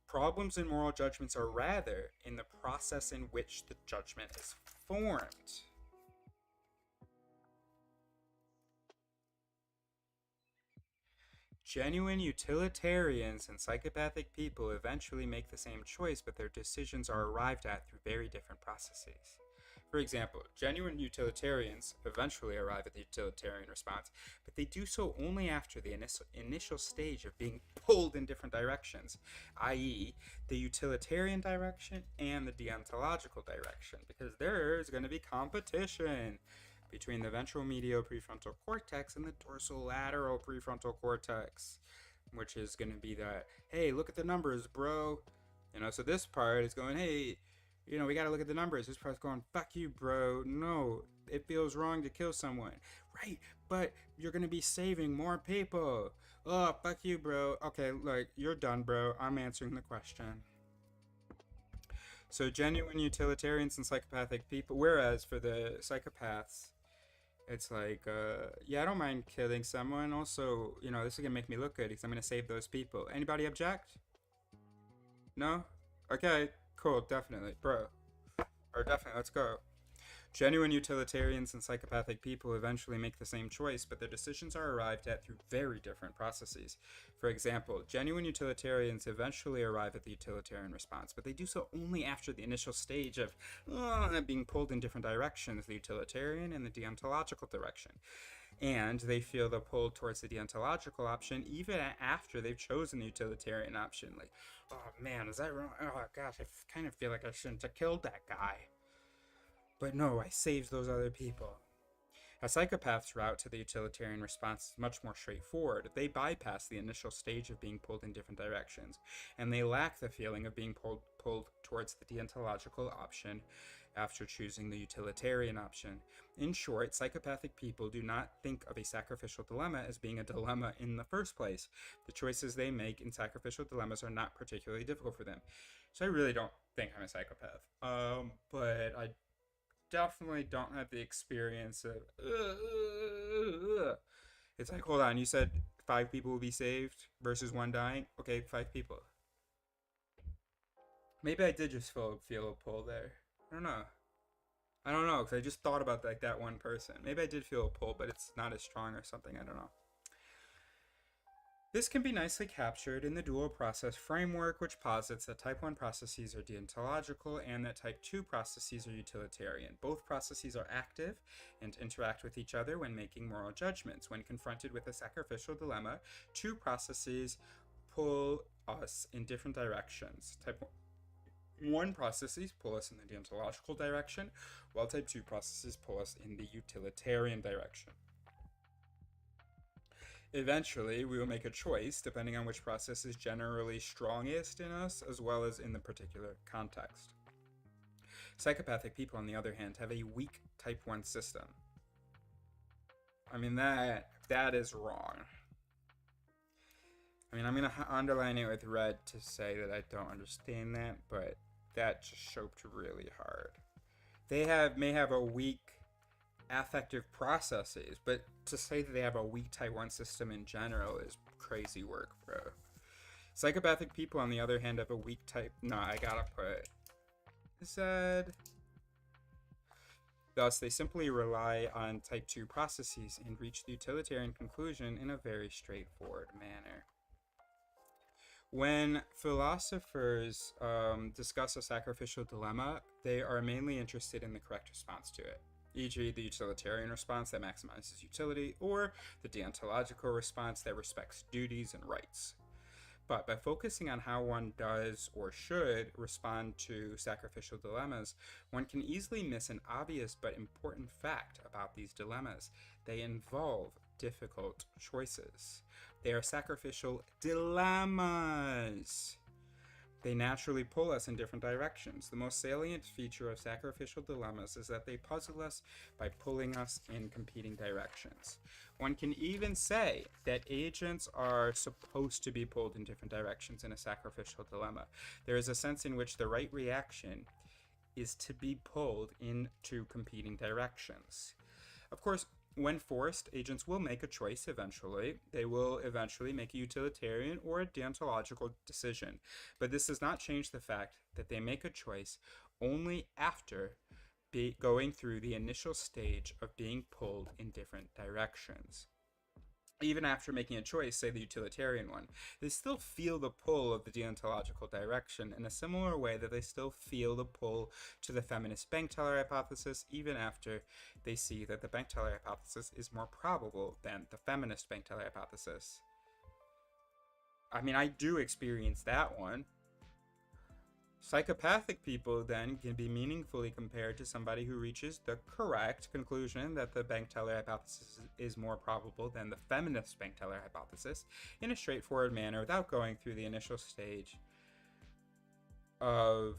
Problems in moral judgments are rather in the process in which the judgment is formed. Genuine utilitarians and psychopathic people eventually make the same choice, but their decisions are arrived at through very different processes. For example, genuine utilitarians eventually arrive at the utilitarian response, but they do so only after the initial stage of being pulled in different directions, i.e., the utilitarian direction and the deontological direction, because there's going to be competition between the ventral medial prefrontal cortex and the dorsolateral prefrontal cortex, which is going to be that, hey, look at the numbers, bro. So this part is going, hey, we got to look at the numbers. This part's going, fuck you, bro. No, it feels wrong to kill someone. Right, but you're going to be saving more people. Oh, fuck you, bro. Okay, look, you're done, bro. I'm answering the question. So genuine utilitarians and psychopathic people, whereas for the psychopaths, it's like, yeah, I don't mind killing someone. Also, this is going to make me look good because I'm going to save those people. Anybody object? No? Okay, cool, definitely, bro. Or definitely, let's go. Genuine utilitarians and psychopathic people eventually make the same choice, but their decisions are arrived at through very different processes. For example, genuine utilitarians eventually arrive at the utilitarian response, but they do so only after the initial stage of being pulled in different directions, the utilitarian and the deontological direction. And they feel the pull towards the deontological option even after they've chosen the utilitarian option. Like, oh man, is that wrong? Oh gosh, I kind of feel like I shouldn't have killed that guy. But no, I saved those other people. A psychopath's route to the utilitarian response is much more straightforward. They bypass the initial stage of being pulled in different directions, and they lack the feeling of being pulled towards the deontological option after choosing the utilitarian option. In short, psychopathic people do not think of a sacrificial dilemma as being a dilemma in the first place. The choices they make in sacrificial dilemmas are not particularly difficult for them. So I really don't think I'm a psychopath. But I definitely don't have the experience of it's like, hold on, you said 5 people will be saved versus 1 dying? Okay, 5 people. Maybe I did just feel a pull there. I don't know, because I just thought about that one person. Maybe I did feel a pull, but it's not as strong or something, I don't know. This can be nicely captured in the dual process framework, which posits that type 1 processes are deontological and that type 2 processes are utilitarian. Both processes are active and interact with each other when making moral judgments. When confronted with a sacrificial dilemma, 2 processes pull us in different directions. Type 1 processes pull us in the deontological direction, while type 2 processes pull us in the utilitarian direction. Eventually, we will make a choice depending on which process is generally strongest in us, as well as in the particular context. Psychopathic people, on the other hand, have a weak type 1 system. I mean, that is wrong. I mean, I'm going to underline it with red to say that I don't understand that, but that just showed really hard. They may have a weak affective processes, but to say that they have a weak type 1 system in general is crazy work, bro. Psychopathic people, on the other hand, have a weak type. No, I gotta put Z. Thus, they simply rely on type 2 processes and reach the utilitarian conclusion in a very straightforward manner. When philosophers discuss a sacrificial dilemma, they are mainly interested in the correct response to it, e.g. the utilitarian response that maximizes utility, or the deontological response that respects duties and rights. But by focusing on how one does or should respond to sacrificial dilemmas, one can easily miss an obvious but important fact about these dilemmas. They involve difficult choices. They are sacrificial dilemmas. They naturally pull us in different directions. The most salient feature of sacrificial dilemmas is that they puzzle us by pulling us in competing directions. One can even say that agents are supposed to be pulled in different directions in a sacrificial dilemma. There is a sense in which the right reaction is to be pulled into competing directions. Of course, when forced, agents will make a choice eventually. They will eventually make a utilitarian or a deontological decision. But this does not change the fact that they make a choice only after going through the initial stage of being pulled in different directions. Even after making a choice, say the utilitarian one, they still feel the pull of the deontological direction in a similar way that they still feel the pull to the feminist bank teller hypothesis, even after they see that the bank teller hypothesis is more probable than the feminist bank teller hypothesis. I mean, I do experience that one. Psychopathic people then can be meaningfully compared to somebody who reaches the correct conclusion that the bank teller hypothesis is more probable than the feminist bank teller hypothesis in a straightforward manner without going through the initial stage of...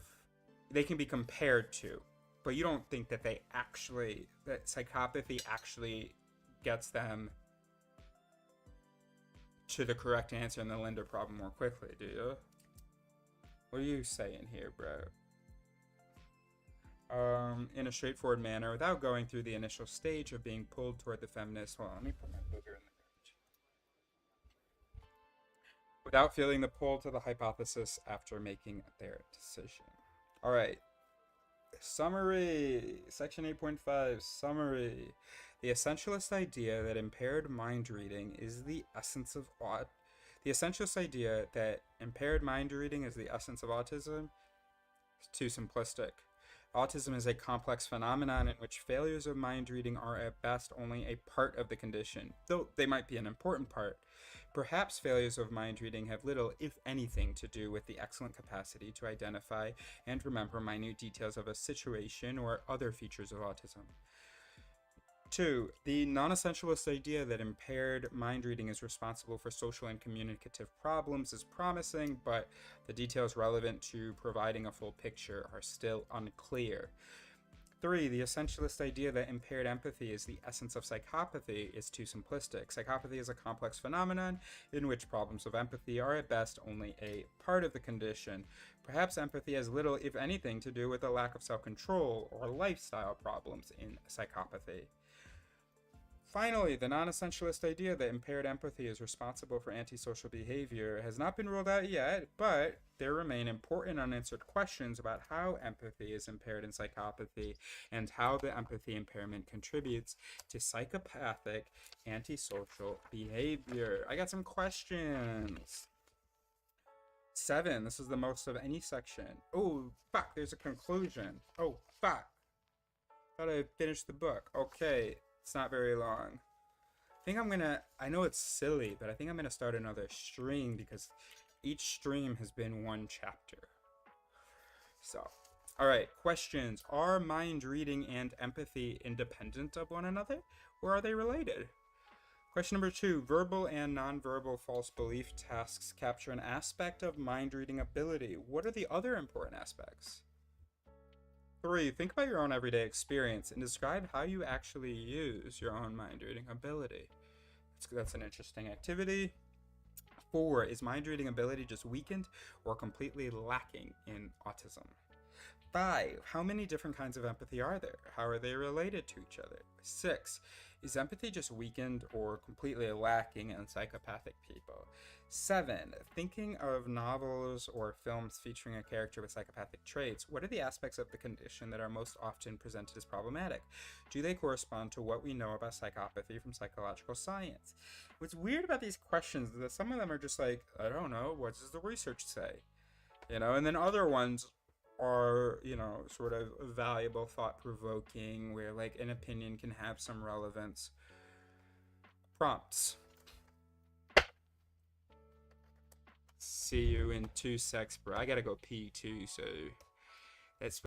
They can be compared to, but you don't think that that psychopathy actually gets them to the correct answer in the Linder problem more quickly, do you? What are you saying here, bro? In a straightforward manner, without going through the initial stage of being pulled toward the feminist. Hold on, let me put my booger in the garbage. Without feeling the pull to the hypothesis after making their decision. All right. Summary. Section 8.5. Summary. The essentialist idea that impaired mind reading is the essence of The essentialist idea that impaired mind reading is the essence of autism is too simplistic. Autism is a complex phenomenon in which failures of mind reading are at best only a part of the condition, though they might be an important part. Perhaps failures of mind reading have little, if anything, to do with the excellent capacity to identify and remember minute details of a situation or other features of autism. 2. The non-essentialist idea that impaired mind reading is responsible for social and communicative problems is promising, but the details relevant to providing a full picture are still unclear. 3. The essentialist idea that impaired empathy is the essence of psychopathy is too simplistic. Psychopathy is a complex phenomenon in which problems of empathy are at best only a part of the condition. Perhaps empathy has little, if anything, to do with a lack of self-control or lifestyle problems in psychopathy. Finally, the non-essentialist idea that impaired empathy is responsible for antisocial behavior has not been ruled out yet, but there remain important unanswered questions about how empathy is impaired in psychopathy and how the empathy impairment contributes to psychopathic antisocial behavior. I got some questions. 7. This is the most of any section. Oh, fuck, there's a conclusion. Oh, fuck. Thought I finished the book. Okay. It's not very long. I know it's silly, but I think I'm gonna start another stream because each stream has been one chapter. So, alright, questions. Are mind reading and empathy independent of one another, or are they related? Question number 2. Verbal and nonverbal false belief tasks capture an aspect of mind reading ability. What are the other important aspects? 3. Think about your own everyday experience and describe how you actually use your own mind reading ability. That's an interesting activity. 4, is mind reading ability just weakened or completely lacking in autism? 5, how many different kinds of empathy are there? How are they related to each other? 6, is empathy just weakened or completely lacking in psychopathic people? 7, thinking of novels or films featuring a character with psychopathic traits, what are the aspects of the condition that are most often presented as problematic? Do they correspond to what we know about psychopathy from psychological science? What's weird about these questions is that some of them are just like, I don't know, what does the research say? And then other ones are, sort of valuable, thought-provoking, where like an opinion can have some relevance. Prompts. See you in 2 secs, bro. I gotta go pee too, so that's